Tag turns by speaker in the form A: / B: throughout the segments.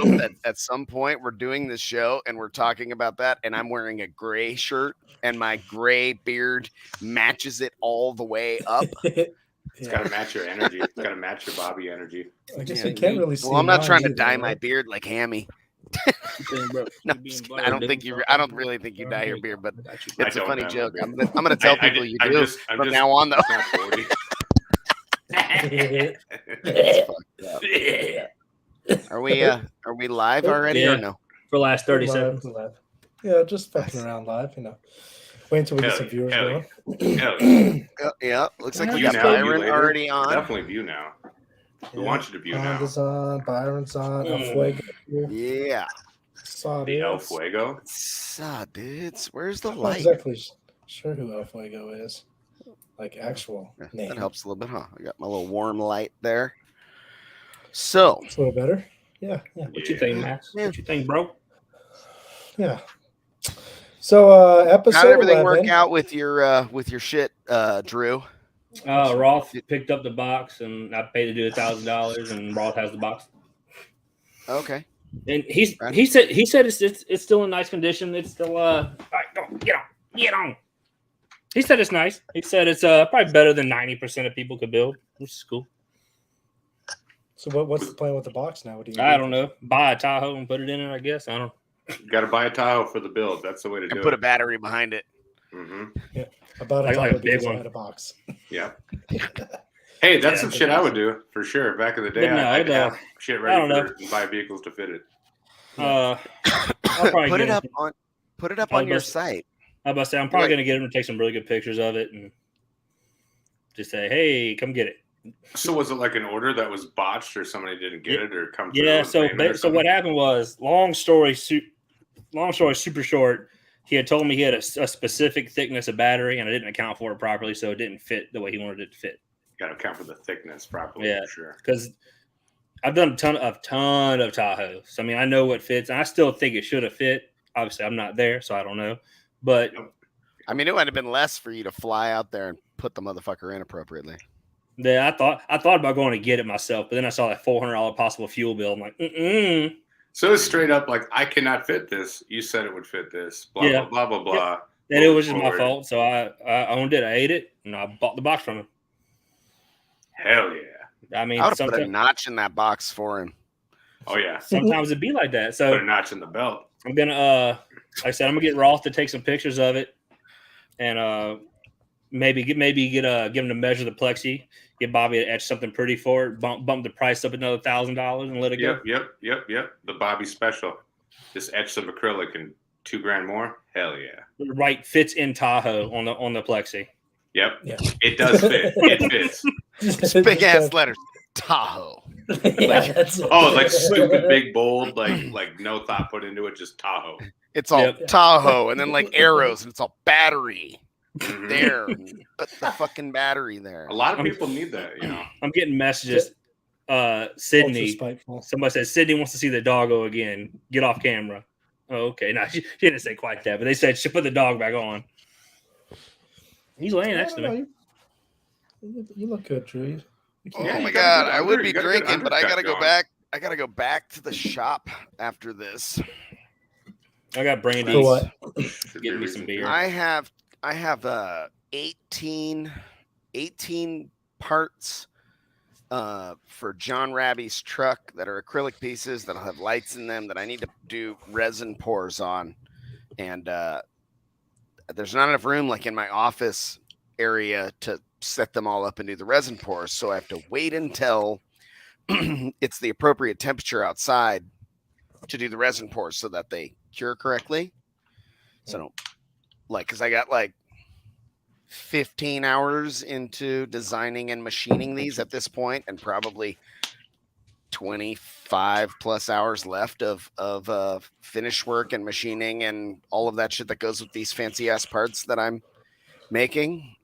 A: hope that at some point we're doing this show and we're talking about that, and I'm wearing a gray shirt and my gray beard matches it all the way up.
B: It's got to match your energy. It's got to match your Bobby energy.
C: I guess we can't really see.
A: Well, I'm not trying to
C: either,
A: dye
C: right?
A: my beard like Hammy. No, I don't think you. I don't really think you dye your beard, but it's a funny joke. I'm going to tell people you do from now on, though. Are we live already or no?
D: For the last 30
C: Live,
D: seconds.
C: live. Yeah, just fucking around live, Wait until we get some viewers going.
A: Yeah, looks like we
B: View
A: got
B: now,
A: Byron
B: view later.
A: already on.
B: Definitely view now. We want you to view now.
C: Is on, Byron's on, El Fuego.
A: Yeah.
C: Saw
B: The El Fuego.
A: Dudes, where's the
C: I'm not
A: light?
C: exactly sure who El Fuego is. Like actual name.
A: That helps a little bit, huh? I got my little warm light there. So
C: It's a little better. Yeah.
D: What you think, Max? What you think, bro?
C: Yeah. So episode
A: how did everything
C: 11.
A: work out with your shit, Drew?
D: Roth picked up the box, and I paid to do $1,000, and Roth has the box.
A: Okay.
D: And he said it's still in nice condition. It's still all right, go, get on. He said it's nice. He said it's probably better than 90% of people could build, which is cool.
C: So what's the plan with the box now? What do you?
D: I don't know. Buy a Tahoe and put it in it. I guess I don't.
B: You got to buy a Tahoe for the build. That's the way to do it.
A: Put a battery behind it.
B: Mm-hmm.
C: Yeah, about a
D: like a big one.
C: A box.
B: Yeah. Hey, that's some shit I would do for sure. Back in the day, I'd have shit ready for buy vehicles to fit it.
D: I'll probably
A: put it up on your site.
D: I was about to say I'm probably gonna get him to take some really good pictures of it and just say, "Hey, come get it."
B: So was it like an order that was botched, or somebody didn't get it, or come?
D: Yeah. So what happened was, long story super short. He had told me he had a specific thickness of battery, and I didn't account for it properly, so it didn't fit the way he wanted it to fit.
B: Got to account for the thickness properly.
D: Yeah,
B: for sure.
D: Because I've done a ton of Tahoes. I mean, I know what fits, and I still think it should have fit. Obviously, I'm not there, so I don't know. But
A: I mean, it would have been less for you to fly out there and put the motherfucker in appropriately.
D: Yeah, I thought about going to get it myself, but then I saw that $400 possible fuel bill. I'm like,
B: So it's straight up like, I cannot fit this. You said it would fit this. Blah, blah, blah, blah.
D: Yeah. And it was just my fault. So I owned it. I ate it, and I bought the box from him.
B: Hell yeah.
D: I mean,
A: I would have put a notch in that box for him.
B: Oh, yeah.
D: Sometimes it'd be like that. So
B: put a notch in the belt.
D: I'm going to, like I said, I'm going to get Roth to take some pictures of it, and maybe give him to measure the plexi. Get Bobby to etch something pretty for it. Bump the price up another $1,000 and let it go.
B: Yep. The Bobby special. Just etch some acrylic and $2,000 more. Hell yeah.
D: Right, fits in Tahoe on the plexi.
B: Yep. Yeah. It does fit. It fits.
A: It's big ass letters. Tahoe.
B: Like stupid big bold, like no thought put into it, just Tahoe.
A: It's all Tahoe, and then like arrows, and it's all battery. There, put the fucking battery there.
B: A lot of people need that,
D: I'm getting messages. Sydney, somebody said Sydney wants to see the doggo again. Get off camera. Oh, okay. No, she didn't say quite that, but they said she put the dog back on. He's laying next to me.
C: You look good, Drew.
A: Oh my god, I would be drinking, but I gotta go back. I gotta go back to the shop after this.
D: I got brandy.
C: For what?
D: Get me some beer.
A: I have 18 parts for John Raby's truck that are acrylic pieces that'll have lights in them that I need to do resin pours on, and there's not enough room like in my office area to set them all up and do the resin pours, so I have to wait until it's the appropriate temperature outside to do the resin pours so that they cure correctly. So because I got 15 hours into designing and machining these at this point, and probably 25 plus hours left of finish work and machining and all of that shit that goes with these fancy ass parts that I'm making.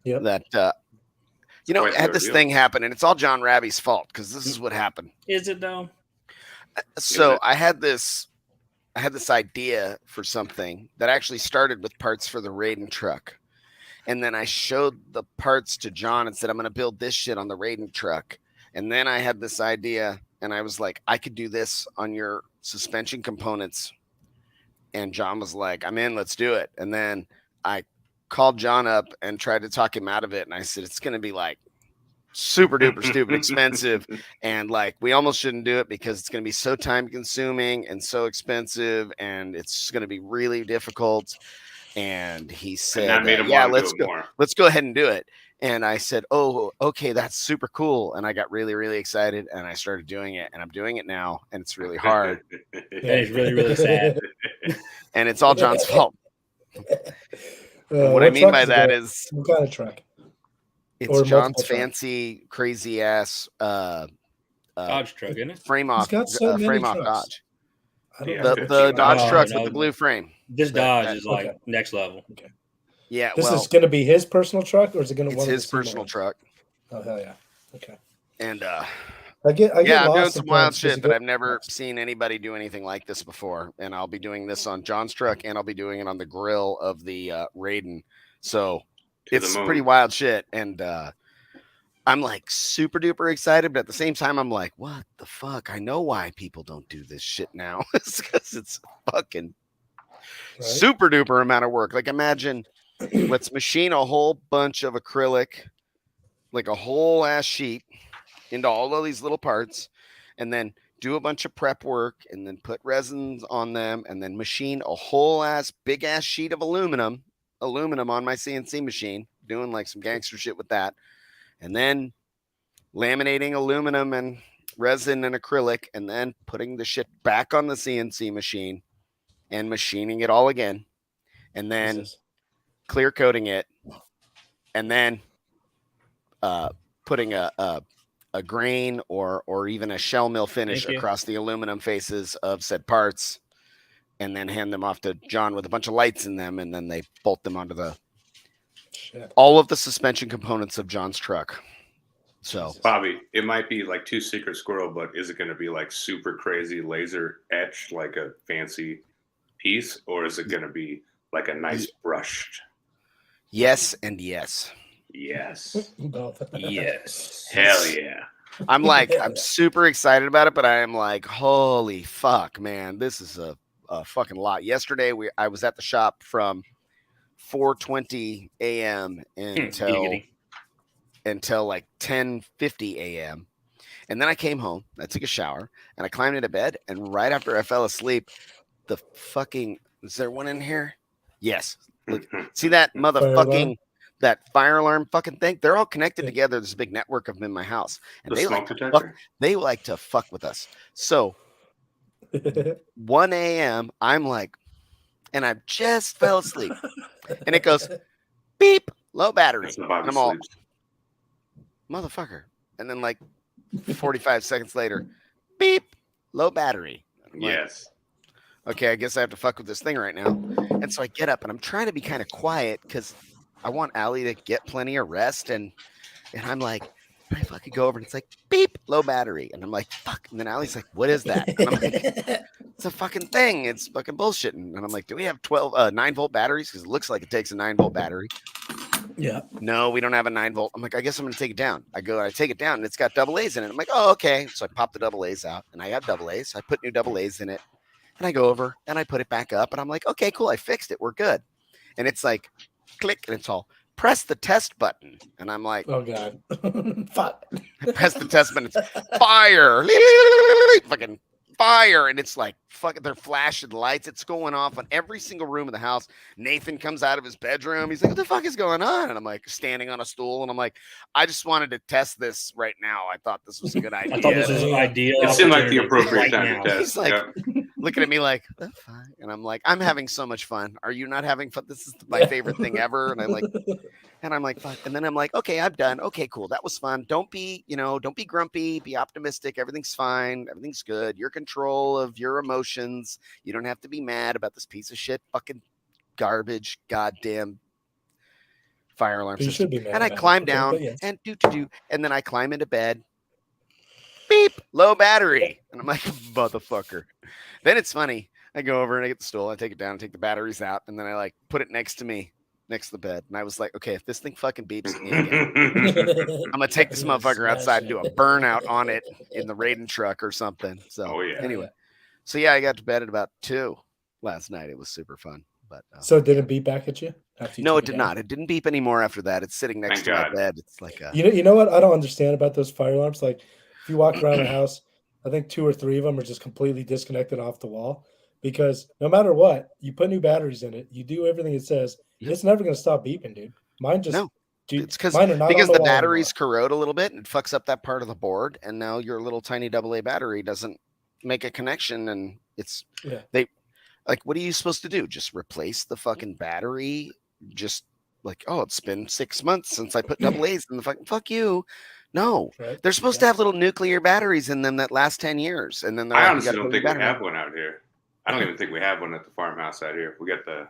A: That I had this thing happen, and it's all John Raby's fault because this is what happened.
D: Is it though?
A: So I had this idea for something that actually started with parts for the Raiden truck. And then I showed the parts to John and said, I'm going to build this shit on the Raiden truck. And then I had this idea and I was like, I could do this on your suspension components. And John was like, I'm in, let's do it. And then I called John up and tried to talk him out of it. And I said, it's going to be like super duper stupid expensive. And like, we almost shouldn't do it because it's going to be so time consuming and so expensive. And it's going to be really difficult. And he said, yeah, let's go ahead and do it. And I said, oh, okay, that's super cool. And I got really, really excited and I started doing it, and I'm doing it now. And it's really hard.
D: And it's really, really sad.
A: And it's all John's fault. What I mean by that is,
C: what kind of truck?
A: It's John's fancy, crazy ass
D: Dodge truck, isn't it?
A: Frame off Dodge.
C: Yeah,
A: the Dodge trucks with the blue frame.
D: This Dodge is like next level.
C: Okay.
A: Yeah,
C: this is going to be his personal truck, or is it going to?
A: It's his personal truck.
C: Oh hell yeah! Okay.
A: And
C: I get
A: I'm doing some wild shit that I've never seen anybody do anything like this before. And I'll be doing this on John's truck, and I'll be doing it on the grill of the Raiden. So it's pretty wild shit. And I'm like super duper excited, but at the same time, I'm like, what the fuck? I know why people don't do this shit now. It's because it's fucking super duper amount of work. Like, imagine, let's machine a whole bunch of acrylic, like a whole ass sheet, into all of these little parts, and then do a bunch of prep work, and then put resins on them, and then machine a whole ass big ass sheet of aluminum on my CNC machine, doing like some gangster shit with that, and then laminating aluminum and resin and acrylic, and then putting the shit back on the CNC machine and machining it all again, and then clear coating it, and then putting a grain or even a shell mill finish across the aluminum faces of said parts, and then hand them off to John with a bunch of lights in them, and then they bolt them onto all of the suspension components of John's truck. So,
B: Bobby, it might be like too secret squirrel, but is it going to be like super crazy laser etched, like a fancy piece, or is it going to be like a nice brushed?
A: Yes and yes.
B: Yes.
D: Yes.
B: Hell yeah.
A: I'm like, I'm super excited about it, but I am like, holy fuck, man, this is a fucking lot. Yesterday, I was at the shop from 4:20 a.m. until like 10:50 a.m. And then I came home, I took a shower, and I climbed into bed. And right after I fell asleep, the fucking, is there one in here? Yes. Look, see that motherfucking, that fire alarm fucking thing? They're all connected together. There's a big network of them in my house. And they like to fuck with us. So 1 a.m., I'm like, and I just fell asleep. And it goes, beep, low battery. And I'm all, motherfucker. And then like 45 seconds later, beep, low battery.
B: Yes.
A: Okay, I guess I have to fuck with this thing right now. And so I get up, and I'm trying to be kind of quiet because I want Allie to get plenty of rest. And I'm like, I fucking go over, and it's like, beep, low battery. And I'm like, fuck. And then Allie's like, what is that? And I'm like, it's a fucking thing. It's fucking bullshitting. And I'm like, do we have 9-volt batteries? Because it looks like it takes a 9-volt battery.
C: Yeah.
A: No, we don't have a 9-volt. I'm like, I guess I'm going to take it down. I take it down, and it's got double A's in it. I'm like, oh, okay. So I pop the double A's out, and I have double A's. So I put new double A's in it. And I go over and I put it back up, and I'm like, okay, cool. I fixed it. We're good. And it's like, click, and it's all, press the test button. And I'm like,
C: oh God, fuck.
A: Press the test button. It's fire. Fucking fire. And it's like, fucking, they're flashing lights. It's going off on every single room of the house. Nathan comes out of his bedroom. He's like, what the fuck is going on? And I'm like, standing on a stool. And I'm like, I just wanted to test this right now. I thought this was a good idea.
D: I thought this was an ideal.
B: It seemed like the appropriate time to test.
A: He's like, looking at me like, that's fine. And I'm like, I'm having so much fun. Are you not having fun? This is my favorite thing ever. And I'm like, fuck. And then I'm like, okay, I'm done. Okay, cool. That was fun. Don't be grumpy. Be optimistic. Everything's fine. Everything's good. You're in control of your emotions. You don't have to be mad about this piece of shit, fucking garbage, goddamn fire alarm system. And I climb down and and then I climb into bed. Beep, low battery. And I'm like, motherfucker. Then it's funny. I go over and I get the stool. I take it down and take the batteries out. And then I like put it next to me. next to the bed. And I was like, okay, if this thing fucking beeps at me again, I'm gonna take this motherfucker outside and do a burnout on it in the Raiden truck or something. So anyway, so yeah, I got to bed at about 2 last night. It was super fun. But
C: so it didn't beep back at you?
A: No, it did not. It didn't beep anymore after that. It's sitting next to my bed. It's like a...
C: You know what I don't understand about those fire alarms? Like if you walk around the house, I think 2 or 3 of them are just completely disconnected off the wall. Because no matter what, you put new batteries in it, you do everything it says, it's never going to stop beeping, dude. Mine just
A: it's because the batteries corrode a little bit and it fucks up that part of the board, and now your little tiny AA battery doesn't make a connection, and it's like, what are you supposed to do? Just replace the fucking battery? Just like, oh, it's been 6 months since I put AA's in the fuck you. No, they're supposed to have little nuclear batteries in them that last 10 years, and then they're
B: I honestly don't think we have one out here. I don't even think we have one at the farmhouse out here. We got the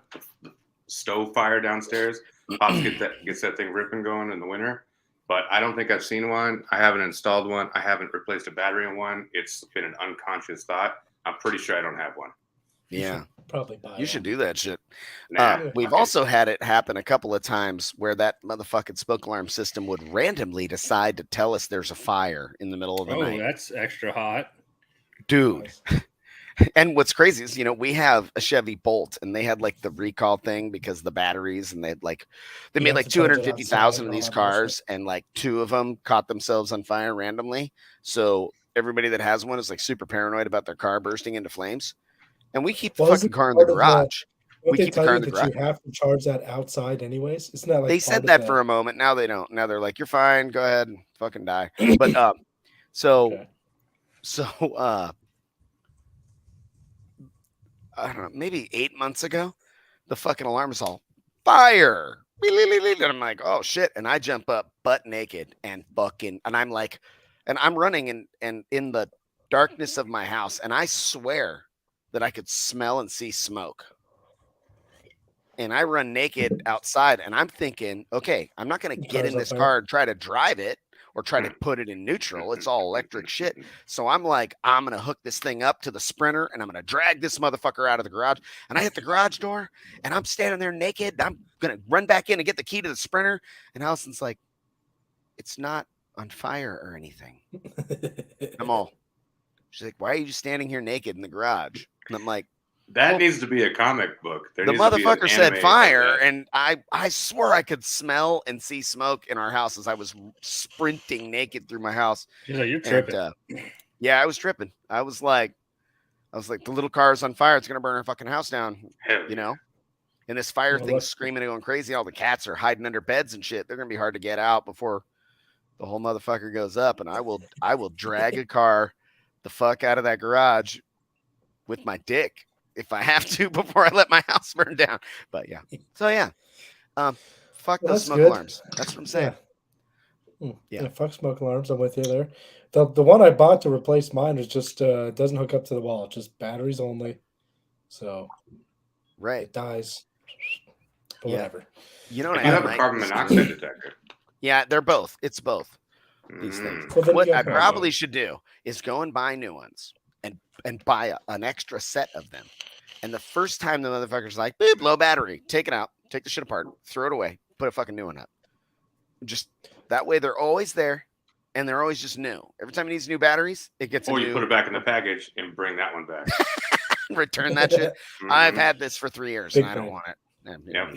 B: stove fire downstairs. Pops gets that thing ripping going in the winter, but I don't think I've seen one. I haven't installed one. I haven't replaced a battery in one. It's been an unconscious thought. I'm pretty sure I don't have one.
A: Yeah,
C: probably buy
A: you should do that shit.
B: Nah,
A: we've also had it happen a couple of times where that motherfucking smoke alarm system would randomly decide to tell us there's a fire in the middle of the night.
D: Oh, that's extra hot,
A: dude. And what's crazy is, we have a Chevy Bolt, and they had like the recall thing because of the batteries, and they made like 250,000 of these cars, and like 2 of them caught themselves on fire randomly. So everybody that has one is like super paranoid about their car bursting into flames. And we keep the fucking car in the garage.
C: We keep the car in the garage. You have to charge that outside anyways. It's not like
A: they said that for a moment. Now they don't. Now they're like, you're fine. Go ahead and fucking die. But I don't know, maybe 8 months ago, the fucking alarm is all fire. And I'm like, oh shit. And I jump up butt naked and I'm like, and I'm running and in the darkness of my house. And I swear that I could smell and see smoke. And I run naked outside, and I'm thinking, okay, I'm not going to get in this car and try to drive it or try to put it in neutral. It's all electric shit. So I'm like, I'm going to hook this thing up to the Sprinter, and I'm going to drag this motherfucker out of the garage. And I hit the garage door, and I'm standing there naked. I'm going to run back in and get the key to the Sprinter. And Allison's like, it's not on fire or anything. She's like, why are you just standing here naked in the garage? And I'm like,
B: that needs to be a comic book.
A: The motherfucker said fire, and I swore I could smell and see smoke in our house as I was sprinting naked through my house.
D: She's like, you're tripping.
A: And, yeah, I was tripping. I was like, the little car's on fire. It's gonna burn our fucking house down. And this fire thing's screaming and going crazy. All the cats are hiding under beds and shit. They're gonna be hard to get out before the whole motherfucker goes up. And I will drag a car the fuck out of that garage with my dick if I have to before I let my house burn down. But yeah. So yeah. Fuck those smoke alarms. That's what I'm saying.
C: Yeah, fuck smoke alarms. I'm with you there. The one I bought to replace mine is just doesn't hook up to the wall. It's just batteries only. So it dies. But whatever.
B: You know what? You have a carbon monoxide detector.
A: Yeah, they're both. It's both. These things. Well, what I probably should do is go and buy new ones and buy an extra set of them. And the first time the motherfucker's like, boop, low battery, take it out, take the shit apart, throw it away, put a fucking new one up. Just that way they're always there and they're always just new. Every time it needs new batteries, it gets
B: or you put it back in the package and bring that one back.
A: Return that shit. I've had this for 3 years and I don't want it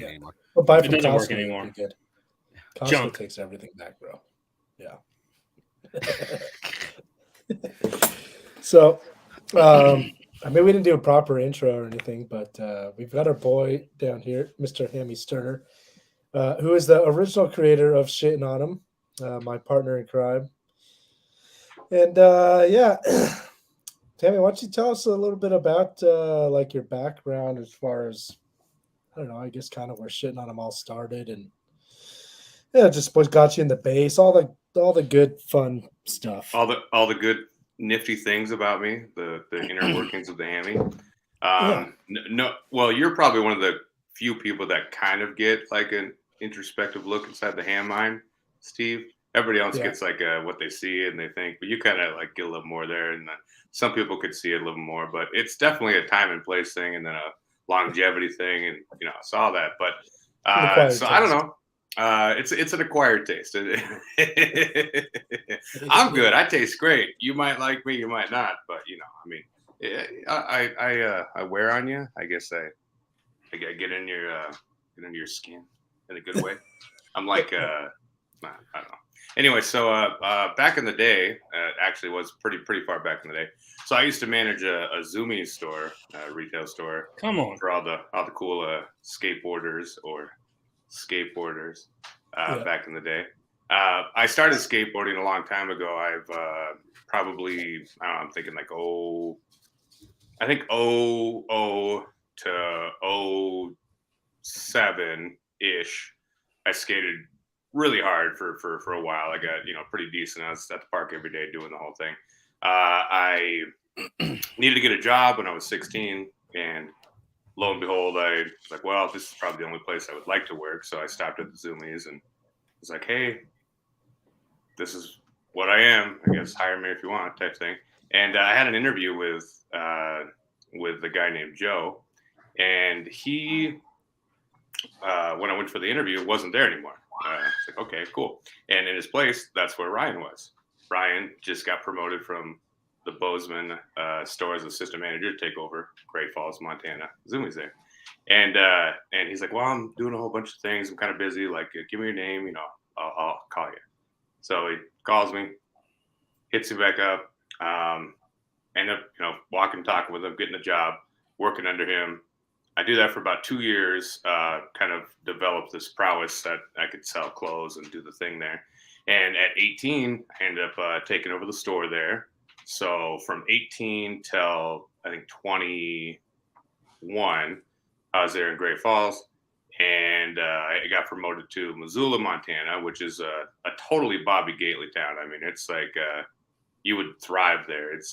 A: anymore.
C: Well, buy from
D: it doesn't
C: Costco
D: work anymore.
C: Good. Costco takes everything back, bro. Yeah. So, I mean, we didn't do a proper intro or anything, but we've got our boy down here, Mr. Hammy Sterner, who is the original creator of SHTNONM, my partner in crime. And yeah, Tammy, why don't you tell us a little bit about like your background as far as, I don't know, I guess kind of where SHTNONM all started and just what got you in the base, all the good fun stuff,
B: all the good nifty things about me, the inner workings of the Hammy. Well, you're probably one of the few people that kind of get like an introspective look inside the ham mind, Steve. Everybody else gets like what they see and they think, but you kind of like get a little more there, and some people could see it a little more. But it's definitely a time and place thing, and then a longevity thing, and I saw that. But So I don't know. It's an acquired taste. I'm good. I taste great. You might like me, you might not, but I mean, I wear on you. I guess I get in your skin in a good way. I'm like I don't know. Anyway, so back in the day, actually was pretty far back in the day. So I used to manage a Zoomies store, a retail store.
D: Come on.
B: For all the cool skateboarders back in the day. I started skateboarding a long time ago. I've probably, I'm thinking like I think 00 to 07-ish. I skated really hard for a while. I got, pretty decent. I was at the park every day doing the whole thing. I needed to get a job when I was 16, and lo and behold, I was like, well, this is probably the only place I would like to work. So I stopped at the Zoomies and was like, hey, this is what I am. I guess hire me if you want, type thing. And I had an interview with a guy named Joe, and he, when I went for the interview, wasn't there anymore. I was like, okay, cool. And in his place, that's where Ryan was. Ryan just got promoted from the Bozeman store as assistant manager to take over Great Falls, Montana. Zoomies there. And he's like, well, I'm doing a whole bunch of things. I'm kind of busy. Like, give me your name. I'll call you. So he calls me, hits me back up. End up, walking, talking with him, getting a job, working under him. I do that for about 2 years, kind of developed this prowess that I could sell clothes and do the thing there. And at 18, I ended up taking over the store there. So from 18 till I think 21, I was there in Great Falls, and I got promoted to Missoula, Montana, which is a totally Bobby Gately town. I mean, it's like you would thrive there. It's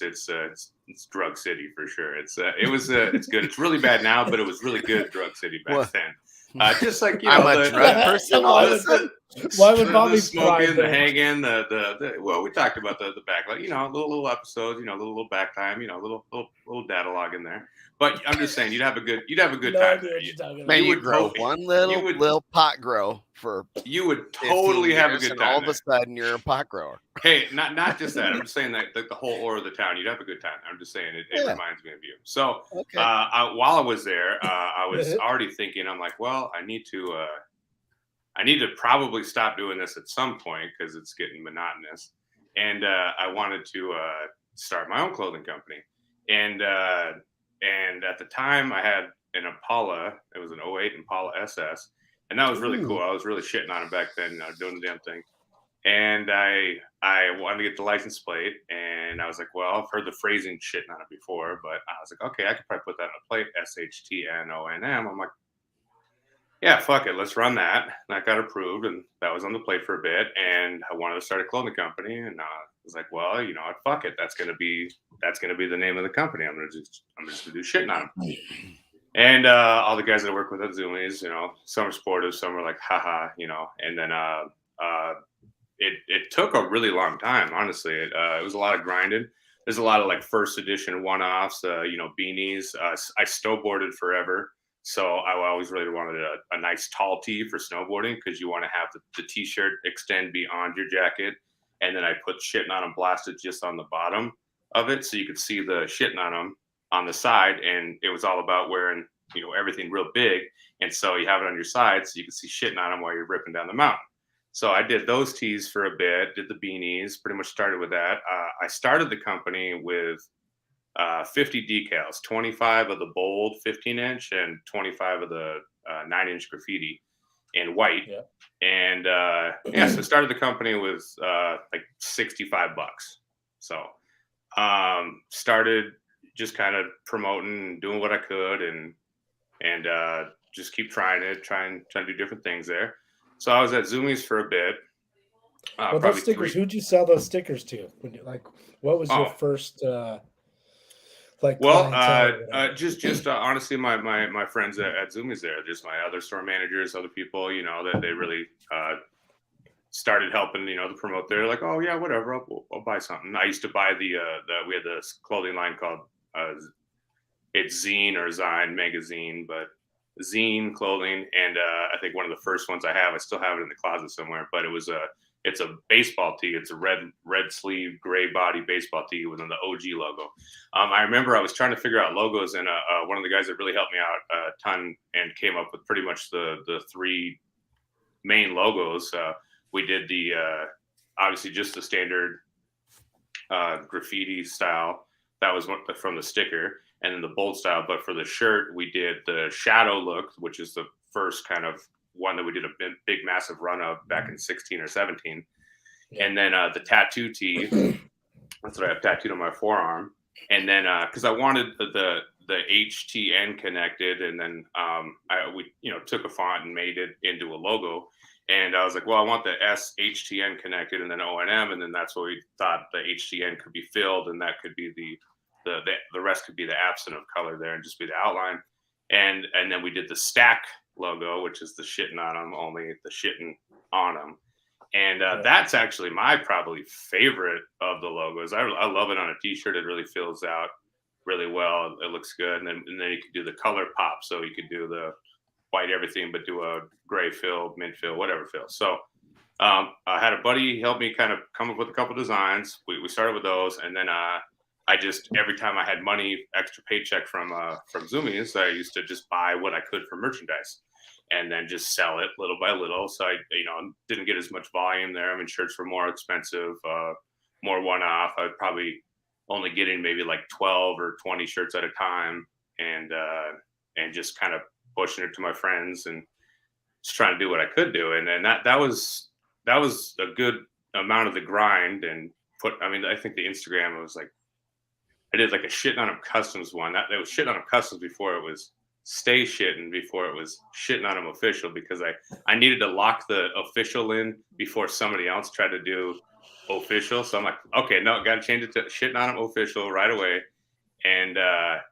B: drug city for sure. It's good. It's really bad now, but it was really good drug city back then. Just like
A: I'm a drug person.
C: Why would Bobby
B: smoking, the hanging, well, we talked about the back, like little episodes, little back time, little dialogue in there. But I'm just saying, you'd have a good time there.
A: Man, you grow one little pot grow for.
B: You would totally have a good time.
A: And all of a sudden, you're a pot grower.
B: Hey, not just that. I'm just saying that the whole aura of the town, you'd have a good time. I'm just saying it reminds me of you. So while I was there, I was already thinking, I'm like, well, I need to probably stop doing this at some point because it's getting monotonous. And I wanted to start my own clothing company. And at the time, I had an Impala. It was an 08 Impala SS. And that was really cool. I was really shitting on it back then, doing the damn thing. And I wanted to get the license plate. And I was like, well, I've heard the phrasing shitting on it before. But I was like, okay, I could probably put that on a plate, SHTNONM. I'm like, yeah, fuck it. Let's run that. And that got approved. And that was on the plate for a bit. And I wanted to start a clothing company. And I was like, well, fuck it. That's gonna be the name of the company. I'm just gonna do shitting on them. And all the guys that I work with at Zoomies, some are supportive, some are like, haha, and then it took a really long time, honestly. It was a lot of grinding. There's a lot of like first edition one-offs, beanies. I snowboarded forever. So I always really wanted a nice tall tee for snowboarding because you want to have the t-shirt extend beyond your jacket. And then I put shitting on them blasted just on the bottom of it so you could see the shitting on them on the side. And it was all about wearing, everything real big. And so you have it on your side so you can see shitting on them while you're ripping down the mountain. So I did those tees for a bit, did the beanies, pretty much started with that. I started the company with 50 decals, 25 of the bold 15-inch and 25 of the 9-inch graffiti in white. Yeah. And so I started the company with like $65. So started just kind of promoting, doing what I could, and just keep trying to do different things there. So I was at Zoomies for a bit.
C: Well, those stickers, who'd you sell those stickers to? What was your first
B: just honestly, my friends at Zoomies there, just my other store managers, other people, that they really started helping, to promote. They're like, oh yeah, whatever, I'll buy something. I used to buy we had this clothing line called it's Zine or Zine magazine, but zine clothing, and I think one of the first ones I still have it in the closet somewhere, but it's a baseball tee. It's a red sleeve, gray body baseball tee with the OG logo. I remember I was trying to figure out logos, and one of the guys that really helped me out a ton and came up with pretty much the three main logos. We did the obviously just the standard graffiti style. That was from the sticker, and then the bold style. But for the shirt, we did the shadow look, which is the first kind of one that we did a big massive run of back in 16 or 17. And then the tattoo tee, that's what I have tattooed on my forearm. And then because I wanted the HTN connected, and then we took a font and made it into a logo. And I was like, well, I want the SHTN connected and then ONM, and then that's what we thought the HTN could be filled, and that could be the rest could be the absent of color there and just be the outline. And then we did the stack logo, which is the shitting on them, only the shitting on them. And that's actually my probably favorite of the logos. I love it on a t-shirt. It really fills out really well. It looks good. And then you could do the color pop. So you could do the white everything, but do a gray fill, mint fill, whatever fill. So I had a buddy help me kind of come up with a couple designs. We started with those, and then I just, every time I had money, extra paycheck from Zoomies, I used to just buy what I could for merchandise and then just sell it little by little. So I, didn't get as much volume there. I mean, shirts were more expensive, more one-off. I was probably only getting maybe like 12 or 20 shirts at a time, and just kind of pushing it to my friends and just trying to do what I could do. And then that was a good amount of the grind. And I think the Instagram was like, I did like a shit on 'em customs one. That was shit on 'em customs before it was stay shitting, before it was shitting on 'em official, because I needed to lock the official in before somebody else tried to do official. So I'm like, okay, no, got to change it to shitting on 'em official right away. And that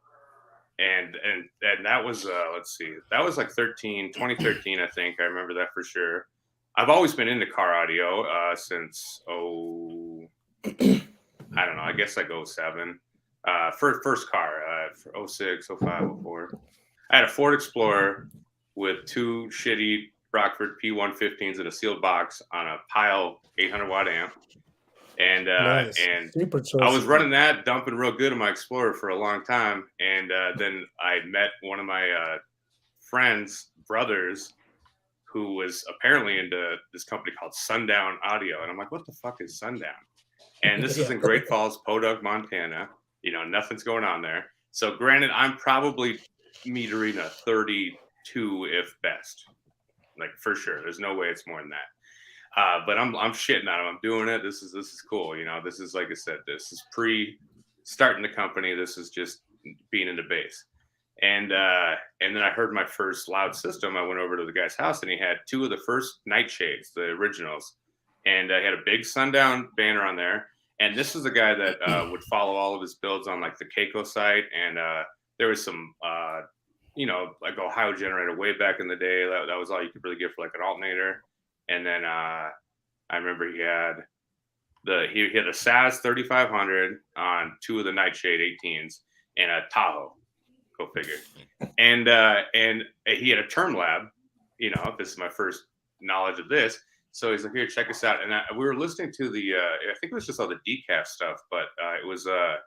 B: was let's see, that was like 2013, I think. I remember that for sure. I've always been into car audio since I don't know, I guess like 07. First car for 06, 05, 04. I had a Ford Explorer with two shitty Rockford P115s in a sealed box on a Pile 800 watt amp. And
C: nice.
B: And
C: super
B: I was running that, dumping real good in my Explorer for a long time. And then I met one of my friends' brothers, who was apparently into this company called Sundown Audio. And I'm like, what the fuck is Sundown? And this is in Great Falls, Podunk, Montana. Nothing's going on there. So granted, I'm probably metering a 32 if best, like for sure. There's no way it's more than that. But I'm shitting on them. I'm doing it. This is cool. This is, like I said, this is pre-starting the company. This is just being in the bass. And then I heard my first loud system. I went over to the guy's house, and he had two of the first Nightshades, the originals. And he had a big Sundown banner on there. And this is a guy that would follow all of his builds on like the Keiko site. And there was some, like Ohio Generator way back in the day. That was all you could really get for like an alternator. And then I remember he had a SAS 3500 on two of the Nightshade 18s and a Tahoe. Go figure. And he had a Term Lab. This is my first knowledge of this. So he's like, here, check us out. And we were listening to the, I think it was just all the decaf stuff, but it was the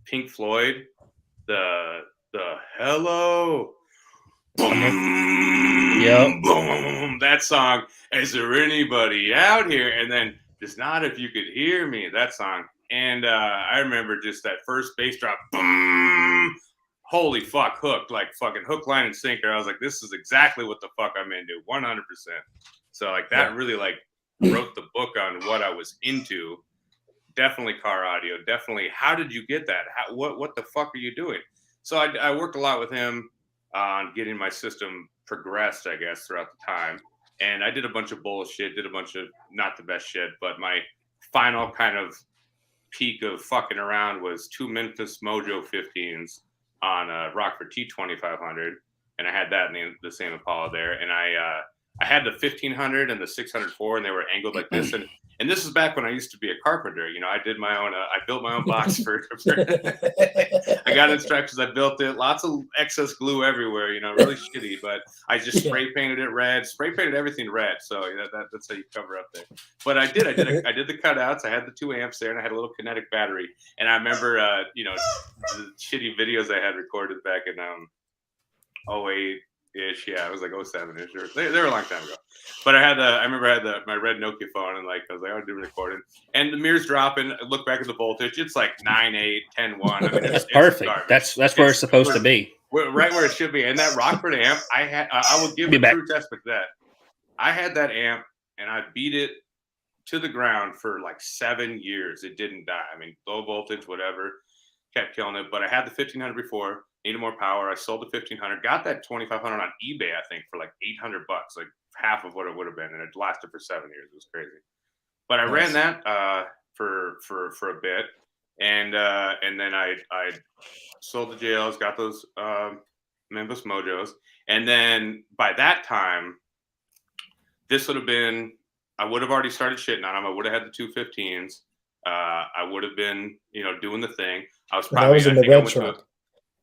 B: Pink Floyd, the Hello. Boom,
D: yep.
B: Boom, that song. Is there anybody out here? And then just not if you could hear me, that song. And I remember just that first bass drop. Boom. Holy fuck, hooked, like fucking hook, line, and sinker. I was like, this is exactly what the fuck I'm into, 100%. So like that really like wrote the book on what I was into. Definitely car audio. Definitely. How did you get that? What the fuck are you doing? So I worked a lot with him on getting my system progressed, I guess, throughout the time. And I did a bunch of bullshit, did a bunch of not the best shit, but my final kind of peak of fucking around was two Memphis Mojo 15s on a Rockford T2500, and I had that in the same Impala there, and I had the 1500 and the 604, and they were angled like this, and this is back when I used to be a carpenter. I did my own, I built my own box for I I got instructions. I built it. Lots of excess glue everywhere. Really shitty. But I just spray painted it red. Spray painted everything red. So that's how you cover up there. But I did the cutouts. I had the 2 amps there, and I had a little kinetic battery. And I remember, the shitty videos I had recorded back in 08-ish. Yeah, it was like 07-ish. They were a long time ago. But I remember I had my red Nokia phone, and I was like, I'll do recording. And the mirror's dropping. I look back at the voltage. It's like 9.8, 10.1. I mean,
D: it's perfect. That's where it's supposed to be.
B: Right where it should be. And that Rockford amp, I will give a true testament to that. I had that amp, and I beat it to the ground for like 7 years. It didn't die. I mean, low voltage, whatever, kept killing it. But I had the 1500 before. Needed more power. I sold the 1500. Got that 2500 on eBay, I think, for like $800, like half of what it would have been, and it lasted for 7 years. It was crazy. But I ran that for a bit, and then I sold the JLs, got those Membus Mojos, and then by that time, this would have been. I would have already started shitting on them. I would have had the 215s. I would have been, doing the thing. I was probably.
C: That was in the red truck.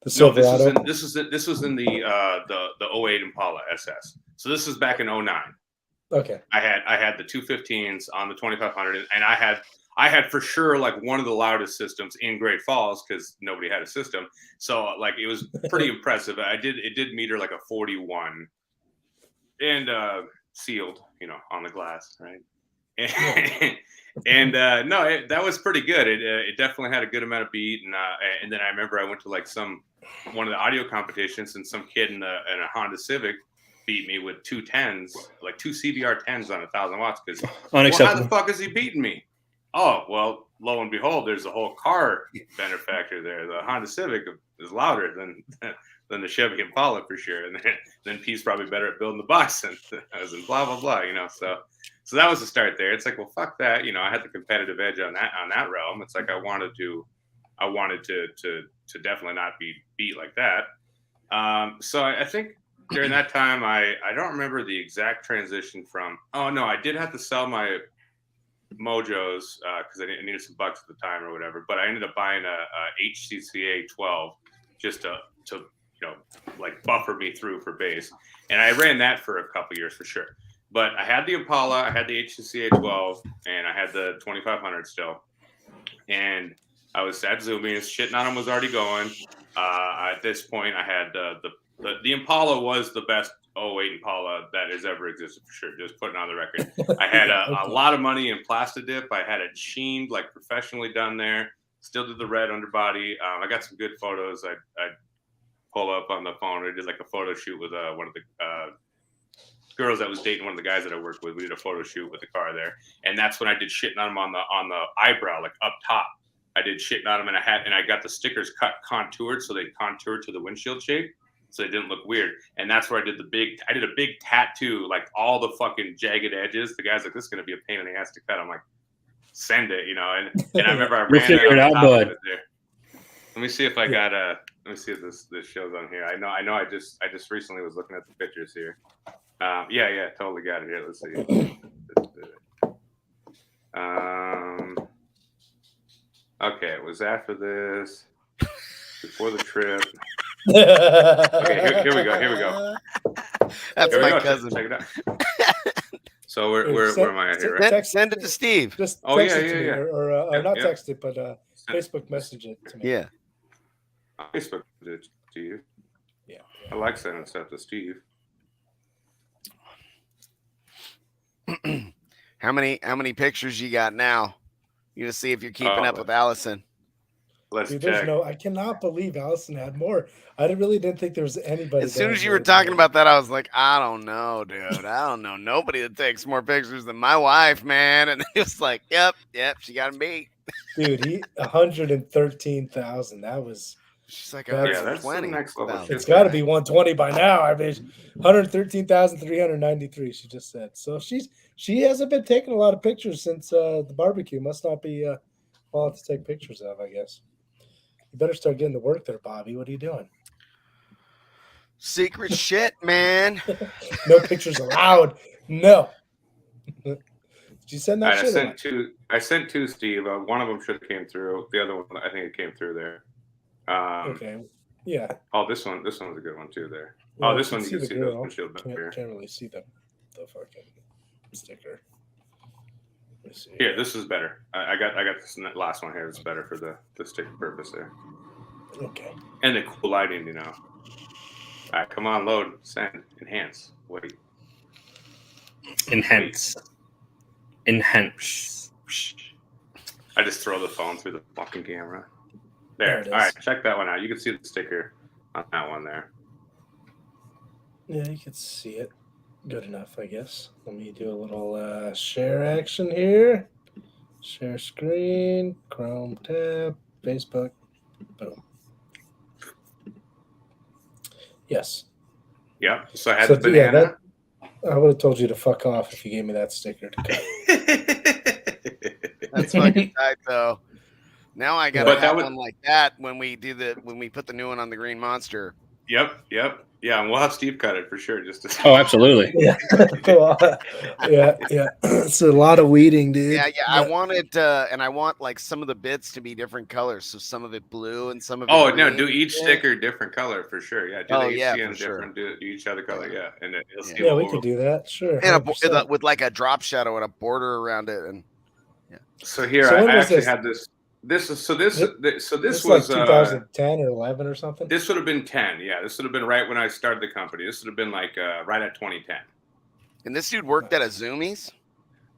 C: The Silverado.
B: No, this was in the 08 Impala SS. So this is back in 09.
C: Okay.
B: I had the 215s on the 2500, and I had for sure like one of the loudest systems in Great Falls because nobody had a system. So like it was pretty impressive. It did meter like a 41, and sealed, on the glass, right? And that was pretty good. It definitely had a good amount of beat, and then I remember I went to like one of the audio competitions, and some kid in a Honda Civic beat me with 2 10s, like 2 CBR 10s on 1,000 watts. Because how the fuck is he beating me? Oh well, lo and behold, there's a whole car benefactor there. The Honda Civic is louder than the Chevy Impala for sure, and then P's probably better at building the bus and blah blah blah. So that was the start there. It's like, well, fuck that. I had the competitive edge on that realm. It's like I wanted to definitely not be beat like that. So I think during that time, I don't remember the exact transition from. Oh no, I did have to sell my Mojos because I needed some bucks at the time or whatever. But I ended up buying a HCCA 12 just to like buffer me through for bass, and I ran that for a couple years for sure. But I had the Impala, I had the HCCA 12, and I had the 2500 still. And I was at Zoomies. Shitting on them was already going. At this point, I had the Impala was the best 08 Impala that has ever existed for sure. Just putting on the record. I had a lot of money in Plastidip. I had it sheened, like professionally done there. Still did the red underbody. I got some good photos. I pull up on the phone. I did like a photo shoot with one of the girls that was dating one of the guys that I worked with. We did a photo shoot with the car there, and that's when I did shitting on them on the eyebrow, like up top. I did shitting on them, and I got the stickers contoured so they contoured to the windshield shape, so they didn't look weird. And that's where I did a big tattoo, like all the fucking jagged edges. The guy's like, "This is gonna be a pain in the ass to cut." I'm like, "Send it," And I remember I ran
D: figure it out, bud.
B: Let me see if I got Let me see if this shows on here. I know. I just recently was looking at the pictures here. Yeah, totally got it here. Let's see. Okay, it was after this, before the trip. Okay, here we go.
A: That's
B: here
A: my
B: go.
A: cousin.
B: Check it out. So where am I at here? Right?
A: Send it to Steve.
C: Just
B: Oh
C: text
B: yeah,
C: it to me,
B: yeah.
C: or not text it, but Facebook message it to me.
A: Yeah.
B: Facebook did to you.
C: Yeah.
B: I like sending stuff to Steve.
A: How many pictures you got now? You gonna see if you're keeping up with Allison.
B: Let's
C: Dude,
B: check.
C: I cannot believe Allison had more. I really didn't think there was anybody.
A: As soon as you were talking about that, I was like, I don't know, dude. I don't know. Nobody that takes more pictures than my wife, man. And it was like, yep, she got him beat.
C: Dude, 113,000. That was.
A: She's like,
B: that's the next level.
C: It's got to be 120 by now. I mean, 113,393. She just said. So she hasn't been taking a lot of pictures since the barbecue. Must not be a lot to take pictures of, I guess. You better start getting to work there, Bobby. What are you doing?
A: Secret shit, man.
C: No pictures allowed. No. Did you send that shit?
B: I sent two, Steve. One of them should have came through. The other one, I think it came through there.
C: Okay. Yeah.
B: Oh, this one's a good one too. There.
C: Well,
B: Oh, this one you
C: see
B: can
C: the
B: see
C: grill.
B: the windshield back here.
C: Can't really see the fucking sticker. Let me see.
B: Here, this is better. I got this last one here. It's better for the sticker purpose there.
C: Okay.
B: And the cool lighting, you know. All right, come on, load, send, enhance, wait.
D: Enhance.
B: I just throw the phone through the fucking camera.
C: There
B: There.
C: it
B: All right,
C: is.
B: check that one out. You can see the sticker on that one there.
C: Yeah, you can see it. Good enough, I guess. Let me do a little share action here. Share screen, Chrome tab, Facebook. Boom. Yes.
B: Yep. So I had
C: So,
B: the
C: yeah,
B: banana.
C: I would have told you to fuck off if you gave me that sticker to cut.
A: That's fucking tight, though. Now I gotta
B: But that
A: have
B: would-
A: one like that when we put the new one on the Green Monster.
B: Yep. Yeah, and we'll have Steve cut it for sure. Just to
D: Oh, absolutely.
C: Yeah. Yeah. It's a lot of weeding, dude.
A: Yeah. I wanted and I want like some of the bits to be different colors, so some of it blue and some of it.
B: Oh no!
A: green.
B: Do each
A: Yeah.
B: sticker different color for sure. Yeah. Do
A: Oh,
B: the
A: yeah,
B: HTN
A: for sure.
B: different? Do each other color. Yeah. And it'll see
C: Yeah,
B: what
C: we
B: we're-
C: could do that. Sure.
A: And
C: 100%.
A: with like a drop shadow and a border around it, and
B: So here
C: So when
B: I
C: was
B: actually
C: this?
B: had this. This
C: This
B: was
C: like 2010 or 11 or something.
B: this would have been 10. Yeah, this would have been right when I started the company. This would have been like right at 2010.
A: and this dude worked at a Zoomies.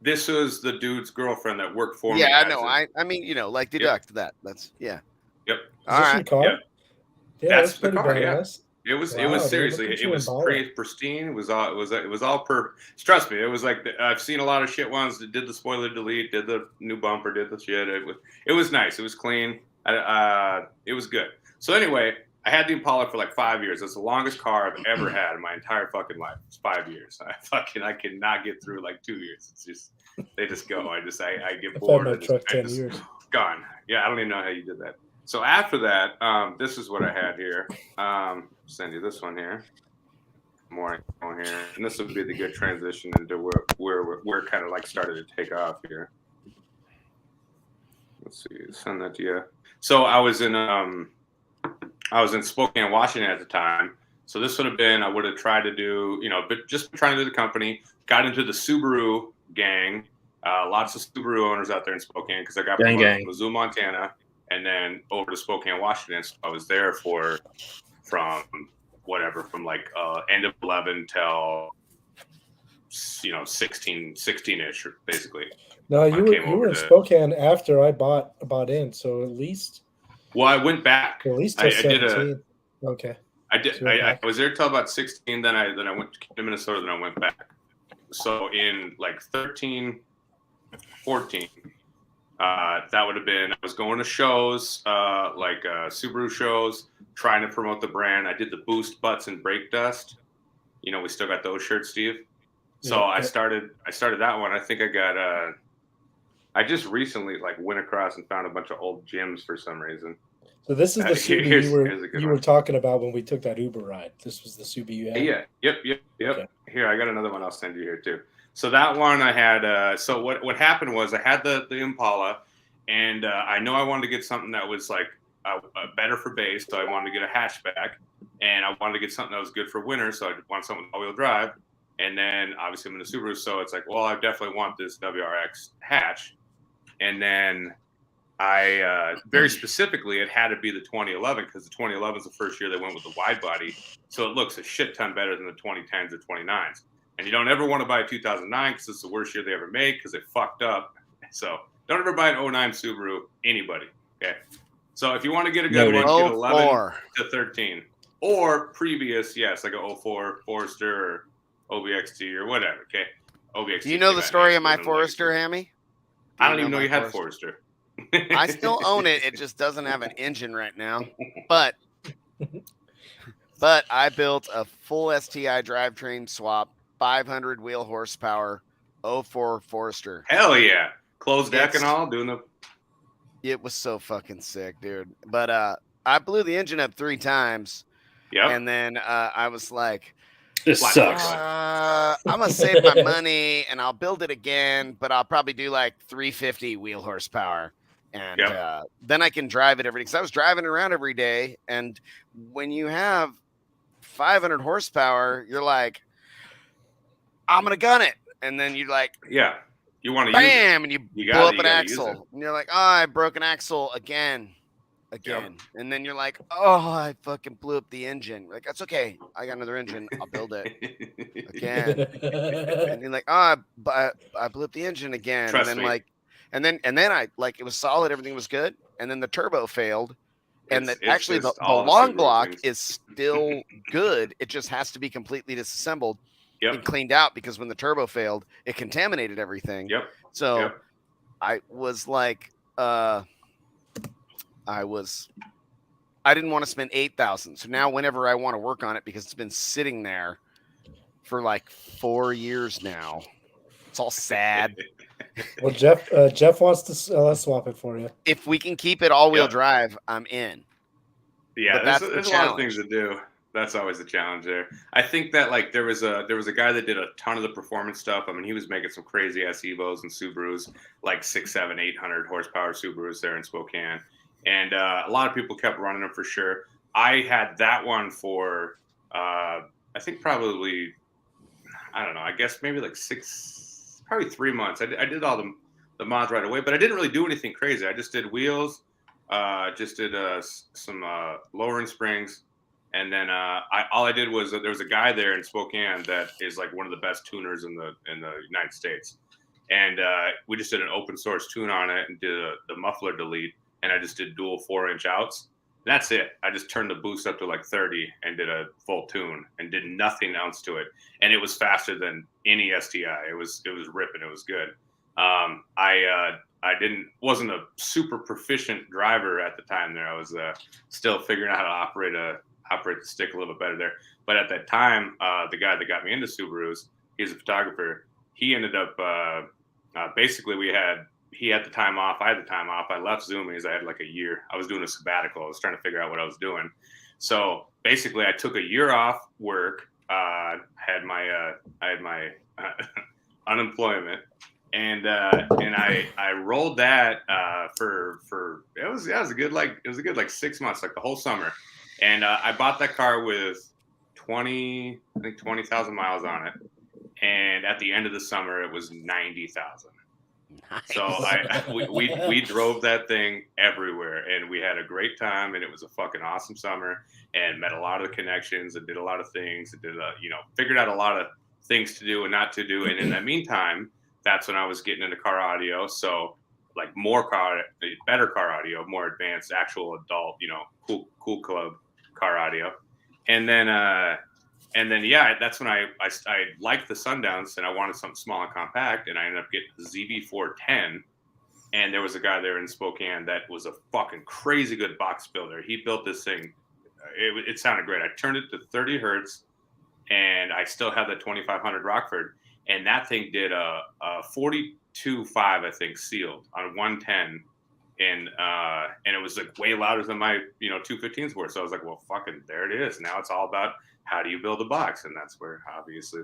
B: This was the dude's girlfriend that worked for me.
A: Yeah, I
B: as
A: know.
B: a-
A: I mean, like deduct that. That's
B: Yep.
C: Is
A: all
C: this your
A: right.
C: car?
B: Yep.
C: Yeah,
B: That's
C: that's
B: the
C: pretty
B: car, yeah.
C: badass.
B: It was
C: Wow, dude,
B: seriously,
C: look at
B: it
C: you
B: was
C: in Bala.
B: pretty pristine. It was all per. Trust me, it was like I've seen a lot of shit ones that did the spoiler delete, did the new bumper, did the shit. It was nice. It was clean. It was good. So anyway, I had the Impala for like 5 years. That's the longest car I've ever had in my entire fucking life. It's 5 years. I cannot get through like 2 years. It's just they just go. I get
C: I've had
B: bored.
C: my
B: and
C: truck
B: I
C: 10
B: just-
C: years.
B: Gone. Yeah, I don't even know how you did that. So after that, this is what I had here. Send you this one here. More on here, and this would be the good transition into where it kind of like started to take off here. Let's see, send that to you. So I was in Spokane, Washington at the time. So this would have been, I would have tried to do, but just trying to do the company. Got into the Subaru gang. Lots of Subaru owners out there in Spokane because I got promoted from Missoula, Montana, and then over to Spokane, Washington. So I was there from like end of 11 till 16-ish basically.
C: No, you were in Spokane after I bought in, so at least.
B: Well, I went back.
C: At least till 17. Okay.
B: I did. So I was there till about 16. Then I went to Minnesota. Then I went back. So in like 13, 14, that would have been. I was going to shows, like Subaru shows, trying to promote the brand. I did the Boost Butts and Brake Dust. We still got those shirts, Steve. So I started that one. I think I got. I just recently like went across and found a bunch of old gyms for some reason.
C: So this is the Subi you were talking about when we took that Uber ride. This was the Subi you had?
B: Yeah. Yep. Okay. Here, I got another one I'll send you here too. So that one I had, so what happened was I had the Impala, and I know I wanted to get something that was like better for base, so I wanted to get a hatchback, and I wanted to get something that was good for winter, so I want something with all-wheel drive, and then obviously I'm in the Subaru, so it's like, well, I definitely want this WRX hatch, and then I very specifically it had to be the 2011 because the 2011 is the first year they went with the wide body, so it looks a shit ton better than the 2010s or 29s. And you don't ever want to buy a 2009 because it's the worst year they ever made because it fucked up. So don't ever buy an 09 Subaru, anybody. Okay. So if you want to get a good one, get 11 to 13 or previous, yes, like a 04 Forester or OBXT or whatever. Okay. OBXT.
A: Do you know the story of my Forester, Hammy?
B: I don't even know you had Forester.
A: I still own it. It just doesn't have an engine right now. But I built a full STI drivetrain swap, 500 wheel horsepower, 04 Forester.
B: Hell yeah. Closed deck and all, doing the.
A: It was so fucking sick, dude. But I blew the engine up 3 times.
B: Yeah.
A: And then I was like,
D: this sucks.
A: I'm going to save my money and I'll build it again, but I'll probably do like 350 wheel horsepower. And then I can drive it every day, because I was driving around every day. And when you have 500 horsepower, you're like, I'm gonna gun it, and then you like,
B: you want to
A: bam, and you blow up an
B: use it.
A: axle, and you're like, oh, I broke an axle again, and then you're like, oh, I fucking blew up the engine. You're like, that's okay, I got another engine, I'll build it again. And you're like, oh, I blew up the engine again.
B: Trust
A: and then
B: me.
A: like, and then I like, it was solid, everything was good, and then the turbo failed. And that actually the long block is still good. It just has to be completely disassembled and cleaned out, because when the turbo failed, it contaminated everything. So I was like, I didn't want to spend $8,000. So now whenever I want to work on it, because it's been sitting there for like 4 years now, it's all sad.
C: Well, Jeff wants to swap it for you.
A: If we can keep it all-wheel drive, I'm in.
B: Yeah, there's a lot of things to do. That's always the challenge there. I think that like there was a guy that did a ton of the performance stuff. I mean, he was making some crazy Evos and Subarus, like 600, 700, 800 horsepower Subarus there in Spokane, and a lot of people kept running them for sure. I had that one for I think probably, I don't know, I guess maybe like probably 3 months. I did all the mods right away, but I didn't really do anything crazy. I just did wheels, just did some lowering springs. And then all I did was, there was a guy there in Spokane that is like one of the best tuners in the United States, and we just did an open source tune on it and did the muffler delete, and I just did dual 4-inch outs. And that's it. I just turned the boost up to like 30 and did a full tune and did nothing else to it, and it was faster than any STI. It was ripping. It was good. Wasn't a super proficient driver at the time there. I was still figuring out how to operate the stick a little bit better there. But at that time, the guy that got me into Subarus, he's a photographer. He ended up basically he had the time off. I had the time off. I left Zoomies. I had like a year. I was doing a sabbatical. I was trying to figure out what I was doing. So basically, I took a year off work. I had my unemployment, and I rolled that for it was a good like 6 months, like the whole summer. And I bought that car with 20,000 miles on it. And at the end of the summer, it was 90,000. Nice. So we drove that thing everywhere, and we had a great time, and it was a fucking awesome summer, and met a lot of the connections and did a lot of things, and figured out a lot of things to do and not to do. And in the meantime, that's when I was getting into car audio. So like better car audio, more advanced, actual adult, cool club car audio. And then that's when I liked the Sundowns, and I wanted something small and compact, and I ended up getting the ZB410. And there was a guy there in Spokane that was a fucking crazy good box builder. He built this thing. It sounded great. I turned it to 30 hertz, and I still had the 2500 Rockford, and that thing did a 42.5, I think, sealed on 110. And it was like way louder than my 215s were. So I was like, well, fucking there it is. Now it's all about how do you build a box, and that's where obviously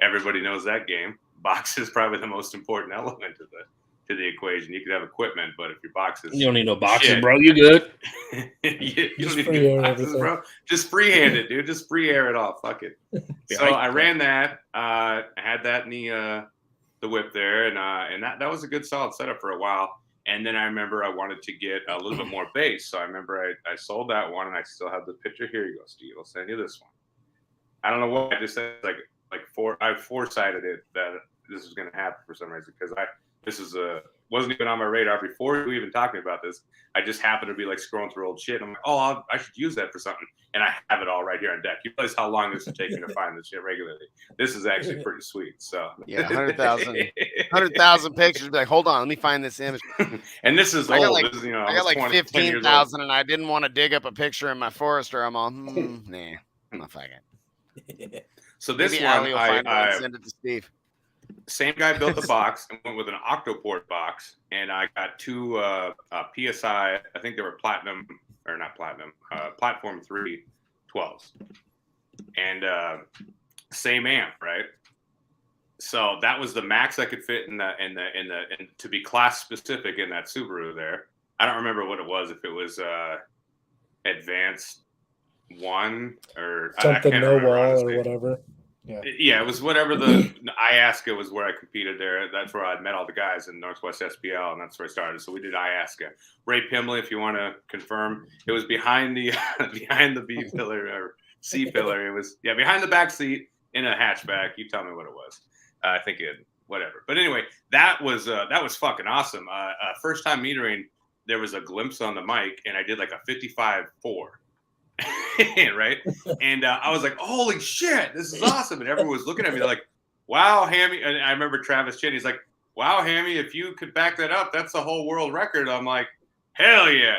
B: everybody knows that game. Box is probably the most important element to the equation. You could have equipment, but if your box is,
D: you don't need no boxes, bro. You good?
B: you don't need no boxes, bro. Just freehand it, dude. Just free air it all. Fuck it. So I ran that. I had that in the whip there, and that was a good solid setup for a while. And then I remember I wanted to get a little bit more bass. So I remember I sold that one, and I still have the picture. Here you go, Steve. I'll send you this one. I don't know why. I just said I foresighted it that this was going to happen for some reason, because wasn't even on my radar before we even talking about this. I just happened to be like scrolling through old shit. I'm like, oh, I should use that for something. And I have it all right here on deck. You realize how long this is taking to find this shit regularly. This is actually pretty sweet. So
A: yeah, 100,000 pictures. Be like, hold on, let me find this image.
B: And this is old. I
A: got like 15,000, and I didn't want to dig up a picture in my Forester. I'm all, nah, I'm not fucking.
B: So this maybe one, I
A: send it to Steve.
B: Same guy built the box and went with an Octoport box, and I got two PSI. I think they were Platform 3 12s, and same amp, right? So that was the max I could fit in to be class specific in that Subaru there. I don't remember what it was. If it was Advanced 1 or
C: something
B: I can't
C: no
B: remember,
C: wall
B: honestly.
C: or whatever. Yeah,
B: it was whatever. The Iasca was where I competed there. That's where I met all the guys in Northwest SPL, and that's where I started. So we did Iasca. Ray Pimley, if you want to confirm, it was behind the behind the B pillar or C pillar. It was behind the back seat in a hatchback. You tell me what it was. I think it whatever. But anyway, that was fucking awesome. First time metering, there was a glimpse on the mic, and I did like a 55.4. Right, and I was like, "Holy shit, this is awesome!" And everyone was looking at me like, "Wow, Hammy!" And I remember Travis Chin. He's like, "Wow, Hammy, if you could back that up, that's a whole world record." I'm like, "Hell yeah!"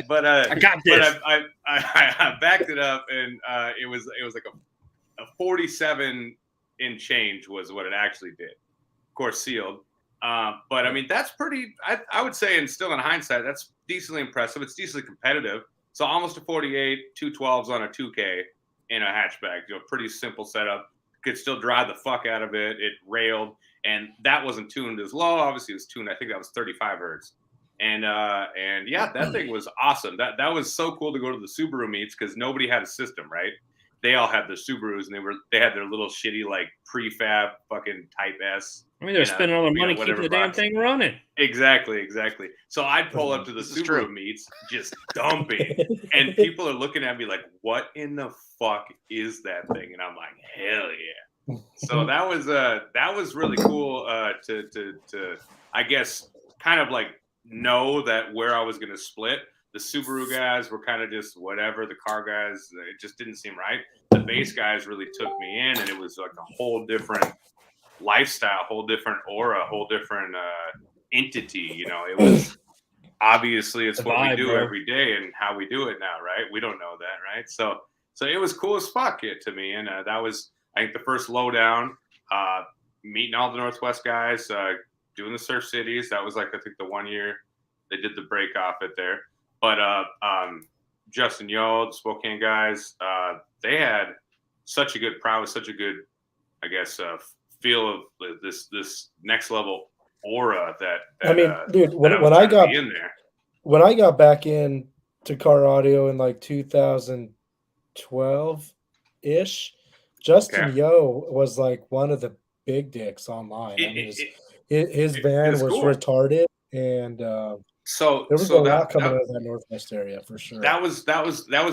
B: But
D: I got this.
B: But I backed it up, and it was like a 47 in change was what it actually did. Of course, sealed. But I mean, that's pretty. I would say, and still in hindsight, that's decently impressive. It's decently competitive. So almost a 48, 212s on a 2K in a hatchback. Pretty simple setup. Could still drive the fuck out of it. It railed, and that wasn't tuned as low. Obviously, it was tuned. I think that was 35 hertz. And yeah, that thing was awesome. That was so cool to go to the Subaru meets because nobody had a system, right? They all had their Subarus, and they had their little shitty like prefab fucking Type S.
D: I mean, they're spending all their money keeping the damn thing running.
B: Exactly. So I'd pull up to the Subaru meets, just dumping, and people are looking at me like, "What in the fuck is that thing?" And I'm like, "Hell yeah!" So that was really cool to I guess kind of like know that where I was going to split. The Subaru guys were kind of just whatever. The car guys, it just didn't seem right. The base guys really took me in, and it was like a whole different lifestyle, whole different aura, whole different entity. It was obviously it's what we do every day and how we do it now, right? We don't know that, right? So it was cool as fuck to me, and that was I think the first lowdown. Meeting all the Northwest guys, doing the Surf Cities. That was like I think the 1 year they did the break off it there. But Justin Yo, the Spokane guys, they had such a good prowess, such a good, I guess, feel of this next level aura that
C: I mean, dude, when I got back in to car audio in like 2012 ish, Justin Yo was like one of the big dicks online. I mean, his van was cool. Retarded, and
B: so
C: there was a lot coming out of that Northwest area for sure.
B: That was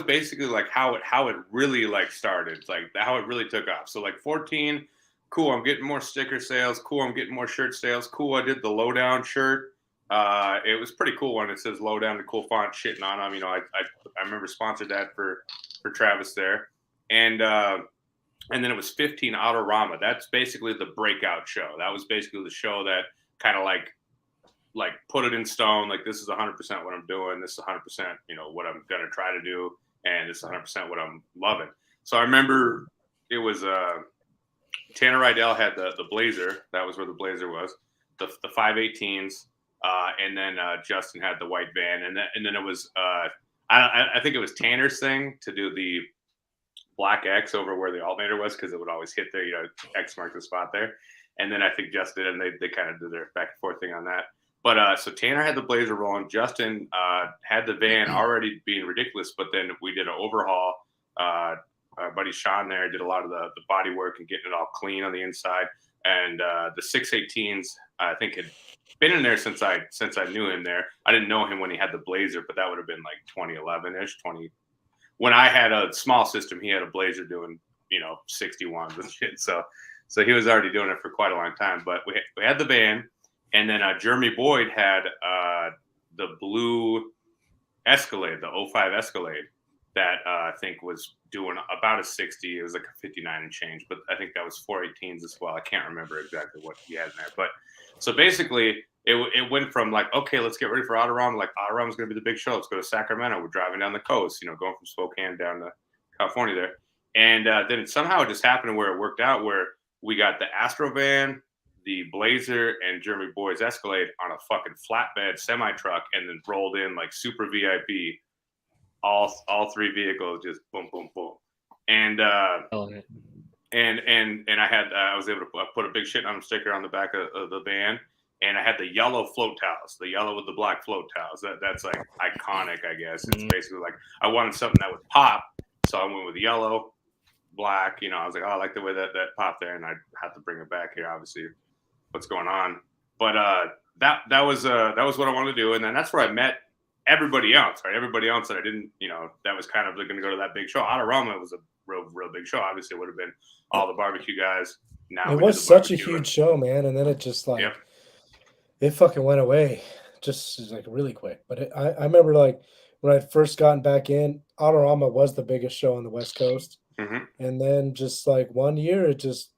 B: basically like how it really like started, like how it really took off. So like 14. Cool, I'm getting more sticker sales. Cool, I'm getting more shirt sales. Cool, I did the Lowdown shirt. It was pretty cool when it says Lowdown, the cool font, SHTNONM. I remember sponsored that for Travis there. And then it was 15 Autorama. That's basically the breakout show. That was basically the show that kind of like put it in stone. Like, this is 100% what I'm doing. This is 100%, what I'm going to try to do. And this is 100% what I'm loving. So I remember it was Tanner Rydell had the Blazer. That was where the Blazer was. The 518s. And then Justin had the white van. And then it was, I think it was Tanner's thing to do the black X over where the alternator was, because it would always hit there, X marked the spot there. And then I think Justin and they kind of did their back and forth thing on that. But so Tanner had the Blazer rolling. Justin had the van already being ridiculous, but then we did an overhaul. Our buddy Sean there did a lot of the body work and getting it all clean on the inside. And the 618s, I think, had been in there since I knew him there. I didn't know him when he had the Blazer, but that would have been like 2011-ish, 20. When I had a small system, he had a Blazer doing, 61s and shit. So he was already doing it for quite a long time. But we had the van, and then Jeremy Boyd had the blue Escalade, the 05 Escalade, that I think was doing about a 60. It was like a 59 and change, but I think that was 418s as well. I can't remember exactly what he had in there. But so basically, it went from like, okay, let's get ready for Autorama. Like, Autorama's going to be the big show. Let's go to Sacramento. We're driving down the coast, going from Spokane down to California there. And then somehow it just happened where it worked out where we got the Astro van, the Blazer, and Jeremy Boyd's Escalade on a fucking flatbed semi-truck, and then rolled in like super VIP. All three vehicles just boom, boom, boom. And I had I was able to put a big SHTNONM sticker on the back of the van. and I had the yellow float towels, the yellow with the black float towels. That's like iconic, I guess. It's basically like I wanted something that would pop, so I went with yellow, black. You know, I was like, oh, I like the way that popped there, and I have to bring it back here. Obviously, what's going on? But that was what I wanted to do, and then that's where I met everybody else. Right, everybody else that I didn't, you know, that was kind of going to go to that big show. Autorama was a real big show. Obviously, it would have been all the barbecue guys. Now
C: it was such a huge show, man, and then it just like it fucking went away, just like really quick. But I remember like when I first gotten back in, Autorama was the biggest show on the West Coast, and then just like 1 year, it just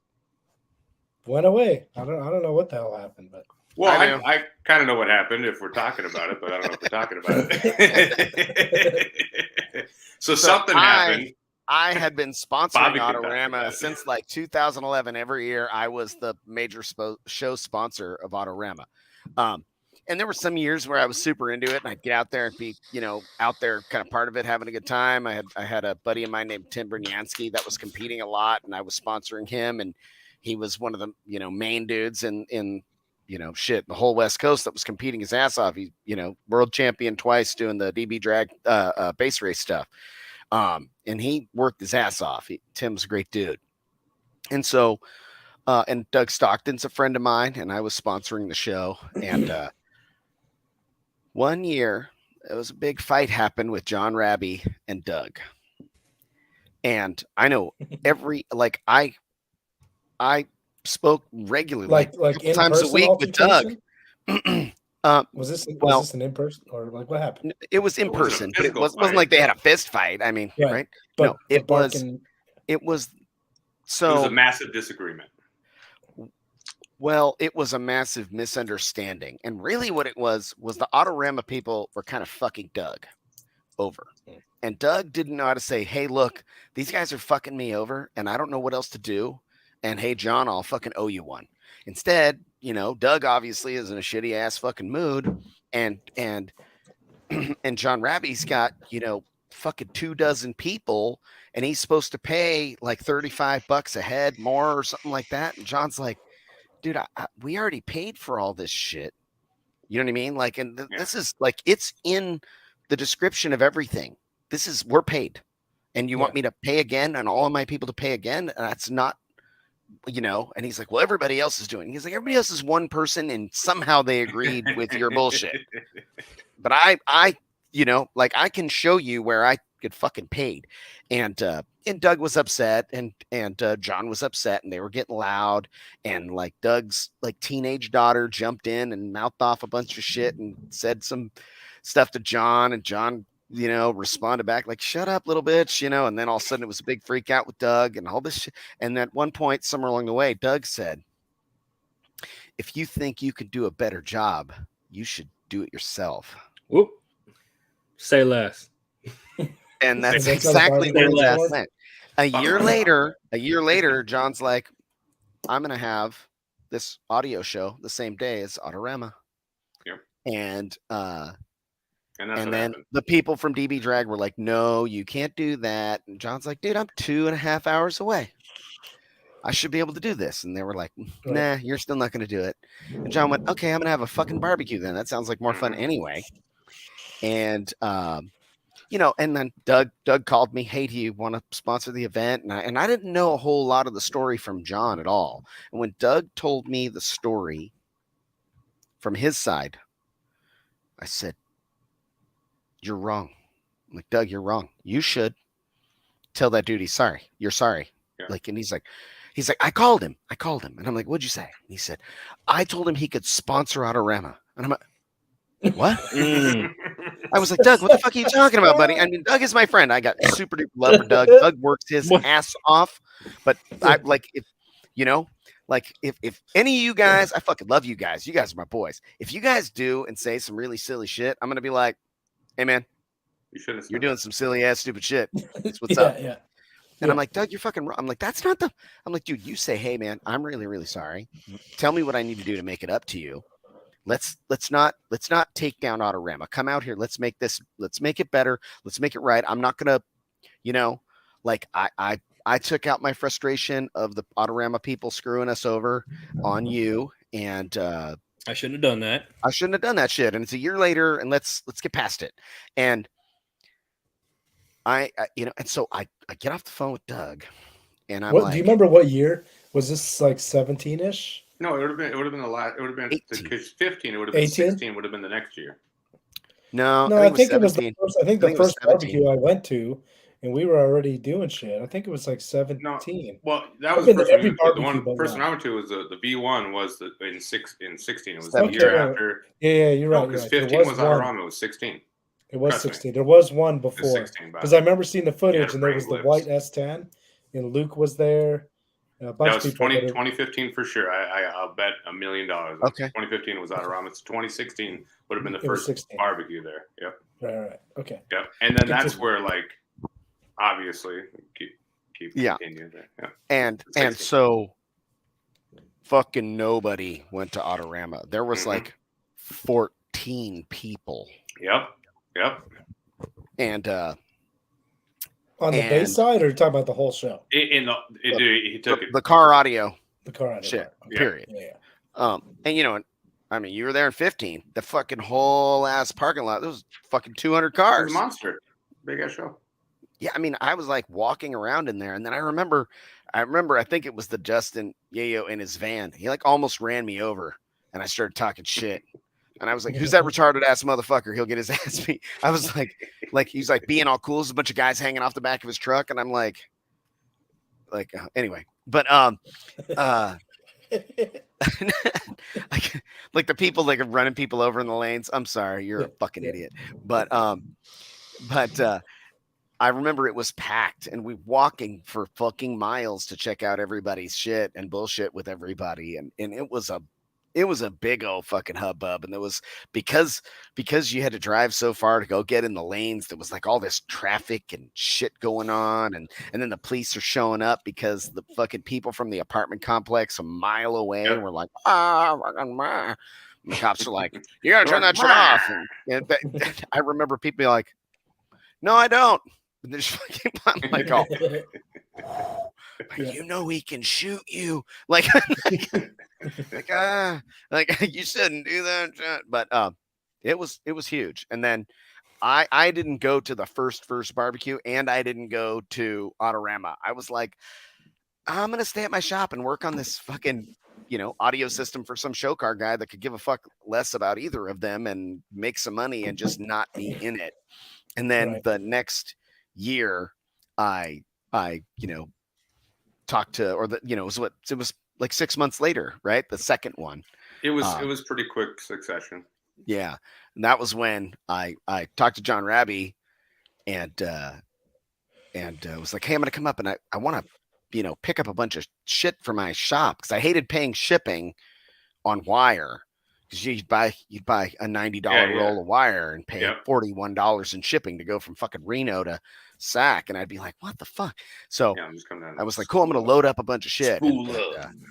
C: went away. I don't know what the hell happened, but
B: well, I kind of know what happened if we're talking about it, but I don't know if we're talking about it. so something happened.
A: I had been sponsoring Autorama since like 2011. Every year, I was the major show sponsor of Autorama. And there were some years where I was super into it, and I'd get out there and be, you know, out there kind of part of it, having a good time. I had a buddy of mine named Tim Brunyansky that was competing a lot, and I was sponsoring him, and he was one of the, you know, main dudes in you know, shit, the whole West Coast that was competing his ass off. He, you know, world champion twice doing the DB drag base race stuff. And he worked his ass off. Tim's a great dude. And so, and Doug Stockton's a friend of mine, and I was sponsoring the show. And 1 year, it was a big fight happened with John Raby and Doug. And I know like I spoke regularly, like a couple times a week with Doug.
C: Was this an in person or like what happened?
A: It was in person, but it wasn't like they had a fist fight. I mean, right?
C: But
A: no, it was so.
B: It was a massive disagreement.
A: Well, it was a massive misunderstanding, and really, what it was the Autorama people were kind of fucking Doug over, and Doug didn't know how to say, "Hey, look, these guys are fucking me over, and I don't know what else to do." And hey, John, I'll fucking owe you one. Instead, you know, Doug obviously is in a shitty ass fucking mood, and John Raby's got, you know, fucking 24 people, and he's supposed to pay like $35 a head more or something like that. And John's like, dude, we already paid for all this shit. You know what I mean? Like, and this is like, it's in the description of everything. We're paid, and you want me to pay again, and all of my people to pay again? That's not. You know, and he's like, well, everybody else is doing. He's like, everybody else is one person, and somehow they agreed with your bullshit. But I, you know, like I can show you where I get fucking paid. And Doug was upset, and John was upset, and they were getting loud, and like Doug's like teenage daughter jumped in and mouthed off a bunch of shit and said some stuff to John, and John, you know, responded back like, shut up, little bitch, you know, and then all of a sudden it was a big freak out with Doug and all this shit. And at one point, somewhere along the way, Doug said, if you think you could do a better job, you should do it yourself.
D: Whoop. Say less.
A: And that's exactly what that meant. A year later, John's like, I'm going to have this audio show the same day as Autorama.
B: Yep.
A: And then happened. The people from DB Drag were like, no, you can't do that. And John's like, dude, I'm 2.5 hours away. I should be able to do this. And they were like, nah, you're still not going to do it. And John went, okay, I'm going to have a fucking barbecue then. That sounds like more fun anyway. And, you know, and then Doug called me, hey, do you want to sponsor the event? And I didn't know a whole lot of the story from John at all. And when Doug told me the story from his side, I said, you're wrong. I'm like, Doug, you're wrong. You should tell that dude he's sorry. You're sorry. Yeah. Like, and he's like, I called him. And I'm like, what'd you say? And he said, I told him he could sponsor Autorama. And I'm like, what? I was like, Doug, what the fuck are you talking about, buddy? I mean, Doug is my friend. I got super duper love for Doug. Doug works his ass off. But I like, if you know, like if any of you guys, I fucking love you guys. You guys are my boys. If you guys do and say some really silly shit, I'm gonna be like, hey man, you're doing some silly ass stupid shit. That's what's up. Yeah. And I'm like, Doug, you're fucking wrong. I'm like, that's not I'm like, dude, you say, hey man, I'm really, really sorry. Tell me what I need to do to make it up to you. Let's not take down Autorama. Come out here. Let's make it better. Let's make it right. I'm not gonna, you know, like I took out my frustration of the Autorama people screwing us over on you. And
D: I shouldn't have done that.
A: I shouldn't have done that shit. And it's a year later, and let's get past it. And I and so I get off the phone with Doug, and I'm
C: What
A: like,
C: do you remember? What year was this? Like 17-ish?
B: No, it would have been the last. It would have been 15. It would have been
C: 18?
B: 16. Would have been the next year.
A: no,
C: No,
A: I
C: I
A: think
C: think
A: it
C: it
A: was
C: was the
A: 17.
C: first. I think
A: I
C: the
A: think it was
C: first
A: 17.
C: barbecue I went to, and we were already doing shit. I think it was like
B: No,
C: 17.
B: well, that was
C: I've
B: the
C: been
B: first
C: to
B: one.
C: every
B: The
C: barbecue but
B: first one
C: one.
B: I went to was the V1 was in 16. It was the
A: Okay,
B: year
C: right.
B: after.
C: Yeah, you're
B: No,
C: right. You're
B: because
C: right. There
B: 15
C: was
B: was
C: one.
B: Adorama. It was 16.
C: It was
B: Trust me.
C: 16. There was one
B: It was
C: before
B: 16.
C: because I remember seeing the footage,
B: a
C: and there
B: brain
C: was the
B: blips.
C: white S10, and Luke was there. A bunch
B: That
C: of
B: was
C: people.
B: 2015 for sure. I'll bet $1 million.
A: Okay.
B: 2015 was Adorama. It's 2016 would have been the
C: It was
B: first
C: 16.
B: barbecue there. Yep.
C: Right. Okay.
B: Yep. And then that's
C: Continue.
B: where, like, obviously keep
A: Yeah.
B: continuing there. Yeah.
A: And
B: 16.
A: so fucking nobody went to Autorama. There was like 14 people.
B: Yep.
A: And
C: On the base side, or are you talking about the whole show?
B: He took it.
A: the car audio
C: The car audio
A: shit.
C: part.
A: Period.
C: Yeah.
A: And I mean, you were there in 15. The fucking whole ass parking lot. There was fucking 200
B: It
A: cars.
B: was a monster. Big ass show.
A: Yeah, I mean, I was like walking around in there, and then I remember, I think it was the Justin Yayo in his van. He like almost ran me over, and I started talking shit. And I was like, "Who's that retarded ass motherfucker? He'll get his ass beat." I was like he's like being all cool. There's a bunch of guys hanging off the back of his truck, and I'm like anyway. But like the people like running people over in the lanes. I'm sorry, you're a fucking idiot. But I remember it was packed, and we walking for fucking miles to check out everybody's shit and bullshit with everybody, and it was a big old fucking hubbub. And there was because you had to drive so far to go get in the lanes, there was like all this traffic and shit going on, and then the police are showing up because the fucking people from the apartment complex a mile away were like, and the cops are like, "You gotta turn that shit off." And I remember people be like, "No, I don't." And they're just fucking, I'm like, "Oh, he can shoot you." Like you shouldn't do that. But it was huge. And then I didn't go to the first barbecue, and I didn't go to Autorama. I was like, I'm gonna stay at my shop and work on this fucking audio system for some show car guy that could give a fuck less about either of them and make some money and just not be in it. And then the next year I talked to, or it was like 6 months later, right? The second one.
B: It was pretty quick succession.
A: Yeah. And that was when I talked to John Raby and was like, "Hey, I'm going to come up and I want to, pick up a bunch of shit for my shop." Cause I hated paying shipping on wire. Cause you'd buy a $90 roll of wire and pay $41 in shipping to go from fucking Reno to Sac. And I'd be like, what the fuck? So I was like, cool, I'm going to load up a bunch of shit.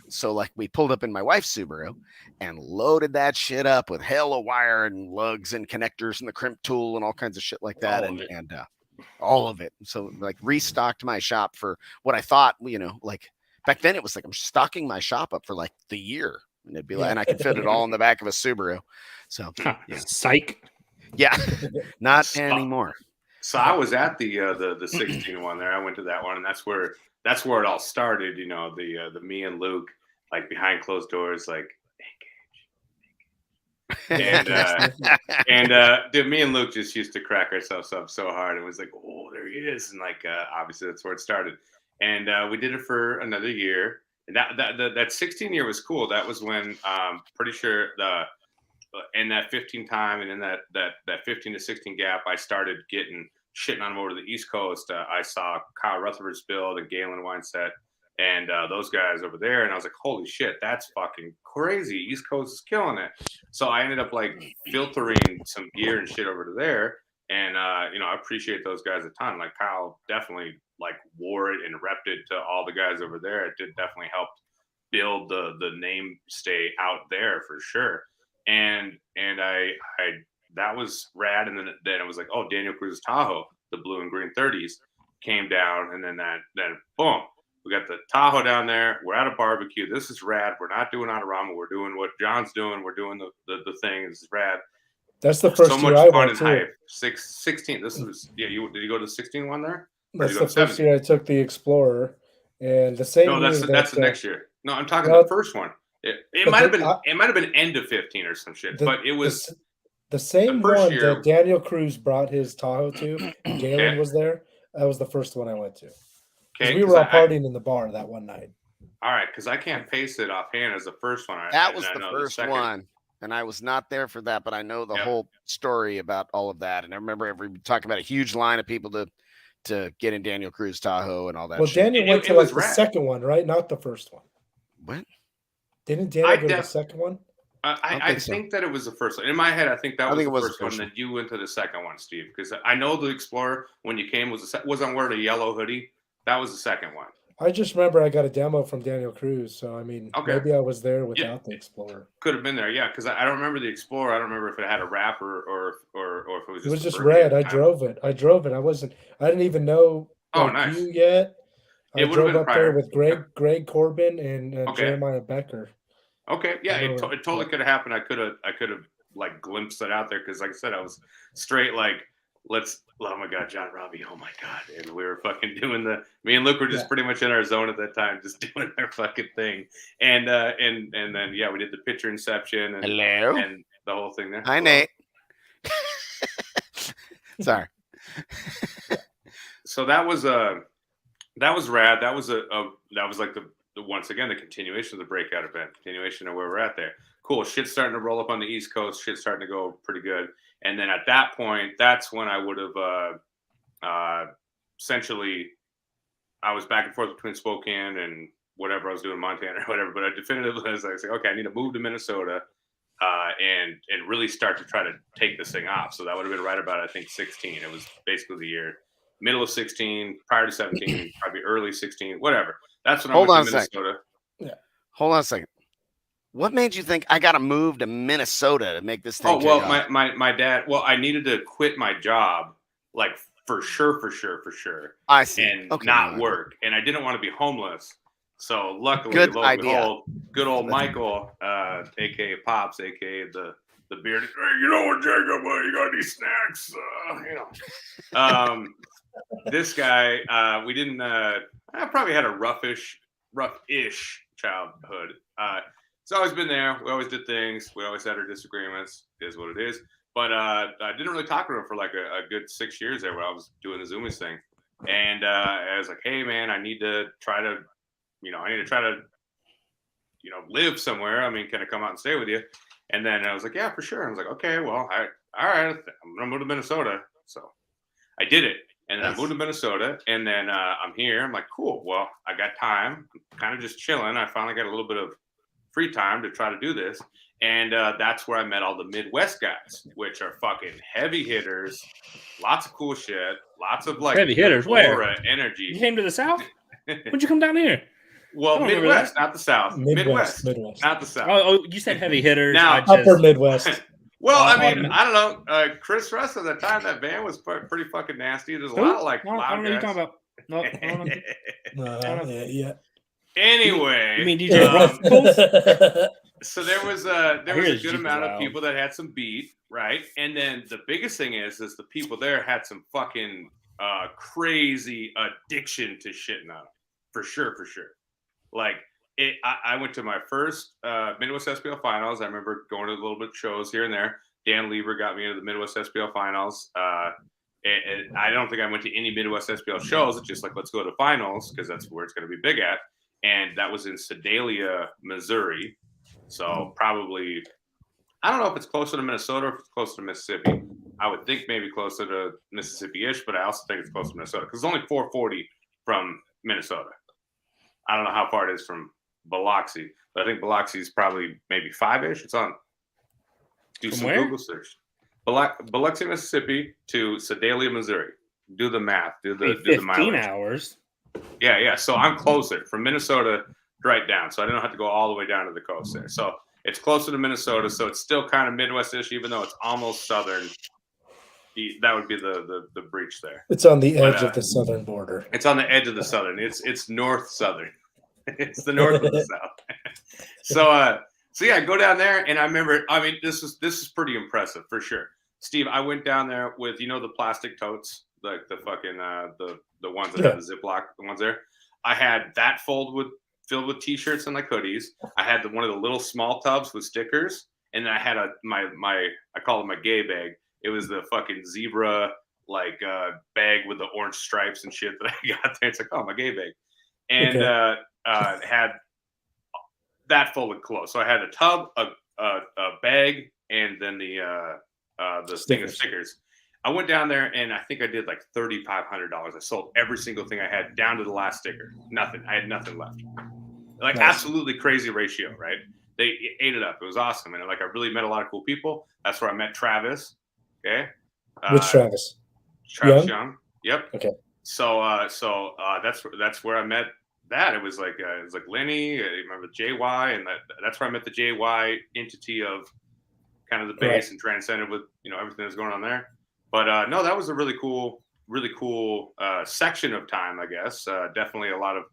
A: So like we pulled up in my wife's Subaru and loaded that shit up with hell of wire and lugs and connectors and the crimp tool and all kinds of shit like that. And all of it. So like restocked my shop for what I thought, like back then it was like I'm stocking my shop up for like the year. And it'd be like, and I could fit it all in the back of a Subaru. So
D: psych.
A: Yeah, not anymore.
B: So I was at the 16 one there. I went to that one, and that's where it all started. The me and Luke, like behind closed doors, like and dude, me and Luke just used to crack ourselves up so hard. It was like, oh, there he is, and like obviously that's where it started. And we did it for another year. And that 16 year was cool. That was when pretty sure in that 15 time and in that 15 to 16 gap, I started shitting on them over to the East Coast. I saw Kyle Rutherford's build and Galen Weinstedt and those guys over there, and I was like, holy shit, that's fucking crazy. East Coast is killing it. So I ended up like filtering some gear and shit over to there, and I appreciate those guys a ton. Like Kyle definitely like wore it and repped it to all the guys over there. It did definitely help build the name stay out there for sure. And I that was rad. And then it was like, oh, Daniel Cruz's Tahoe, the blue and green 30s came down, and then boom, We got the Tahoe down there. We're at a barbecue. This is rad. We're not doing Autorama. We're doing what John's doing. We're doing the thing. This is rad.
C: That's the first year I went too.
B: Hype. 16. This was did you go to the 16 one there?
C: That's the first year I took the Explorer, and the same.
B: No, that's the next year. No, I'm talking the first one. It might have been end of 15 or some shit, but it was
C: the same one that Daniel Cruz brought his Tahoe to. Galen was there. That was the first one I went to. Okay, we were all partying in the bar that one night.
B: All right, because I can't pace it offhand as the first one.
A: That was the first one, and I was not there for that, but I know the whole story about all of that. And I remember talking about a huge line of people to get in Daniel Cruz Tahoe and all that.
C: Well,
A: shit.
C: Daniel went to the second one, right? Not the first one.
A: What?
C: Didn't Daniel go to the second one?
B: I think that it was the first one. In my head, I think that was the first one. That you went to the second one, Steve, because I know the Explorer when you came was on wearing a yellow hoodie. That was the second one.
C: I just remember I got a demo from Daniel Cruz, so I mean, maybe I was there without the Explorer.
B: Could have been there, yeah, because I don't remember the Explorer. I don't remember if it had a wrap or if it was.
C: It was just red. I drove it. I didn't even know
B: nice.
C: you yet. I drove up there with Greg Corbin and Jeremiah Becker.
B: Okay, yeah, it totally could have happened. I could have like glimpsed it out there because, like I said, I was straight like, oh my God, John Robbie, oh my God, and we were fucking doing me and Luke were just pretty much in our zone at that time, just doing our fucking thing, and then we did the picture inception and the whole thing there.
A: Hi, Nate. Sorry.
B: So that was rad. That was like the once again the continuation of the breakout event, continuation of where we're at there. Cool, shit's starting to roll up on the East Coast. Shit's starting to go pretty good. And then at that point, that's when I would have essentially, I was back and forth between Spokane and whatever I was doing in Montana or whatever. But I definitively was like, okay, I need to move to Minnesota and really start to try to take this thing off. So that would have been right about, I think, 16. It was basically the year, middle of 16, prior to 17, probably early 16, whatever. That's when I went to Minnesota.
A: Yeah. Hold on a second. What made you think I got to move to Minnesota to make this thing?
B: Oh, well, my dad, I needed to quit my job, like for sure.
A: I see.
B: And not work. And I didn't want to be homeless. So luckily, good old Michael, a.k.a. Pops, a.k.a. the bearded, hey, you know what, Jacob, you got any snacks? This guy, we didn't, I probably had a roughish childhood. It's always been there. We always did things. We always had our disagreements. It is what it is. But I didn't really talk to him for like a good 6 years there when I was doing the Zoomies thing. And I was like, hey, man, I need to try to live somewhere. I mean, can I come out and stay with you? And then I was like, yeah, for sure. I was like, okay, well, all right. I'm going to move to Minnesota. So I did it. And then I moved to Minnesota. And then I'm here. I'm like, cool. Well, I got time. I'm kind of just chilling. I finally got a little bit of free time to try to do this. And that's where I met all the Midwest guys, which are fucking heavy hitters, lots of cool shit, lots of like
D: heavy hitters. Where
B: energy.
D: You came to the South? When'd you come down here?
B: Well, Midwest, not the South. Midwest, not the South.
D: Oh, you said heavy hitters.
C: Now, upper Midwest.
B: Well, I mean, I don't know. Chris Russ at the time, that van was pretty fucking nasty. There's a lot of like loud
D: I don't know what you're
B: talking
D: about.
C: Yeah.
B: Anyway,
D: you mean DJ Ruffles?
B: So there was a good amount of people that had some beat, right? And then the biggest thing is the people there had some fucking crazy addiction to shitting on them. For sure. Like I went to my first Midwest SPL finals. I remember going to a little bit of shows here and there. Dan Lieber got me into the Midwest SPL finals. And I don't think I went to any Midwest SPL shows. It's just like, let's go to finals because that's where it's going to be big at. And that was in Sedalia, Missouri. So probably, I don't know if it's closer to Minnesota or if it's closer to Mississippi. I would think maybe closer to Mississippi-ish, but I also think it's closer to Minnesota because it's only 440 from Minnesota. I don't know how far it is from Biloxi, but I think Biloxi is probably maybe 5-ish. It's on. Do
D: from
B: some
D: where?
B: Google search. Biloxi, Mississippi to Sedalia, Missouri. Do the math. Do the
D: 15 hours.
B: Yeah. So I'm closer from Minnesota right down. So I didn't have to go all the way down to the coast there. So it's closer to Minnesota. So it's still kind of Midwest-ish, even though it's almost southern. that would be the breach there.
C: It's on the edge of the southern border.
B: It's on the edge of the southern. It's north southern. It's the north of the south. So yeah, go down there, and I remember. I mean, this is pretty impressive for sure. Steve, I went down there with the plastic totes, like the fucking the ones that have the Ziploc, the ones there. I had that filled with t-shirts and like hoodies. I had one of the little small tubs with stickers, and then I had I call it my gay bag. It was the fucking zebra like bag with the orange stripes and shit that I got there. It's like, oh, my gay bag, and had that full of clothes. So I had a tub, a bag, and then the thing of stickers. I went down there and I think I did like $3,500. I sold every single thing I had down to the last sticker. Nothing. I had nothing left. Like absolutely crazy ratio, right? They ate it up. It was awesome, and like I really met a lot of cool people. That's where I met Travis. Okay.
C: Which Travis?
B: Travis Young. Yep.
C: Okay.
B: So that's where I met that. It was like Lenny. I remember JY, and that's where I met the JY entity of kind of the base and transcended with everything that's going on there. But no, that was a really cool section of time, I guess. Definitely a lot of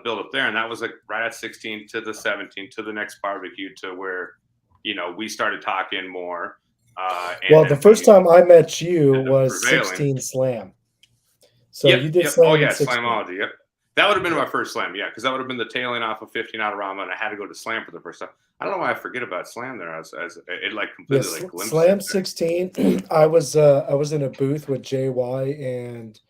B: build up there, and that was like right at 16 to the 17 to the next barbecue to where we started talking more.
C: Well, the first time I met you was 16 Slam. So you did Slam.
B: Oh yeah, Slamology. Yep. That would have been my first Slam, because that would have been the tailing off of 15 Autorama, and I had to go to Slam for the first time. I don't know why I forget about Slam there. As it like completely like glimpsed
C: Slam 16. I was in a booth with JY and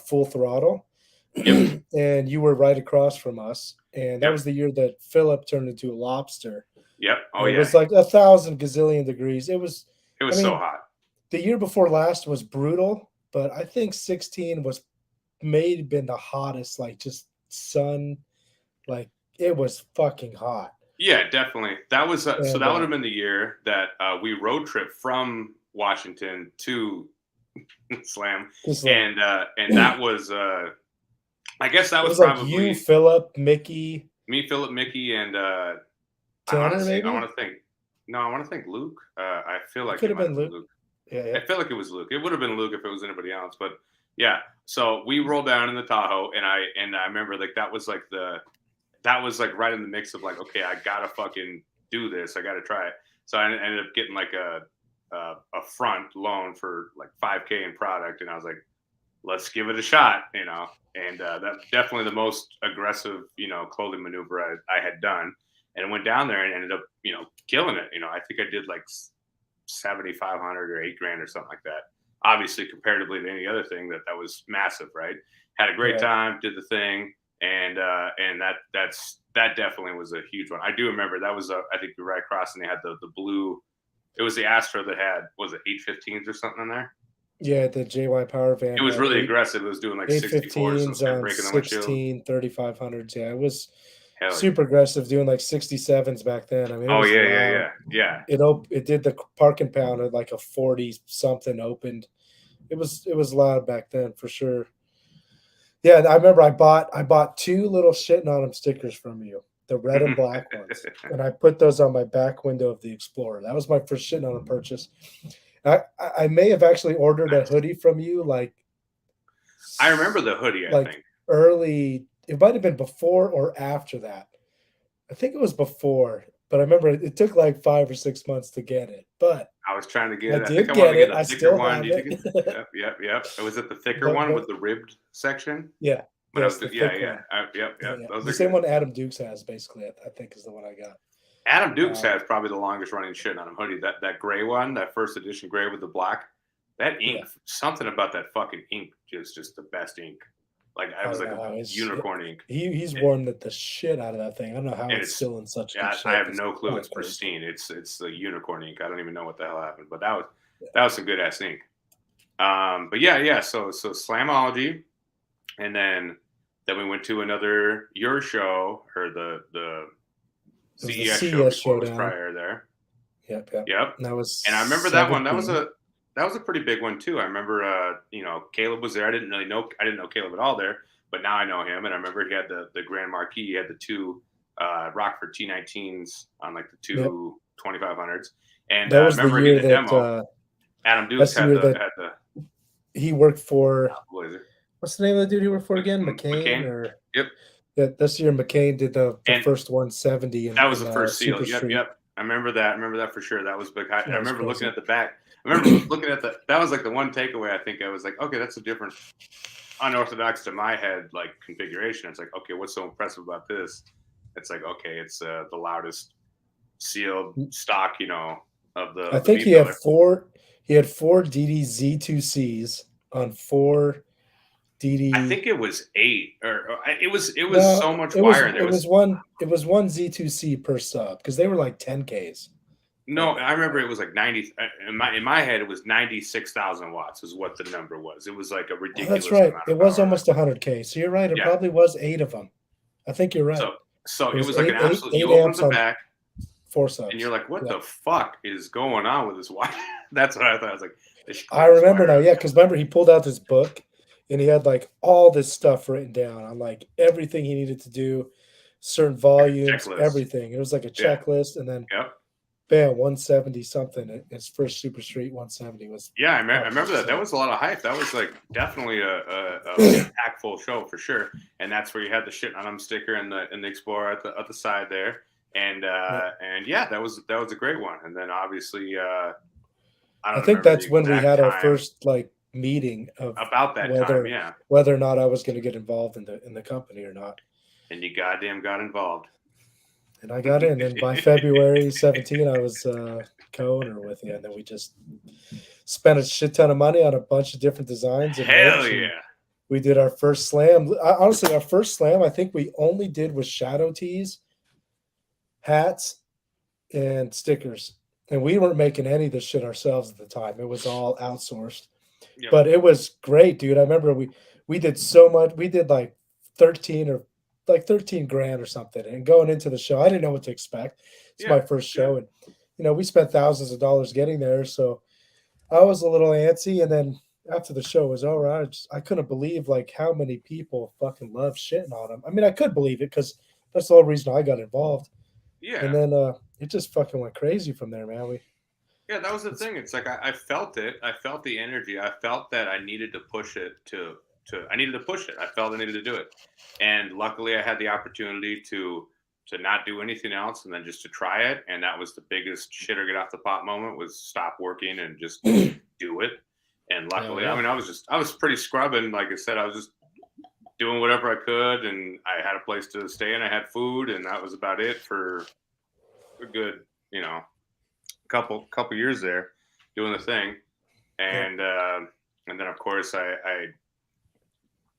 C: Full Throttle, and you were right across from us, and that was the year that Philip turned into a lobster.
B: Yep. Oh
C: It was like 1,000 gazillion degrees. It was
B: so hot.
C: The year before last was brutal, but I think 16 was been the hottest, like just sun, like it was fucking hot.
B: Yeah, definitely. That was so that would have been the year that we road trip from Washington to Slam, and that was I guess that was probably
C: like you, Philip, Mickey,
B: me, Philip, Mickey, and
C: Tanner. Maybe
B: I want to think Luke. I feel like
C: it could have been Luke. Yeah,
B: I feel like it was Luke. It would have been Luke if it was anybody else, but yeah. So we rolled down in the Tahoe, and I remember like that was like right in the mix of like, okay, I gotta fucking do this. I gotta try it. So I ended up getting like a front loan for like $5,000 in product, and I was like, let's give it a shot, And that's definitely the most aggressive, clothing maneuver I had done. And I went down there and ended up, killing it. I think I did like 7,500 or $8,000 or something like that. Obviously, comparatively to any other thing, that was massive, right? Had a great time, did the thing, and that definitely was a huge one. I do remember that was I think right across, and they had the blue. It was the Astra that had, was it 815s or something in there?
C: Yeah, the JY Power Van.
B: It was really aggressive. It was doing like 64s
C: on breaking 16 3500s. Yeah, it was super aggressive, doing like 67s back then. I mean,
B: yeah.
C: It did the park and pound at like a 40 something opened. It was loud back then for sure. Yeah, I remember I bought 2 little shitting on them stickers from you, the red and black ones, and I put those on my back window of the Explorer. That was my first shitting on them purchase. I may have actually ordered a hoodie from you, like
B: I remember the hoodie. I think
C: early. It might have been before or after that. I think it was before, but I remember it took like 5 or 6 months to get it. But
B: I was trying to get it.
C: I think I wanted to get
B: a thicker one. Yep. Was it the thicker one with the ribbed section?
C: Yeah.
B: Yep.
C: The same one Adam Dukes has, basically, I think, is the one I got.
B: Adam Dukes has probably the longest running shit on him hoodie. That gray one, that first edition gray with the black, that ink, something about that fucking ink is just the best ink. Like I was a unicorn ink.
C: He's worn the shit out of that thing. I don't know how it's still in such good shape.
B: I have no clue. It's pristine. It's the unicorn ink. I don't even know what the hell happened, but that was some good ass ink. But yeah. So Slamology, and then we went to your show, or the CES show was prior there.
C: Yep.
B: And I remember
C: 17.
B: that one. That was a pretty big one too. I remember, Caleb was there. I didn't know Caleb at all there, but now I know him. And I remember he had the Grand Marquis. He had the 2 Rockford T19s on like the 2 2500s. And
C: that was
B: I remember
C: the year
B: getting the demo. Adam Dukes
C: That's the
B: had
C: year
B: the
C: that he worked for.
B: Blazer.
C: What's the name of the dude he worked for again? McCain or
B: Yep.
C: Yeah, this year McCain did the
B: And
C: first 170
B: that was the first seal.
C: Super Street.
B: Yep. I remember that for sure. That was big. I remember looking
C: crazy.
B: at the back. I remember looking at that was like the one takeaway. I think I was like, okay, that's a different, unorthodox to my head, like configuration. It's like, okay, what's so impressive about this? It's like, okay, it's the loudest sealed stock, of the.
C: I think he had four DD Z2Cs on 4 DD.
B: I think it was 8, or it was so much wire.
C: It was one Z2C per sub because they were like 10Ks.
B: No, I remember it was like 90. In my head, it was 96,000 watts is what the number was. It was like a ridiculous.
C: Oh, that's right.
B: Amount
C: It
B: of
C: was
B: power.
C: almost 100K. So you're right. It probably was 8 of them. I think you're right.
B: So it was like an absolute.
C: 8
B: You open the
C: on
B: back,
C: 4 subs,
B: and you're like, "What the fuck is going on with this wire?" That's what I thought. I was like,
C: I remember now, yeah, because remember he pulled out this book, and he had like all this stuff written down on like everything he needed to do, certain volumes, everything. It was like a checklist, and then bam, 170 something. His first Super Street 170 was.
B: Yeah, I remember that. That was a lot of hype. That was like definitely a impactful show for sure. And that's where you had the SHTNONM sticker and the Explorer at the side there. And yeah, that was a great one. And then obviously, I think
C: that's when we had our first like meeting of
B: about that time. Yeah,
C: whether or not I was going to get involved in the company or not.
B: And you goddamn got involved.
C: And I got in, and by February 17, I was co-owner with you, and then we just spent a shit ton of money on a bunch of different designs. And
B: hell yeah!
C: We did our first slam. Honestly, our first slam, I think we only did was shadow tees, hats, and stickers. And we weren't making any of this shit ourselves at the time. It was all outsourced. Yep. But it was great, dude. I remember we did so much. We did like 13 grand or something. And going into the show, I didn't know what to expect. It's my first show. And, we spent thousands of dollars getting there. So I was a little antsy. And then after the show was over, I couldn't believe like how many people fucking love shitting on them. I mean, I could believe it because that's the whole reason I got involved.
B: Yeah.
C: And then it just fucking went crazy from there, man.
B: Yeah, that was the thing. It's like I felt it. I felt the energy. I felt that I needed to push it I needed to push it. I felt I needed to do it. And luckily I had the opportunity to not do anything else and then just to try it. And that was the biggest shit or get off the pot moment, was stop working and just do it. And luckily, I mean, I was pretty scrubbing. Like I said, I was just doing whatever I could, and I had a place to stay and I had food, and that was about it for a good, couple years there doing the thing. And then of course I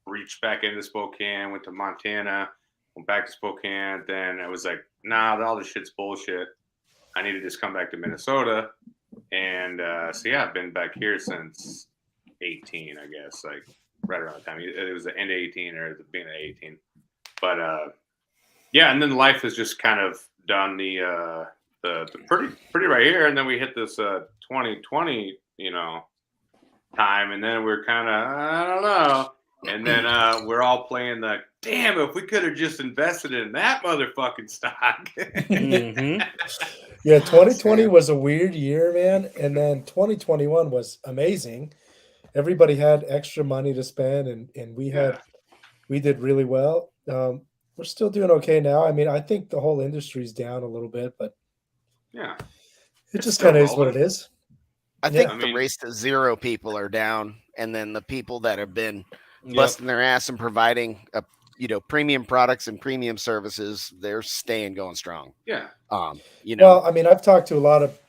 B: reached back into Spokane, went to Montana, went back to Spokane. Then I was like, nah, all this shit's bullshit. I need to just come back to Minnesota. And so yeah, I've been back here since 18, I guess, like right around the time. It was the end of 18 or the beginning of 18. But yeah, and then life has just kind of done the pretty right here. And then we hit this 2020, time, and then we're kind of, I don't know. And then we're all playing the, damn, if we could have just invested in that motherfucking stock.
C: Mm-hmm. Yeah, 2020 was a weird year, man. And then 2021 was amazing. Everybody had extra money to spend, and we did really well. We're still doing okay now. I mean, I think the whole industry's down a little bit, but
B: yeah,
C: it just kind of is what it is.
A: I think the race to zero people are down, and then the people that have been busting their ass and providing premium products and premium services, they're staying going strong.
B: Yeah.
C: Well, I mean, I've talked to a lot of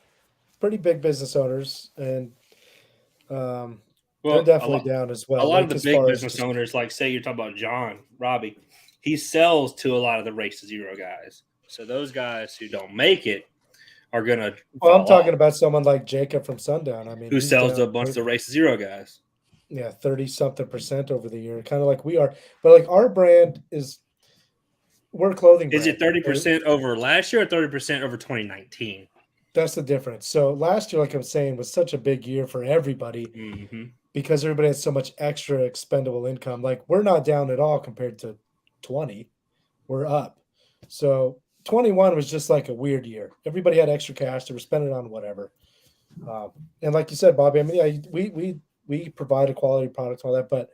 C: pretty big business owners, and they're definitely down as well.
D: A lot of the big business owners, like say you're talking about Robbie, he sells to a lot of the race to zero guys. So those guys who don't make it are gonna.
C: Well, I'm talking about someone like Jacob from Sundown. I mean,
D: who sells to a bunch of the race to zero guys.
C: Yeah, 30-something% over the year, kind of like we are. But like our brand we're a clothing brand.
D: Is it 30% over last year or 30% over 2019?
C: That's the difference. So last year, like I'm saying, was such a big year for everybody because everybody had so much extra expendable income. Like we're not down at all compared to 20. We're up. So 21 was just like a weird year. Everybody had extra cash. They were spending on whatever. And like you said, Bobby, I mean, yeah, we provide a quality product and all that, but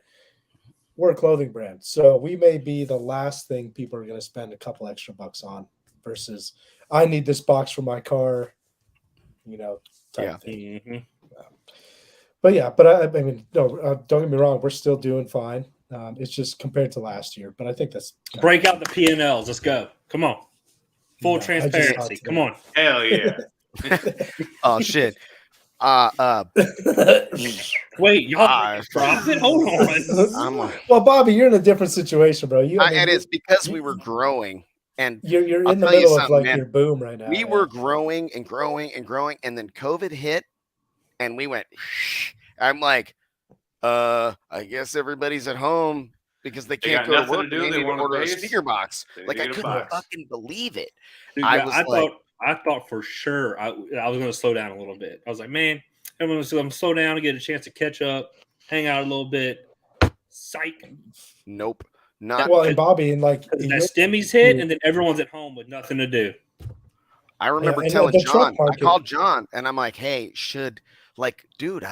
C: we're a clothing brand, so we may be the last thing people are going to spend a couple extra bucks on versus I need this box for my car, type thing.
D: Mm-hmm.
C: But yeah, but I mean, no, don't get me wrong, we're still doing fine. It's just compared to last year, but I think that's
D: break out the P&Ls. Let's go. Come on, full
C: No,
D: transparency. Come on.
B: Hell yeah.
A: Oh shit.
D: Wait, y'all profit? Hold on.
C: Well, Bobby, you're in a different situation, bro.
A: It is because we were growing, and
C: you're
A: I'll
C: in the
A: tell you
C: middle of
A: something,
C: like
A: man.
C: your boom right now.
A: We were growing and growing and growing, and then COVID hit, and we went. Shh. I'm like, I guess everybody's at home because they can't go to work. They need to order a speaker box. Like I couldn't fucking believe it.
D: Dude, I thought for sure I was going to slow down a little bit. I was like, man, I'm going to slow down and get a chance to catch up, hang out a little bit. Psych.
A: Nope. Not
C: well, and Bobby, and like
D: that Stimmies hit, and then everyone's at home with nothing to do.
A: I remember telling John, I called John, and I'm like, hey, dude,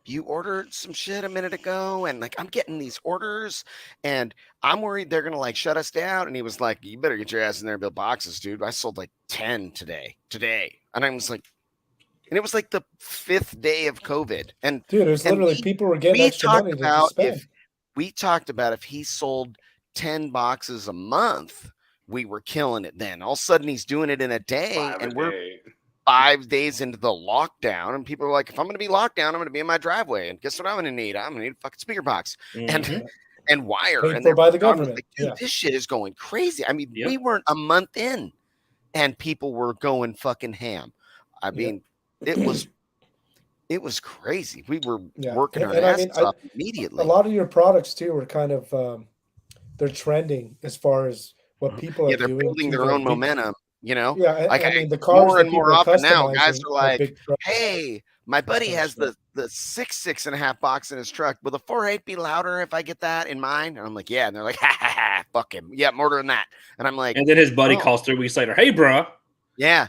A: you ordered some shit a minute ago, and like I'm getting these orders, and I'm worried they're gonna like shut us down. And he was like, you better get your ass in there and build boxes, dude. I sold like 10 today, and I was like, and it was like the 5th day of COVID, and
C: dude, it was literally people were getting extra money to spend.
A: We talked about if he sold 10 boxes a month, we were killing it then. All of a sudden, he's doing it in a day, and we're 5 days into the lockdown, and people are like, if I'm going to be locked down, I'm going to be in my driveway. And guess what I'm going to need? I'm going to need a fucking speaker box and wire.
C: Paid for by the government.
A: Like, dude, this shit is going crazy. I mean, we weren't a month in, and people were going fucking ham. I mean, it was crazy. We were working our asses off immediately.
C: A lot of your products too were kind of they're trending as far as what people are doing.
A: They're building their own momentum.
C: Yeah,
A: like
C: I mean, the cars
A: more and more often now, guys are like,
C: big
A: "Hey, my buddy has the 6.5 box in his truck. Will the 4.8 be louder if I get that in mine?" And I'm like, "Yeah." And they're like, "Ha ha ha, fuck him. Yeah, more than that." And I'm like,
D: and then his buddy calls 3 weeks later, "Hey, bro."
A: Yeah.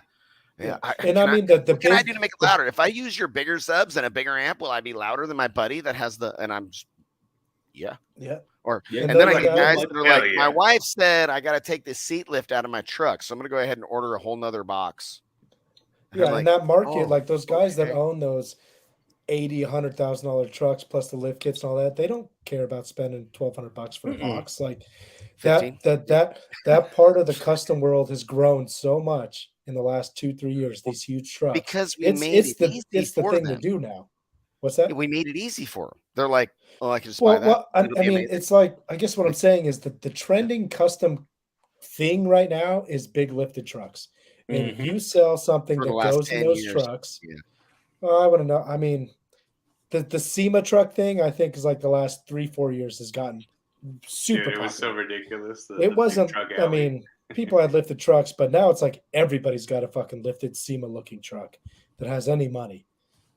C: And I mean, what
A: can I do to make it louder? If I use your bigger subs and a bigger amp, will I be louder than my buddy that has the? And I'm just,
C: yeah.
A: And then I get guys that are like, my wife said I got to take this seat lift out of my truck, so I'm gonna go ahead and order a whole nother box.
C: Yeah, in that market, like those guys that own those $80,000-$100,000 trucks plus the lift kits and all that, they don't care about spending $1,200 for a box. Like that part of the custom world has grown so much in the last 2-3 years. These huge trucks,
A: because it's the
C: thing to do now. What's that?
A: We made it easy for them. They're like, "Oh, I can just
C: buy
A: that."
C: Well, I mean, it's like, I guess what I'm saying is that the trending custom thing right now is big lifted trucks. And if you sell something that goes in those trucks, I want to know. I mean, the SEMA truck thing, I think, is like the last 3-4 years has gotten super popular.
B: It was so ridiculous.
C: It wasn't. I mean, people had lifted trucks, but now it's like everybody's got a fucking lifted SEMA looking truck that has any money.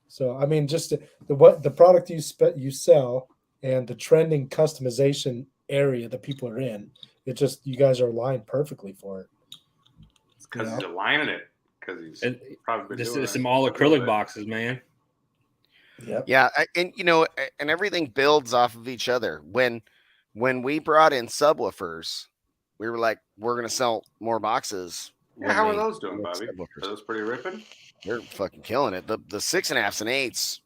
C: So I mean, just the product you sell and the trending customization area that people are in, it just, you guys are aligned perfectly for it.
B: It's because he's aligning it. Because he's probably
D: this is some all acrylic boxes, man.
C: Yep.
A: Yeah, and and everything builds off of each other. When we brought in subwoofers, we were like, we're gonna sell more boxes.
B: Yeah, how are those doing, Bobby? Are those pretty ripping?
A: They're fucking killing it. The 6.5s and 8s,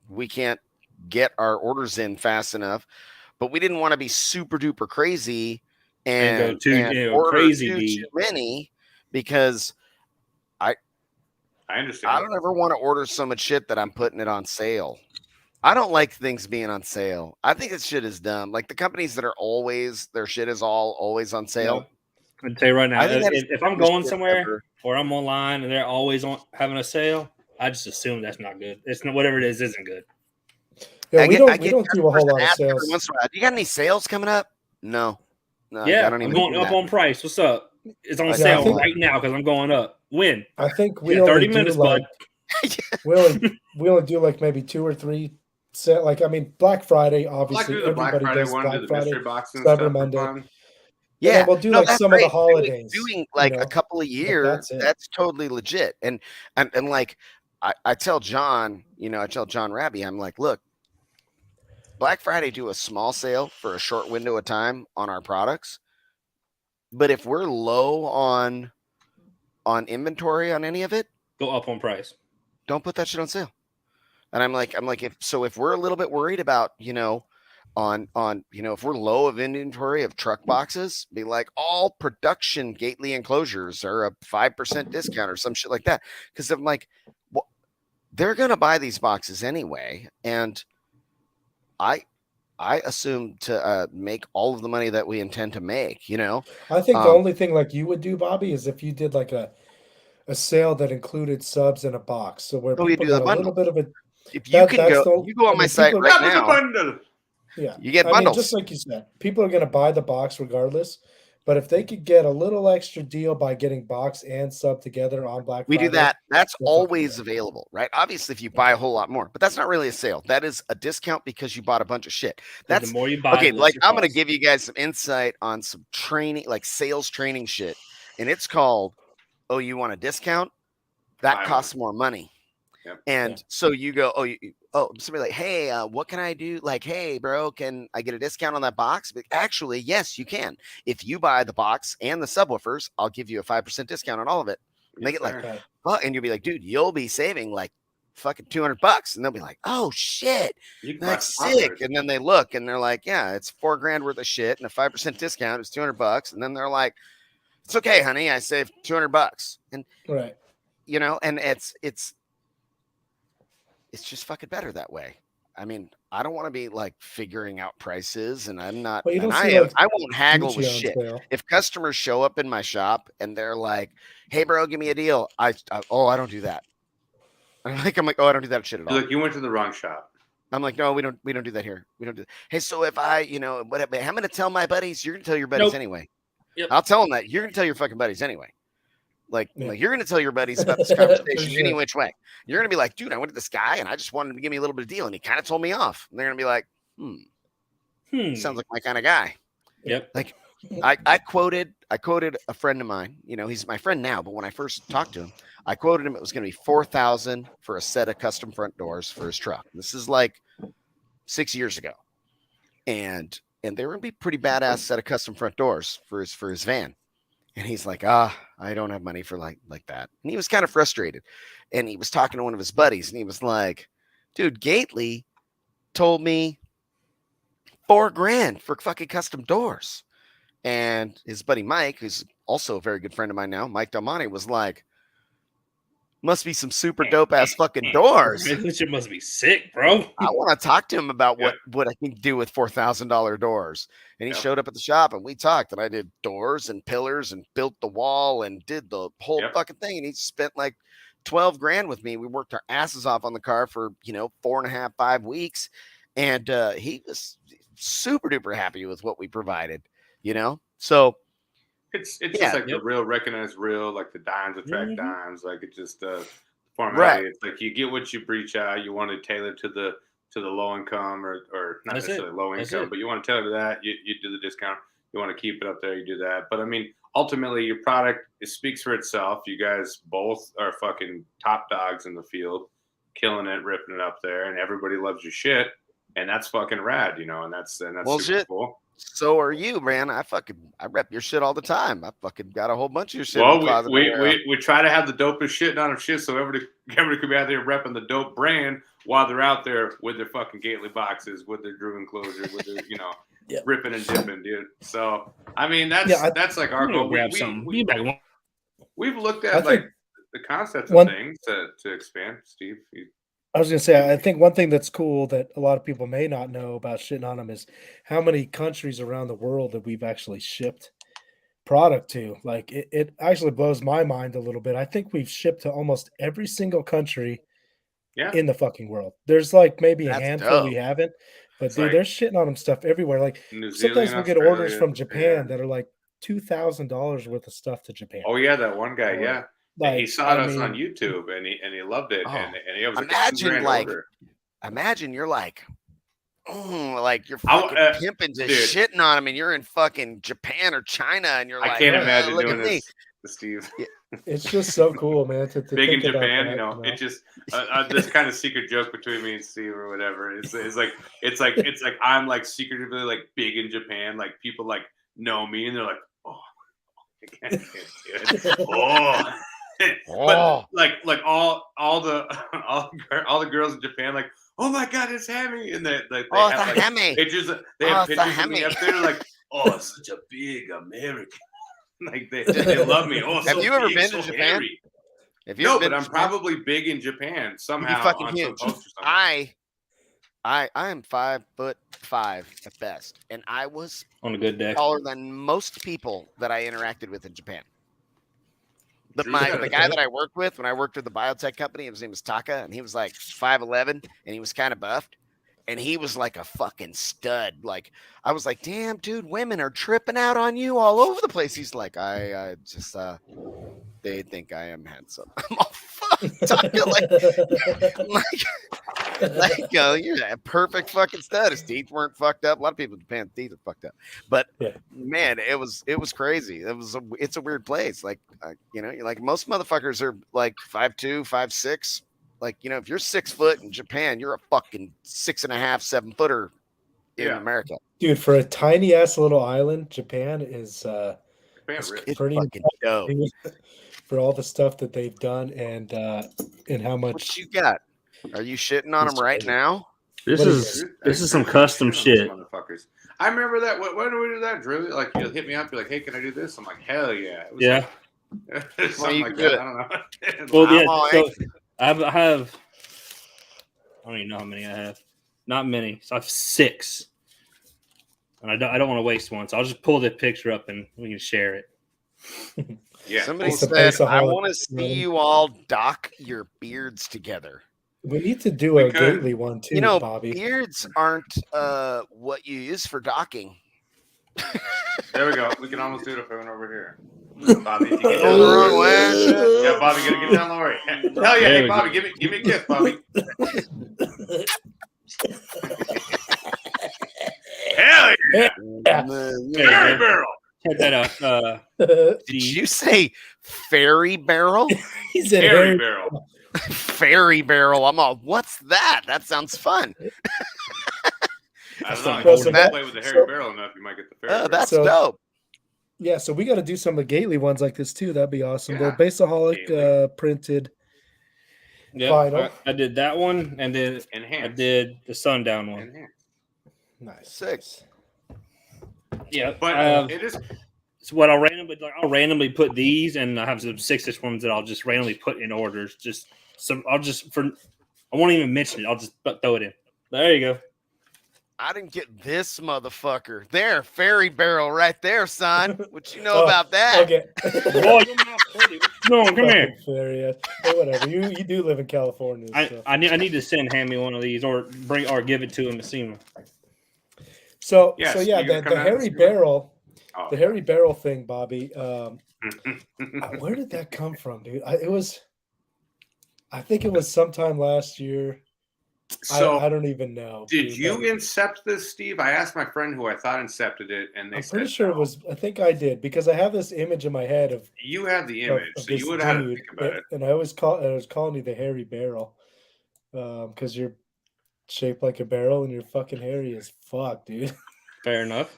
A: we can't get our orders in fast enough, but we didn't want to be super duper crazy and order crazy too many, because I
B: understand.
A: I don't ever want to order so much shit that I'm putting it on sale. I don't like things being on sale. I think this shit is dumb. Like the companies that are their shit is always on sale.
D: I'll tell you right now, if I'm going somewhere or I'm online and they're always having a sale, I just assume that's not good. It's not, whatever it is, isn't good.
C: Yeah, we don't do a whole lot of sales.
A: Do you got any sales coming up? No.
D: Yeah, I'm going up on price. What's up? It's on sale right now because I'm going up. When?
C: I think we only
D: 30 minutes,
C: bud. we only do like maybe 2 or 3 sale. Like, I mean, Black Friday, obviously everybody does Black Friday, Cyber Monday.
A: Yeah,
C: and we'll do like some of the holidays.
A: Doing like a couple of years, that's totally legit. And like I tell John, I tell John Rabby, I'm like, look, Black Friday do a small sale for a short window of time on our products. But if we're low on inventory on any of it,
D: go up on price.
A: Don't put that shit on sale. And I'm like, if we're a little bit worried about, if we're low of inventory of truck boxes, be like, all production Gately enclosures are a 5% discount or some shit like that. Because I'm like, well, they're gonna buy these boxes anyway, and I assume to make all of the money that we intend to make.
C: I think the only thing like you would do, Bobby, is if you did like a sale that included subs in a box, so where people got a little bit of a.
A: If you can go, you go on my site right now.
B: Bundle.
C: Yeah,
A: you get bundles.
C: Just like you said, people are going to buy the box regardless. But if they could get a little extra deal by getting box and sub together on Black Friday,
A: we do that. That's always available, right? Obviously, if you buy a whole lot more, but that's not really a sale. That is a discount because you bought a bunch of shit. That's
D: the more you buy.
A: Okay, like I'm going to give you guys some insight on some training, like sales training shit, and it's called, "Oh, you want a discount? That costs more money."
B: Yep.
A: And so you go, somebody like, hey, what can I do? Like, hey, bro, can I get a discount on that box? But actually, yes, you can. If you buy the box and the subwoofers, I'll give you a 5% discount on all of it. Make it like, and you'll be like, dude, you'll be saving like fucking $200. And they'll be like, oh shit, that's sick. And then they look and they're like, yeah, it's $4,000 worth of shit, and a 5% discount is $200. And then they're like, it's okay, honey, I saved $200. And
C: right,
A: and it's just fucking better that way. I mean, I don't want to be like figuring out prices, and I'm not.
C: Well,
A: and I won't haggle with shit. If customers show up in my shop and they're like, "Hey, bro, give me a deal," I don't do that. I'm like, oh, I don't do that shit at all.
B: Like, you went to the wrong shop.
A: I'm like, no, we don't do that here. We don't do that. Hey, so if I'm going to tell my buddies, you're going to tell your buddies anyway.
D: Yep.
A: I'll tell them that you're going to tell your fucking buddies anyway. Like you're going to tell your buddies about this conversation any which way. You're going to be like, dude, I went to this guy and I just wanted him to give me a little bit of deal, and he kind of told me off. And they're going to be like, sounds like my kind of guy.
D: Yep.
A: Like I quoted a friend of mine. He's my friend now, but when I first talked to him, I quoted him. It was going to be $4,000 for a set of custom front doors for his truck. This is like 6 years ago, and they were going to be pretty badass set of custom front doors for his van. And he's like, I don't have money for like that. And he was kind of frustrated. And he was talking to one of his buddies, and he was like, dude, Gately told me $4,000 for fucking custom doors. And his buddy Mike, who's also a very good friend of mine now, Mike Del Monte, was like, must be some super dope ass fucking doors.
D: This shit must be sick, bro.
A: I want to talk to him about what I can do with $4,000 doors. And he showed up at the shop, and we talked, and I did doors and pillars and built the wall and did the whole fucking thing. And he spent like $12,000 with me. We worked our asses off on the car for 4.5, 5 weeks, and he was super duper happy with what we provided. So.
B: It's just like the real recognized real, like the dimes attract dimes. Like it just formality.
A: Right.
B: It's like you get what you preach out. You want to tailor to the low income or not necessarily low income, but you want to tailor to that. You do the discount. You want to keep it up there. You do that. But I mean, ultimately, your product speaks for itself. You guys both are fucking top dogs in the field, killing it, ripping it up there, and everybody loves your shit. And that's fucking rad, and that's super cool.
A: So are you, man. I rep your shit all the time. I fucking got a whole bunch of your shit.
B: Well, we try to have the dopest shit on our shit, so everybody could be out there repping the dope brand while they're out there with their fucking Gately boxes, with their Drew enclosure, with their ripping and dipping, dude. So I mean, that's like our goal. We've looked at like the concept of things to expand. Steve,
C: I was going to say, I think one thing that's cool that a lot of people may not know about SHTNONM is how many countries around the world that we've actually shipped product to. Like it actually blows my mind a little bit. I think we've shipped to almost every single country in the fucking world. There's like maybe a handful we haven't, but dude, there's SHTNONM stuff everywhere. Like sometimes we'll get orders from Japan that are like $2,000 worth of stuff to Japan.
B: Oh yeah, that one guy, Like, he saw us on YouTube and he loved it. And he was
A: imagine you're like you're fucking pimping to SHTNONM, and you're in fucking Japan or China, and you're like,
B: I can't imagine doing this, Steve.
C: It's just so cool, man. To
B: Big in
C: think about
B: Japan,
C: that,
B: it just this kind of secret joke between me and Steve or whatever. It's like I'm like secretively like big in Japan. Like people like know me and they're like, oh, I can't do it. Oh. But like all the girls in Japan like, oh my god, it's Hammy, and they have like
A: Hammy.
B: pictures. They have pictures of me up there like, oh, such a big American. Like they love me. Oh,
A: have
B: so
A: you ever
B: big,
A: been
B: so
A: to Japan?
B: hairy.
A: No,
B: but I'm probably big in Japan somehow.
A: You fucking
B: on
A: huge.
B: some post or something.
A: I am 5'5" at best, and I was
D: on a good day
A: taller than most people that I interacted with in Japan. But
B: Drew
A: the guy that I worked with when I worked with the biotech company, his name was Taka, and he was like 5'11", and he was kind of buffed, and he was like a fucking stud. Like I was like, damn, dude, women are tripping out on you all over the place. He's like, I just they think I am handsome. I'm all Taka, you're a perfect fucking stud. His teeth weren't fucked up. A lot of people in Japan teeth are fucked up, but man, it was crazy. It's a weird place. Like like most motherfuckers are like 5'2", 5'6". Like if you're 6 foot in Japan, you're a fucking 6.5, 7 footer in America.
C: Dude, for a tiny ass little island, Japan is
A: it's
C: pretty
A: fucking dope.
C: For all the stuff that they've done and how much.
A: What you got? Are you shitting on them right now?
D: This is some custom shit.
B: Motherfuckers. I remember that. When did we do that, Drew? Like you'll hit me up, you're like, "Hey, can I do this?" I'm like, "Hell yeah!" It was something like that. I don't know.
D: Well, yeah. So I have. I don't even know how many I have. Not many. So I have 6, and I don't want to waste one. So I'll just pull the picture up and we can share it.
B: Yeah.
A: Somebody said, "I want to see you all dock your beards together."
C: We need to do a Gately one too, Bobby.
A: Beards aren't what you use for docking.
B: There we go. We can almost do it if I went over here. Bobby, if you get down
A: the wrong way.
B: Yeah, Bobby, gotta get down the way. Hell yeah, hey Bobby, give me a kiss, Bobby. Hell yeah! Fairy barrel.
D: Check that out.
A: Did you say fairy barrel?
C: He said
B: fairy barrel.
A: Fairy barrel. I'm all, what's that? That sounds fun.
B: I don't know. If you play with the hairy barrel enough, you might get the fairy barrel.
A: That's dope.
C: Yeah, so we got to do some of the Gately ones like this too. That'd be awesome. The Baseaholic printed vinyl.
D: I did that one, and then I did the Sundown one.
B: Enhanced.
C: Nice.
A: 6.
D: Yeah,
B: but it is.
D: So what I'll randomly put these, and I have some 6-inch ones that I'll just randomly put in orders. I won't even mention it. I'll just throw it in. There you go.
A: I didn't get this motherfucker. There, fairy barrel right there, son. What you know about that?
C: Okay.
D: No, come here.
C: Hey, whatever. You do live in California. So.
D: I need to send Hammy one of these or give it to him to see him.
C: So the hairy barrel. Oh. The hairy barrel thing, Bobby. Where did that come from, dude? I think it was sometime last year.
B: So
C: I don't even know.
B: Did you incept this, Steve? I asked my friend who I thought incepted it, and I'm
C: pretty sure it was. I think I did because I have this image in my head of.
B: You have the image, so you would have had to think about it.
C: And I was calling you the hairy barrel, because you're shaped like a barrel and you're fucking hairy as fuck, dude.
D: Fair enough.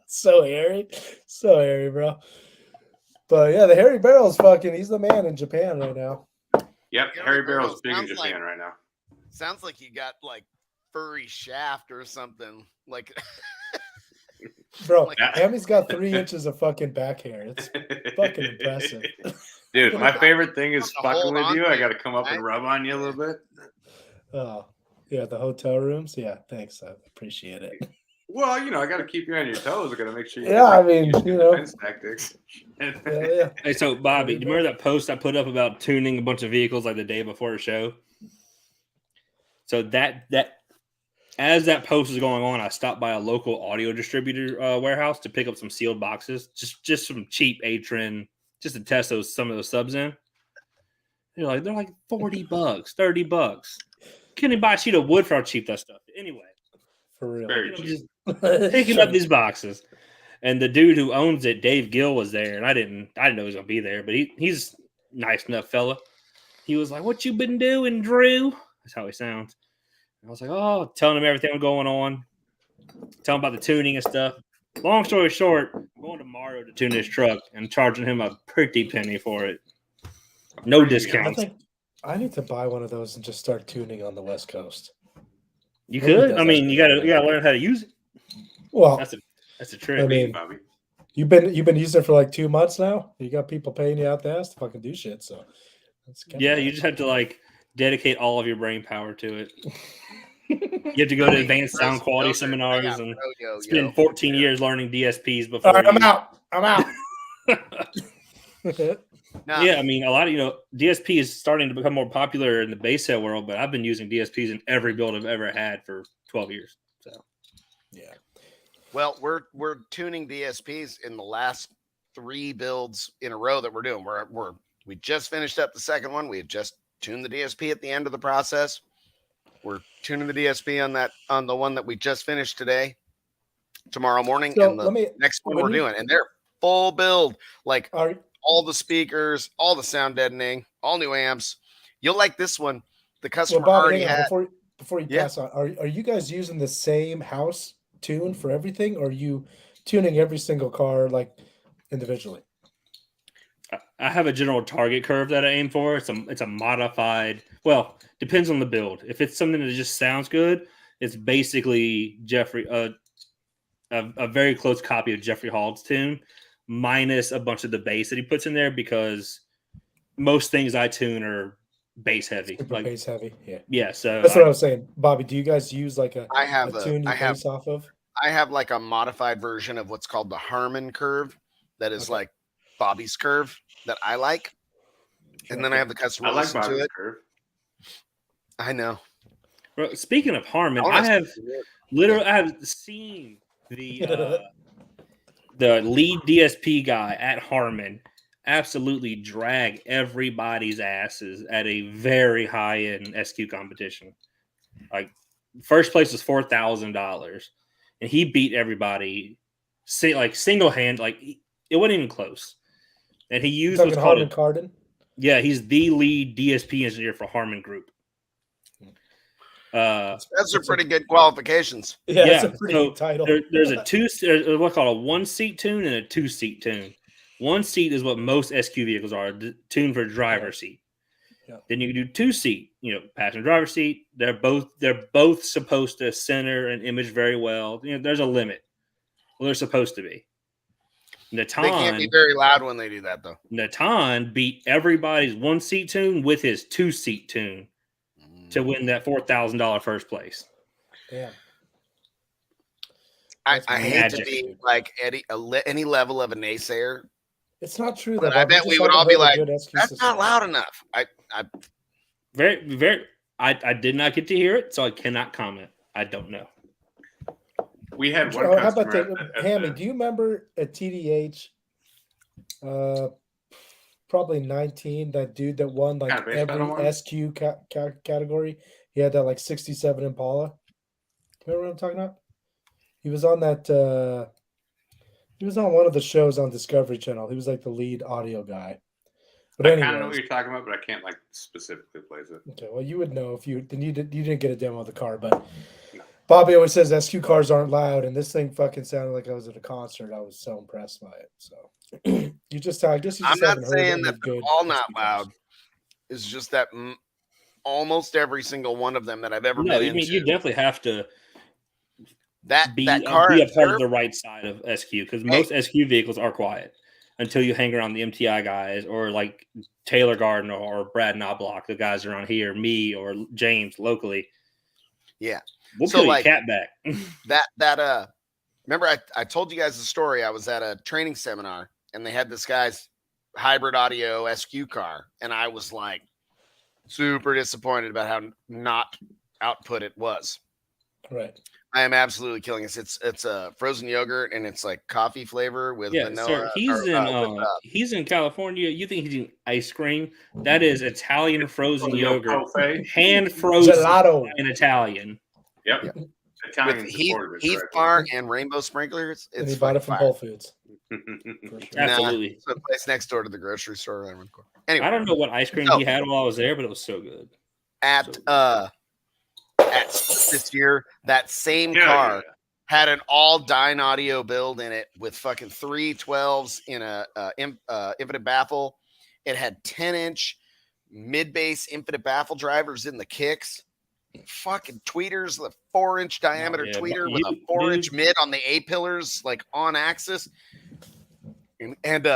C: So hairy, bro. But yeah, the hairy barrel is fucking. He's the man in Japan right now.
B: Yep, hairy barrel's big in Japan right now.
A: Sounds like you got like furry shaft or something. Like,
C: bro, Hammy's got 3 inches of fucking back hair. It's fucking impressive.
B: Dude, my favorite thing is fucking with you. I got to come up and rub on you a little bit.
C: Oh, yeah, the hotel rooms. Yeah, thanks. I appreciate it.
B: Well, I got to keep you on your toes. I got to make sure you.
C: Yeah, I mean,
B: defense tactics.
C: Yeah.
D: Hey, so Bobby, do you remember that post I put up about tuning a bunch of vehicles like the day before a show? So that as that post was going on, I stopped by a local audio distributor warehouse to pick up some sealed boxes, just some cheap A-Trend, just to test some of those subs in. They're like $40, $30. Can't even buy a sheet of wood for how cheap that stuff is. Anyway,
C: for real,
D: just picking up these boxes, and the dude who owns it, Dave Gill, was there, and I didn't know he was gonna be there, but he's nice enough fella. He was like, "What you been doing, Drew?" That's how he sounds. And I was like, "Oh," telling him everything going on, telling him about the tuning and stuff. Long story short, I'm going to Mario to tune his truck and charging him a pretty penny for it. No discounts.
C: I think I need to buy one of those and just start tuning on the West Coast.
D: You could. I mean, you gotta learn how to use it.
C: Well,
D: that's a trick.
C: I mean,
B: Bobby.
C: You've been using it for like 2 months now. You got people paying you out the ass to fucking do shit. So,
D: yeah, you just have to like dedicate all of your brain power to it. You have to go to advanced sound quality seminars and spend 14 years learning DSPs before.
C: All right, I'm out.
D: Yeah, I mean, a lot of DSP is starting to become more popular in the base set world, but I've been using DSPs in every build I've ever had for 12 years. So,
C: yeah.
A: Well, we're tuning DSPs in the last 3 builds in a row that we're doing. We just finished up the second one. We had just tuned the DSP at the end of the process. We're tuning the DSP on the one that we just finished today, tomorrow morning,
C: So
A: and the next one we're doing. And they're full build, like all the speakers, all the sound deadening, all new amps. You'll like this one. The customer already had.
C: Before you pass on, are you guys using the same house tune for everything, or are you tuning every single car like individually?
D: I have a general target curve that I aim for. It's a modified. Well, depends on the build. If it's something that just sounds good, it's basically Jeffrey a very close copy of Jeffrey Hall's tune, minus a bunch of the bass that he puts in there, because most things I tune are bass heavy.
C: Like bass heavy, yeah.
D: Yeah, so
C: that's what I was saying. Bobby, do you guys use like a tune you
A: have
C: bass off of?
A: I have like a modified version of what's called the Harman curve that is like Bobby's curve that I like. And then I have the customer listen to it. Curve. I know.
D: Well, speaking of Harman, I have seen the lead DSP guy at Harman absolutely drag everybody's asses at a very high-end SQ competition. Like, first place was $4,000, and he beat everybody single-hand. Like, it wasn't even close. And he used what's called
C: Harman Kardon.
D: Yeah, he's the lead DSP engineer for Harman Group.
A: Those are pretty good qualifications.
C: Yeah, that's a pretty good title.
D: There's what's called a 1-seat tune and a 2-seat tune. 1 seat is what most SQ vehicles are, tuned for driver's seat.
C: Yeah.
D: Then you can do 2-seat, passenger driver's seat. They're both supposed to center and image very well. There's a limit. Well, they're supposed to be. Natan,
A: they can't be very loud when they do that, though.
D: Natan beat everybody's 1-seat tune with his 2-seat tune to win that $4,000 first place.
C: Yeah.
A: I hate to be like any level of a naysayer.
C: It's not true.
A: But I bet we would all be like, "That's not loud enough." I
D: did not get to hear it, so I cannot comment. I don't know.
B: We had one.
C: How about Hammy? Do you remember at TDH, probably 19, that dude that won like every SQ category? He had that like 67 Impala. Remember what I'm talking about? He was on that. He was on one of the shows on Discovery Channel. He was like the lead audio guy. But
B: I kind of know what you're talking about, but I can't like specifically place it.
C: Okay, well, you would know if you didn't get a demo of the car, but Bobby always says SQ cars aren't loud, and this thing fucking sounded like I was at a concert. I was so impressed by it. So you just, I guess you just
A: I'm not saying that they're all not loud. It's just that almost every single one of them that I've ever been into.
D: You definitely have to. Be a part of the right side of SQ, because most SQ vehicles are quiet until you hang around the MTI guys or like Taylor Gardner or Brad Knobloch, the guys around here, me or James locally.
A: Yeah,
D: we'll kill your cat back.
A: Remember I told you guys the story. I was at a training seminar and they had this guy's hybrid audio SQ car, and I was like super disappointed about how not output it was.
C: Right.
A: I am absolutely killing it. It's a frozen yogurt and it's like coffee flavor with vanilla.
D: Sir, he's in California. You think he's eating ice cream? That is Italian frozen yogurt, hand frozen
C: gelato
D: in Italian.
B: Yep.
A: Italian with Heath Bar and rainbow sprinklers.
C: And he bought it from Whole Foods.
D: Absolutely.
A: It's a place next door to the grocery store. Anyway,
D: I don't know what ice cream he had while I was there, but it was so good.
A: At this year, that same car had an all Dyne Audio build in it with fucking 3 12s in a infinite baffle. It had 10-inch mid-bass infinite baffle drivers in the kicks. Fucking tweeters, the 4-inch diameter tweeter with a 4-inch mid on the A pillars, like on axis. And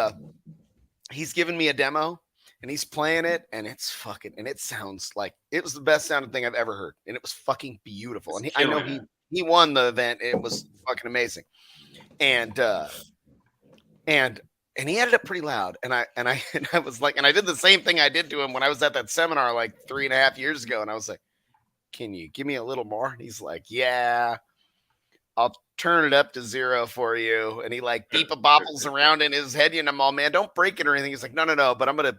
A: he's giving me a demo and he's playing it, and it's fucking, and it sounds like it was the best sounding thing I've ever heard, and it was fucking beautiful. And I know he won the event. It was fucking amazing. And he had it up pretty loud. And I was like, and I did the same thing I did to him when I was at that seminar like 3.5 years ago. And I was like, can you give me a little more? And he's like, yeah, I'll turn it up to 0 for you. And he like beep bobbles around in his head. And I'm all, man, don't break it or anything. He's like, no, but I'm gonna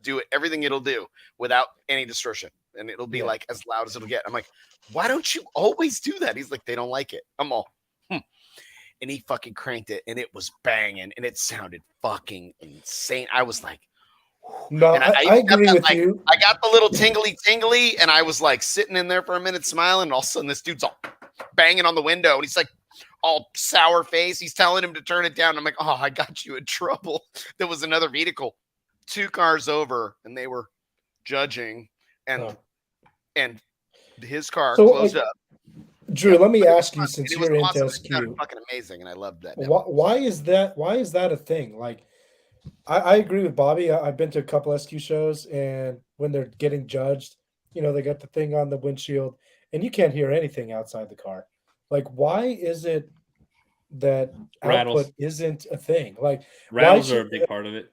A: do it, everything it'll do without any distortion. And it'll be like as loud as it'll get. I'm like, why don't you always do that? He's like, they don't like it. I'm all, And he fucking cranked it, and it was banging, and it sounded fucking insane. I was like,
C: no, I agree with you.
A: I got the little tingly, and I was like sitting in there for a minute smiling, and all of a sudden this dude's all banging on the window, and he's like all sour face. He's telling him to turn it down. I'm like, oh, I got you in trouble. There was another vehicle 2 cars over, and they were judging, and his car closed up.
C: Drew, let me ask you, since you're into
A: awesome.
C: SQ,
A: it fucking amazing, and I loved that.
C: Why is that a thing? Like, I agree with Bobby. I've been to a couple SQ shows, and when they're getting judged, they got the thing on the windshield, and you can't hear anything outside the car. Like, why is it that output isn't a thing? Like,
D: rattles are a big part of it,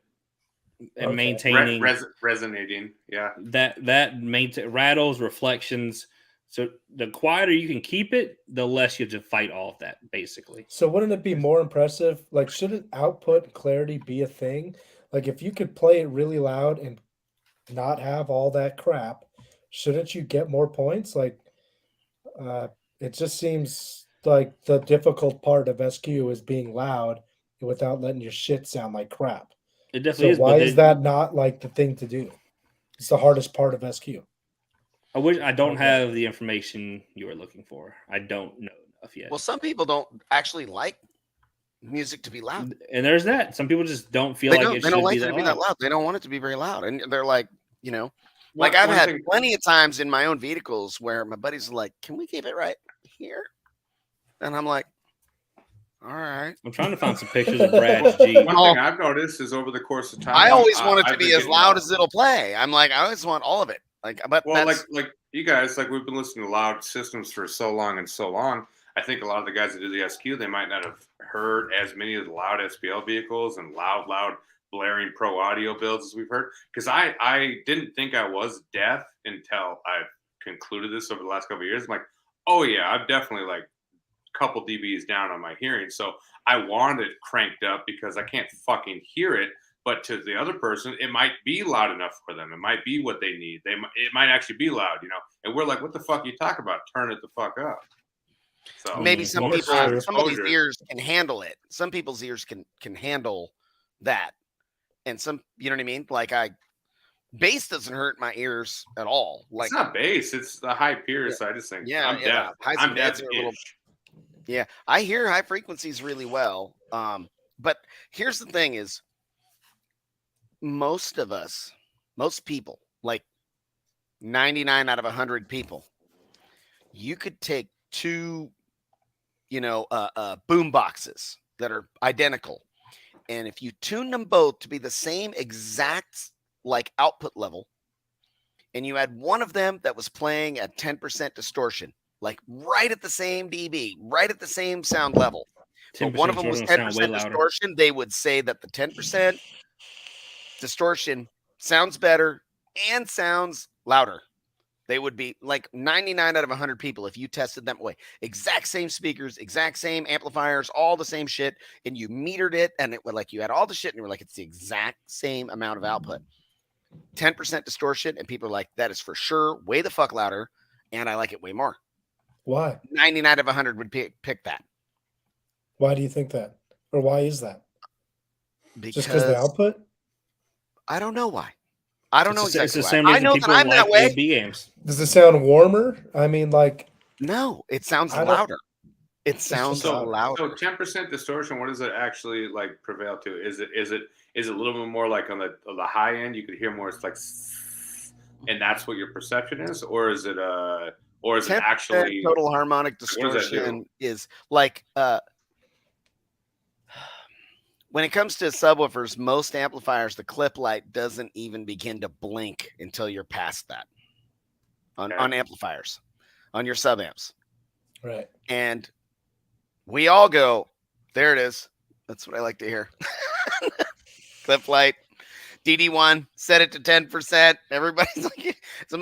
D: and maintaining
B: resonating. Yeah,
D: that rattles, reflections. So the quieter you can keep it, the less you have to fight off that, basically.
C: So wouldn't it be more impressive? Like, shouldn't output and clarity be a thing? Like, if you could play it really loud and not have all that crap, shouldn't you get more points? Like, it just seems like the difficult part of SQ is being loud without letting your shit sound like crap.
D: It definitely is.
C: Why is that not like the thing to do? It's the hardest part of SQ.
D: I don't have the information you were looking for. I don't know enough yet.
A: Well, some people don't actually like music to be loud,
D: and there's that. Some people just don't feel like it should be that loud.
A: They don't want it to be very loud, and they're like, like I've had plenty of times in my own vehicles where my buddies are like, "Can we keep it right here?" And I'm like, "All right."
D: I'm trying to find some pictures of Brad's Jeep.
B: One thing I've noticed is over the course of time,
A: I always want it to be as loud as it'll play. I'm like, I always want all of it. Like you guys, like we've been listening to loud systems for so long. I think a lot of the guys that do the SQ, they might not have heard as many of the loud SPL vehicles and loud blaring pro audio builds as we've heard. Because I didn't think I was deaf until I've concluded this over the last couple of years. I'm like, oh yeah, I've definitely like a couple dBs down on my hearing. So I want it cranked up because I can't fucking hear it. But to the other person, it might be loud enough for them. It might be what they need. It might actually be loud, And we're like, what the fuck are you talking about? Turn it the fuck up. So maybe some of these ears can handle it. Some people's ears can handle that. And some, you know what I mean? Like bass doesn't hurt my ears at all. Like,
B: it's not bass, it's the high Pierce. Yeah. I just think I'm deaf. I'm deaf.
A: Yeah, I hear high frequencies really well. But here's the thing is, most people, like 99 out of 100 people, you could take 2, boom boxes that are identical. And if you tune them both to be the same exact like output level, and you had one of them that was playing at 10% distortion, like right at the same dB, right at the same sound level, but one of them was 10% distortion, they would say that the 10% distortion sounds better and sounds louder. They would be like 99 out of 100 people if you tested them away. Exact same speakers, exact same amplifiers, all the same shit, and you metered it, and it would like you had all the shit, and you were like, it's the exact same amount of output. 10% distortion, and people are like, that is for sure way the fuck louder, and I like it way more.
C: Why?
A: 99 out of 100 would pick that.
C: Why do you think that? Or why is that? Just because the output?
A: I don't know why. I don't know exactly
D: it's the
A: why.
D: same
A: I
D: reason
A: know that
D: people
A: I'm
D: like
A: that way.
D: B amps.
C: Does it sound warmer? I mean, like
A: no, it sounds louder. It sounds louder.
B: So 10% distortion. What does it actually like prevail to? Is it a little bit more like on the high end? You could hear more. It's like, and that's what your perception is, or is it actually
A: total harmonic distortion is like when it comes to subwoofers, most amplifiers, the clip light doesn't even begin to blink until you're past that on amplifiers, on your sub amps.
C: Right.
A: And we all go, there it is. That's what I like to hear. Clip light, DD1, set it to 10%. Everybody's like,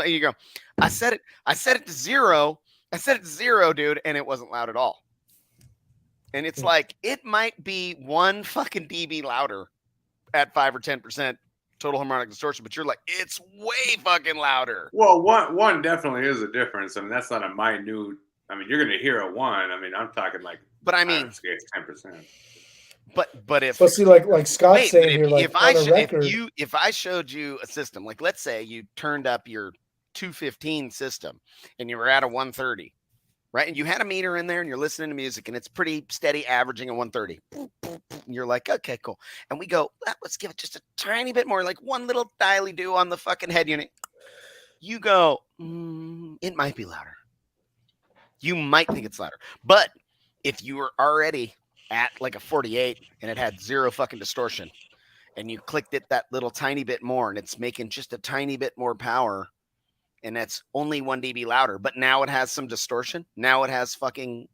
A: you go, I set it to 0. I set it to 0, dude, and it wasn't loud at all. And it's like, it might be 1 fucking dB louder at 5 or 10% total harmonic distortion, but you're like, it's way fucking louder.
B: Well, one definitely is a difference. I mean, that's not a minute. I mean, you're going to hear a 1. I mean, I'm talking like,
A: but I mean,
B: it's 10%.
A: But if
C: see, like Scott's saying here, like
A: if I showed you a system, like let's say you turned up your 215 system and you were at a 130, right? And you had a meter in there and you're listening to music and it's pretty steady, averaging a 130. And you're like, okay, cool. And we go, let's give it just a tiny bit more, like one little dialy do on the fucking head unit. You go, it might be louder. You might think it's louder, but if you were already at like a 48 and it had 0 fucking distortion and you clicked it that little tiny bit more and it's making just a tiny bit more power and that's only 1 dB louder, but now it has some distortion. Now it has fucking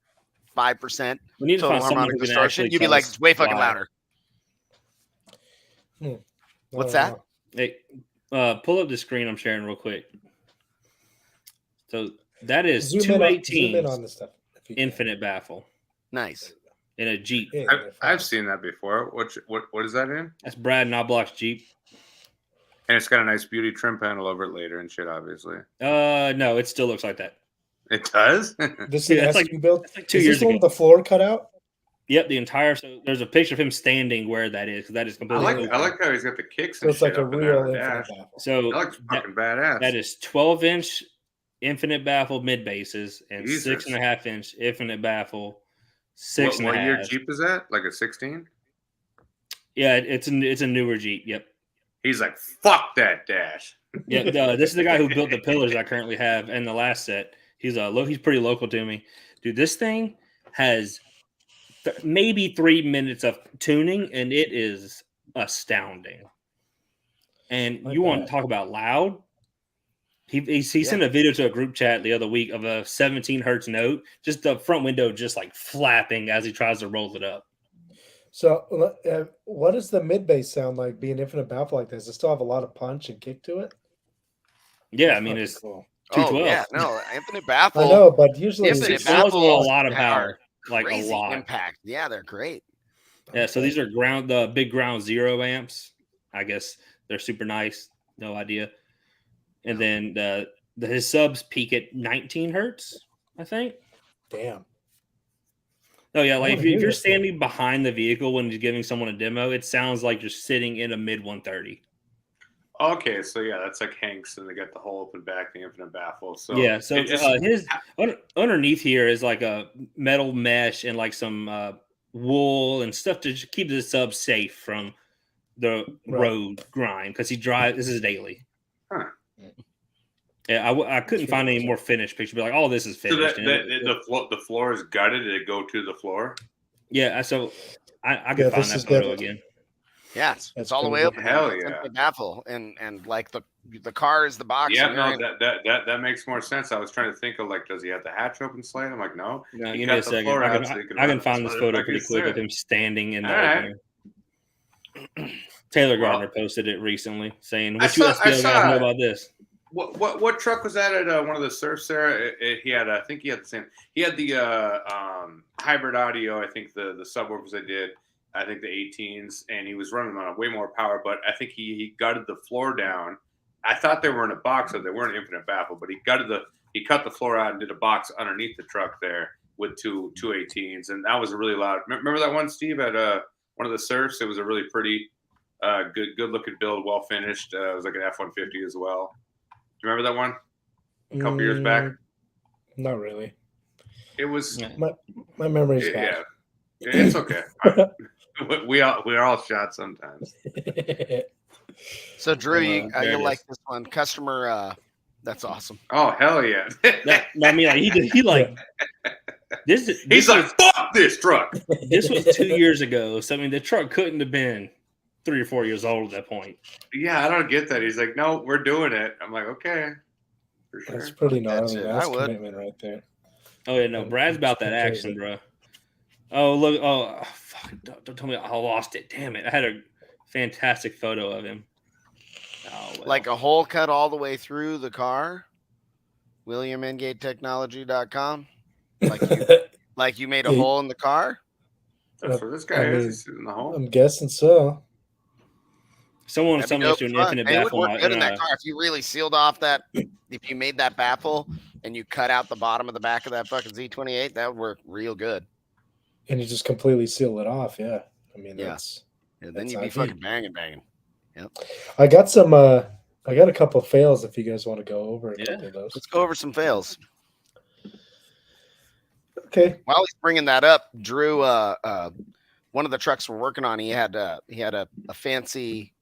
A: 5% total harmonic distortion. You'd be like, it's way fucking louder. What's that?
D: Hey, pull up the screen I'm sharing real quick. So that is 218
C: on this stuff.
D: Infinite baffle.
A: Nice.
D: In a Jeep.
B: Yeah, I've seen that before. What is that in?
D: That's Brad Knobloch's Jeep.
B: And it's got a nice beauty trim panel over it later and shit, obviously.
D: No, it still looks like that.
B: It does?
C: This is
D: like
C: built.
D: That's like 2 years ago.
C: With the floor cut out?
D: Yep, the entire. So there's a picture of him standing where that is, because that is completely.
B: I like how he's got the kicks.
C: So it's like a real
B: dash.
D: So
B: that looks fucking badass.
D: That is 12-inch infinite baffle mid basses and 6.5-inch infinite baffle. 6.5.
B: What year Jeep is that? Like a 16?
D: Yeah, it's a newer Jeep. Yep.
B: He's like, fuck that dash.
D: Yeah, this is the guy who built the pillars I currently have in the last set. He's pretty local to me, dude. This thing has maybe 3 minutes of tuning, and it is astounding. And you want to talk about loud? He sent a video to a group chat the other week of a 17 hertz note, just the front window just like flapping as he tries to roll it up.
C: So, what does the mid bass sound like being infinite baffle like this? Does it still have a lot of punch and kick to it?
D: Yeah, I mean, it's cool. 212.
A: Oh, yeah, no, infinite baffle.
C: I know, but usually
D: infinite baffle a lot of power, like
A: crazy
D: a lot
A: impact. Yeah, they're great.
D: Yeah, so these are the big ground 0 amps. I guess they're super nice. No idea. And then his subs peak at 19 hertz, I think.
C: Damn.
D: Oh yeah, like if you're standing behind the vehicle when he's giving someone a demo, it sounds like you're sitting in a mid 130.
B: Okay, so yeah, that's like Hank's, and they got the whole open back, the infinite baffle. So
D: yeah, so his underneath here is like a metal mesh and like some wool and stuff to keep the sub safe from the road grind because he drives. This is daily.
B: Huh.
D: Yeah, I couldn't find any more finished picture. Be like, oh, this is finished.
B: So the floor is gutted. Did it go to the floor?
D: Yeah, so I could find that photo again.
A: Yeah, it's all the way up.
B: Hell yeah,
A: baffle and like the car is the box.
B: Yeah, no, that makes more sense. I was trying to think of like, does he have the hatch open slight? I'm like, no.
D: No, give me a second. I can find this photo pretty quick of him standing in there. Right. Taylor Gardner posted it recently, saying, "What USPL guys know about this?"
B: What truck was that at one of the surfs there? He had, I think he had the same. He had the hybrid audio. I think the subwoofers they did. I think the 18s, and he was running on way more power. But I think he gutted the floor down. I thought they were in a box, so they weren't infinite baffle. But he cut the floor out and did a box underneath the truck there with two 18s, and that was really loud. Remember that one, Steve, at one of the surfs? It was a really pretty Good looking build, well finished. It was like an F-150 as well. Do you remember that one? A couple years back.
C: Not really.
B: It was
C: my memory's bad.
B: Yeah, it's okay. We're all shot sometimes.
A: So Drew, you'll like this one. Customer, that's awesome.
B: Oh hell yeah!
D: I mean, like he like this.
B: He's like, fuck this truck.
D: This was 2 years ago. So I mean, the truck couldn't have been 3 or 4 years old at that point.
B: Yeah, I don't get that. He's like, no, we're doing it. I'm like, okay, for sure.
C: That's pretty gnarly. That's commitment right there.
D: Oh yeah, no, Brad's about that action, bro. Oh look, fuck! Don't tell me I lost it. Damn it! I had a fantastic photo of him. Oh, well.
A: Like a hole cut all the way through the car. WilliamEngateTechnology.com. Like you made a hole in the car.
B: That's what this guy is. He's in the hole.
C: I'm guessing so.
D: Someone to do an infinite baffle.
A: It would work good in that car if you really sealed off that. If you made that baffle and you cut out the bottom of the back of that fucking Z28, that would work real good.
C: And you just completely seal it off, yeah. I mean,
A: then you'd be fucking banging. Yep.
C: I got some. I got a couple of fails. If you guys want to go over a couple of those,
A: let's go over some fails.
C: Okay.
A: While he's bringing that up, Drew, one of the trucks we're working on, he had a fancy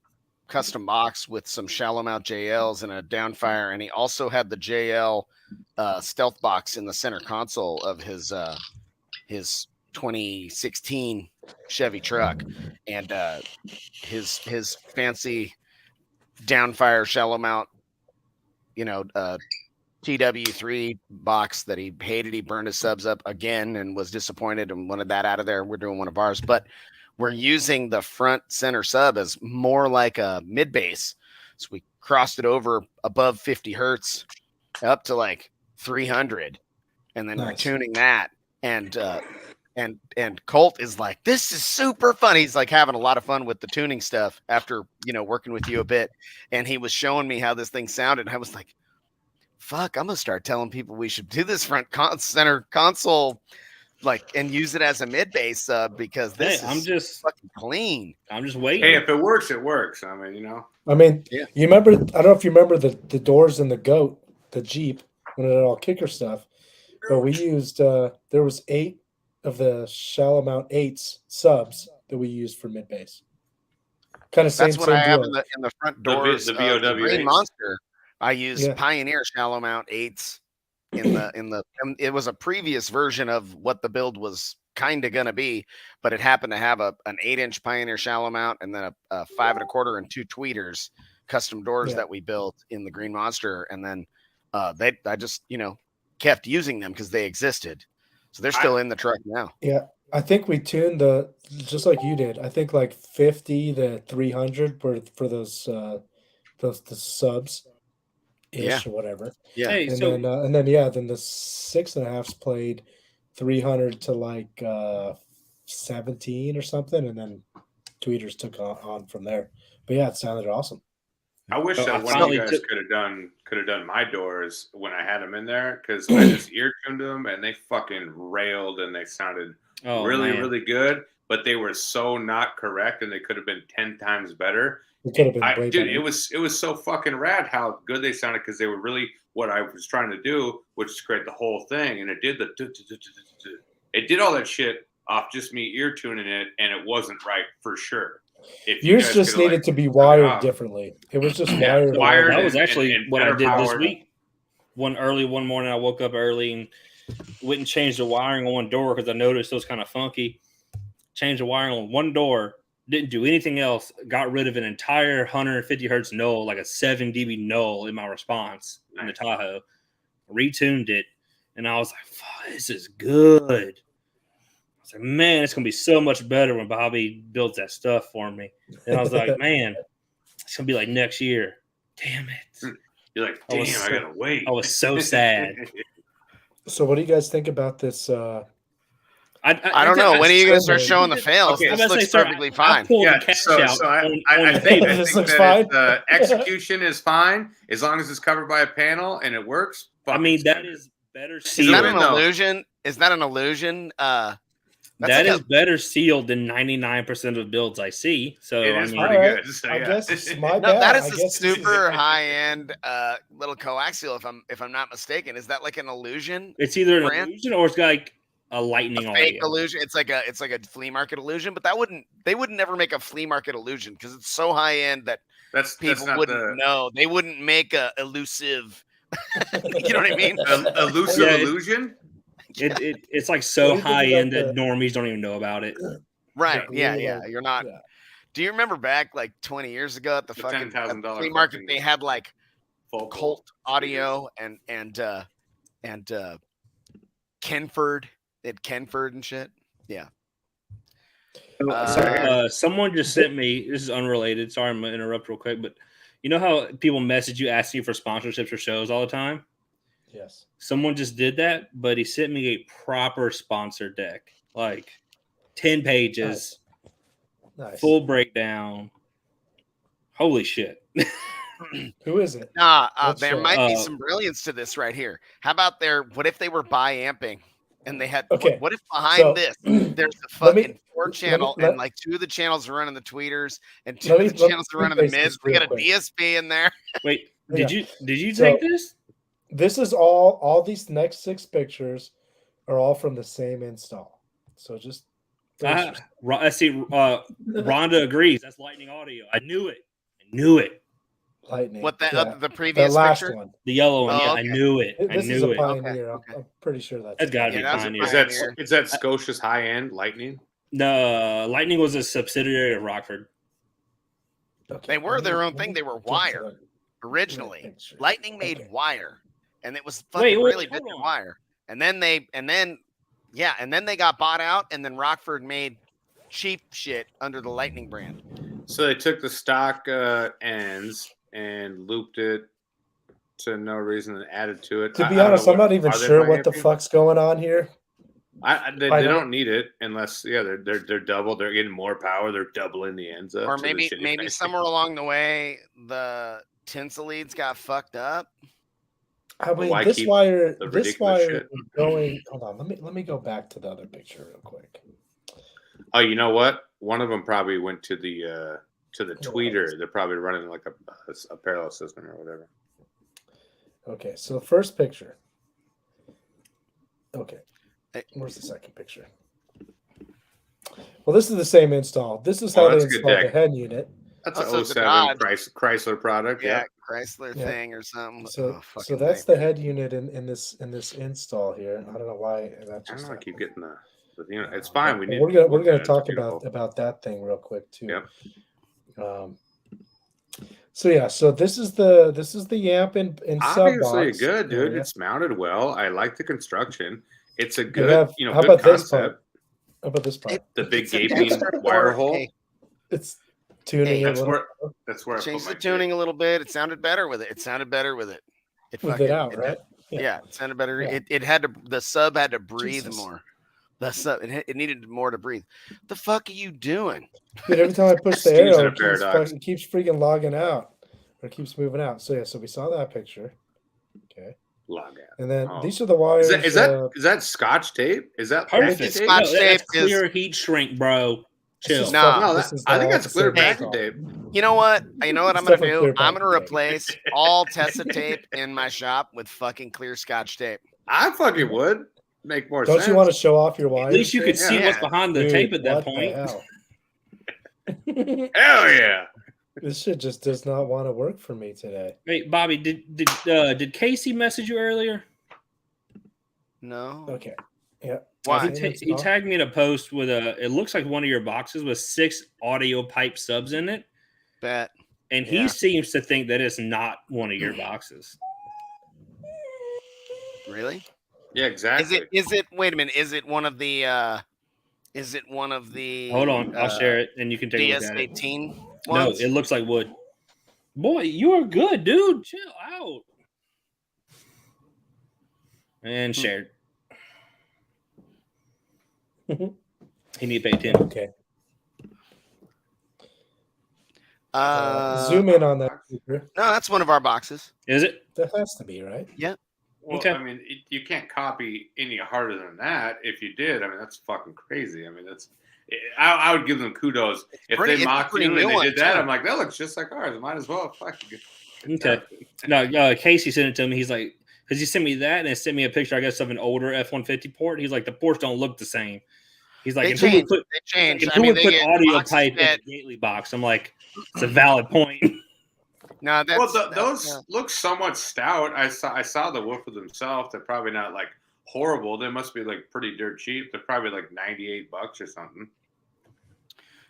A: custom box with some shallow mount JLs and a downfire, and he also had the JL stealth box in the center console of his 2016 Chevy truck, and his fancy downfire shallow mount, TW3 box that he hated. He burned his subs up again and was disappointed and wanted that out of there. We're doing one of ours, but we're using the front center sub as more like a mid bass. So we crossed it over above 50 hertz up to like 300, and then we're tuning that. And Colt is like, this is super fun. He's like having a lot of fun with the tuning stuff after, working with you a bit. And he was showing me how this thing sounded. I was like, fuck, I'm going to start telling people we should do this front center console, and use it as a mid bass sub, because this is just fucking clean.
D: I'm just waiting.
B: Hey, if it works, it works. I mean,
C: you remember, I don't know if you remember the doors in the Goat, the Jeep, when it had all kicker stuff, but we used, there was 8 of the shallow mount 8s subs that we used for mid bass. Kind of same.
A: That's what I have in the front doors.
B: The VOW
A: the Green Monster. I use Pioneer shallow mount 8s it was a previous version of what the build was kind of gonna be, but it happened to have an 8-inch Pioneer shallow mount and then a 5 1/4 and 2 tweeters custom doors that we built in the Green Monster, and then I just kept using them because they existed. So they're still in the truck now. Yeah,
C: I think we tuned just like you did. I think like 50 to 300 for those the subs, or whatever.
A: Yeah,
C: and then then the 6.5s played 300 to like 17 or something, and then tweeters took on from there. But yeah, it sounded awesome.
B: I wish that one of you guys could have done my doors when I had them in there, because I just ear tuned them and they fucking railed and they sounded really good, but they were so not correct and they could have been 10 times better.
C: It could have been better.
B: It was so fucking rad how good they sounded, because they were really what I was trying to do, which is create the whole thing, and it did it did all that shit off just me ear tuning it, and it wasn't right for sure.
C: Yours just needed to be wired differently. It was just wired.
D: That was actually what I did this week. One morning, I woke up early and went and changed the wiring on one door because I noticed it was kind of funky. Changed the wiring on one door. Didn't do anything else. Got rid of an entire 150 hertz null, like a 7 dB null in my response in the Tahoe. Retuned it, and I was like, "Fuck, this is good." I was like, man, it's going to be so much better when Bobby builds that stuff for me. And I was like, man, it's going to be like next year. Damn it.
B: You're like, damn, I got to wait.
D: I was so sad.
C: So what do you guys think about this?
A: I don't know. When are you going to start showing the fails?
B: Okay,
A: this looks perfectly fine.
B: I think that execution is fine as long as it's covered by a panel and it works.
D: I mean, that is better.
A: Is that an illusion? Is that an illusion?
D: That is better sealed than 99% of builds I see. So
B: It is
D: I mean,
B: pretty
C: All right.
B: good. So,
C: I
B: yeah.
C: guess it's my
A: No,
C: bad.
A: that
C: I
A: is a
C: guess
A: super high end little coaxial. If I'm not mistaken, is that like an illusion?
D: it's either an
A: brand?
D: illusion or it's got like a lightning
A: Fake
D: audio.
A: illusion. It's like a flea market illusion, but they would never make a flea market illusion because it's so high end that people
B: not
A: wouldn't know. They wouldn't make a elusive. You know what I mean?
B: Elusive
D: Yeah,
B: illusion.
D: It's like
C: What
D: so
C: do you think
D: high
C: about
D: end that normies don't even know about it.
A: Right.
C: the
A: Yeah.
C: blue,
A: Yeah.
C: like,
A: You're not.
C: yeah.
A: Do you remember back like 20 years ago at the fucking
B: $10,000
A: flea market?
B: fucking
A: They had like
B: full
A: Colt audio and Kenford. They had Kenford and shit. Yeah.
D: Someone just sent me. This is unrelated. Sorry, I'm gonna interrupt real quick, but you know how people message you asking you for sponsorships or shows all the time?
C: Yes.
D: Someone just did that, but he sent me a proper sponsor deck, like 10 pages,
C: Nice.
D: full breakdown. Holy shit!
C: Who is it?
A: There might be some brilliance to this right here. How about what if they were bi-amping and they had,
C: Okay,
A: what if behind this, there's a fucking 4-channel and like 2 of the channels are running the tweeters and 2 of the channels are running the mids. We got a DSP in there.
D: Wait, did you take this?
C: This is all these next 6 pictures are all from the same install. So just
D: I see. Rhonda agrees. That's lightning audio. I knew it.
C: lightning.
A: What the
C: yeah.
A: the previous
C: the last
A: picture?
C: one.
D: The yellow one.
A: Oh,
D: yeah,
A: okay.
D: I knew it.
C: This is a Pioneer.
A: Okay.
C: I'm pretty sure
D: That's got to be
A: that's a
D: Pioneer.
B: Is that Scotia's high end lightning?
D: No, Lightning was a subsidiary of Rockford.
C: Okay.
A: They were their own thing. They were
C: Get to
A: wire
C: the
A: originally.
C: picture.
A: Lightning made
C: Okay.
A: wire, and it was fucking
D: Wait,
A: really
D: hold
A: good
D: on.
A: wire. And then they got bought out, and then Rockford made cheap shit under the Lightning brand.
B: So they took the stock ends and looped it to no reason and added to it.
C: To be honest, I'm not even sure what the
B: fuck.
C: fuck's going on here.
B: They don't need it unless they're double. They're getting more power. They're doubling the ends up.
A: Or
B: to the
A: maybe
B: shitty
A: somewhere along the way the tinsel leads got fucked up.
C: I mean,
B: why
C: this
B: keep
C: wire
B: the ridiculous shit?
C: is going. Hold on, let me go back to the other picture real quick.
B: Oh, you know what? One of them probably went to the tweeter. They're probably running like a parallel system or whatever.
C: Okay, so the first picture. Okay, where's the second picture? Well, this is the same install. This is how they
B: that's a good
C: install the
B: deck.
C: head unit.
B: That's
A: Also,
B: an
A: the
B: 07
A: Dodge.
B: Chrysler product.
A: Yeah,
B: Yeah.
A: Chrysler
C: Yeah.
A: thing or something.
C: So,
A: Oh,
C: so
A: fucking
C: that's
A: nightmare.
C: the head unit in this install here. I don't know why that
B: I don't
C: just
B: know. I keep
C: happened.
B: getting it's fine. We need.
C: We're gonna
B: it's
C: talk
B: beautiful.
C: about that thing real quick too.
B: Yep.
C: So yeah, so this is the amp in sub
B: Obviously
C: box
B: good, dude.
C: area.
B: It's mounted well. I like the construction. It's a
C: You
B: good,
C: have- how
B: good
C: about this part?
B: concept.
C: How about this part?
B: The big
A: It's a
B: gaping
A: Dexter
B: wire
A: port.
B: hole.
A: Hey,
C: It's tuning
A: Hey,
C: a
B: That's
C: little
B: where I
A: changed
B: put my
A: the tuning a little bit. It sounded better with it. It
C: with it out, right?
A: Yeah, it sounded better.
C: Yeah.
A: The sub had to breathe
C: Jesus.
A: more. The sub it needed more to breathe. The fuck are you doing?
C: Dude, every time I push the
B: Steve's in
C: arrow,
B: a paradox.
C: it keeps freaking logging out or keeps moving out. So yeah, so we saw that picture. Okay,
B: log out.
C: and then
B: Oh.
C: these are the wires.
B: Is that Scotch tape? Is that
D: Perfect.
B: plastic
A: Scotch
B: tape?
D: No, that's
A: tape is-
D: clear heat shrink, bro. Chill.
A: Nah.
B: No,
C: this is
B: I think
C: all
B: that's
C: the
B: clear
C: same
B: packing
C: install.
B: tape.
A: You know what? I'm
C: It's
A: gonna
C: definitely
A: do.
C: clear
A: I'm gonna
C: packing tape.
A: replace all Tessa tape in my shop with fucking clear Scotch tape.
B: I fucking would make more
C: Don't
B: sense.
C: you want to show off your wires?
D: At least you could
C: there?
D: see
A: Yeah.
D: what's behind the
C: Dude,
D: tape at that
C: what the
D: point.
C: hell?
B: Hell yeah!
C: This shit just does not want to work for me today.
D: Hey, Bobby, did Casey message you earlier?
A: No.
C: Okay. Yeah.
A: Why?
D: He tagged me in a post with it looks like one of your boxes with 6 audio pipe subs in it.
A: Bet.
D: And he
A: Yeah.
D: seems to think that it's not one of your boxes.
A: Really?
B: Yeah, exactly.
A: Is it wait a minute, is it one of the
D: Hold on, I'll share it and you can take a look at it.
A: DS18
D: No,
A: ones?
D: it looks like wood. Boy, you are good, dude. Chill out. And shared. He need to pay 10.
C: Okay.
A: Uh,
C: Zoom in on that. Peter.
A: No, that's one of our boxes.
D: Is it?
C: That has to be right.
B: Well,
D: Okay.
B: I mean, you can't copy any harder than that. If you did, I mean, that's fucking crazy. I mean, I would give them kudos if they mocked you and they did that. I'm like, that looks just like ours. Might as well. Fuck.
D: Okay. No, Casey sent it to me. He's like, because he sent me that and sent me a picture, I guess, of an older F-150 port. He's like, the ports don't look the same. He's like,
A: They changed.
D: Who would put audio pipe in the Gately box? I'm like, it's a valid point.
A: No,
B: those look somewhat stout. I saw the Wolf of themselves. They're probably not like horrible. They must be like pretty dirt cheap. They're probably like $98 or something.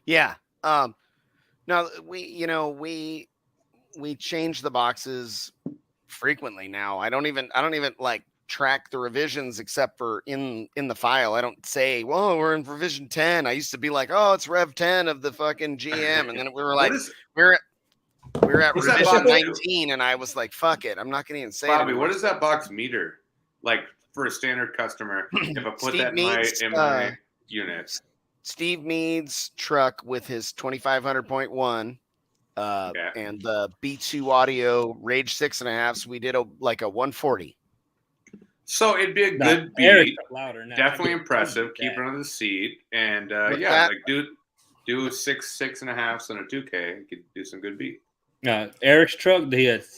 A: Yeah. No, we change the boxes frequently now. I don't even like track the revisions except for in the file. I don't say, whoa, we're in revision 10. I used to be like, oh, it's rev 10 of the fucking GM, and then we were like, we're at revision 19, and I was like, fuck it, I'm not gonna even say
B: Bobby,
A: it.
B: What does that box meter like for a standard customer? If I put that in my unit,
A: Steve Mead's truck with his 2500.1 and the B2 audio Rage 6.5s, we did a 140.
B: So it'd be a good beat. Definitely impressive. Keep it under the seat, and do 6.5s and a 2K. You could do some good beat.
D: Eric's truck.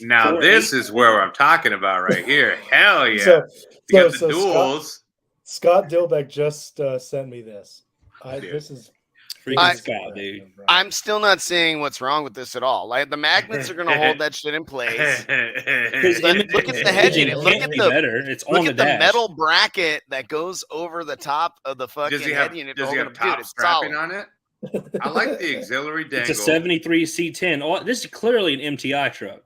B: Now this is where I'm talking about right here. Hell yeah!
C: So
B: the duels.
C: Scott Dilbeck just sent me this. This is
D: Scott, dude.
A: I'm still not seeing what's wrong with this at all. Like the magnets are going to hold that shit in place. Look at the head unit. Look at the metal bracket that goes over the top of the fucking head unit.
B: Does he have top strapping on it? I like the auxiliary dangle.
D: It's a 73 C10. Oh, this is clearly an MTI truck.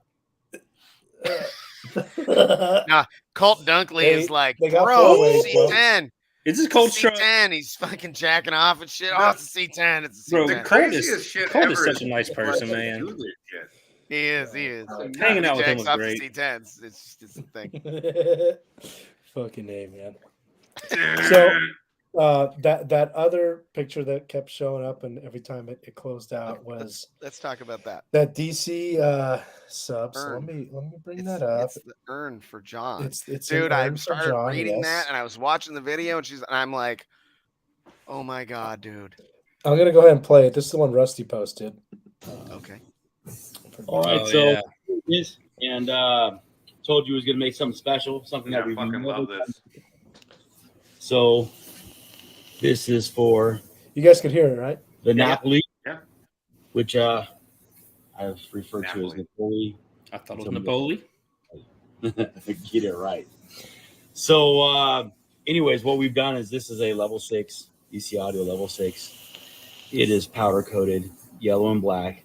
A: Nah, Colt Dunkley is like, bro, C10.
D: Is this Colt's truck?
A: C10. He's fucking jacking off and shit. Oh, it's a C10. It's a C10.
D: Bro, Colt is such a nice person, man.
A: He is.
D: Hanging out with him was great.
A: C10s. It's just a thing.
C: Fucking A, man. So that other picture that kept showing up and every time it closed out was
A: let's talk about that
C: DC sub. So let me bring that up.
A: It's the urn for John.
C: It's
A: dude. I started reading that and I was watching the video and I'm like, oh my god, dude.
C: I'm gonna go ahead and play it. This is the one Rusty posted.
A: Okay.
E: All right, and told you he was gonna make something special, something that we
B: fucking love this.
E: So this is for
C: you guys could hear it, right?
E: The Napoli,
B: which
E: I've referred to as Napoli.
D: I thought it was Napoli.
E: Get it right. So, anyways, what we've done is this is a level 6 DC audio level 6. It is powder coated yellow and black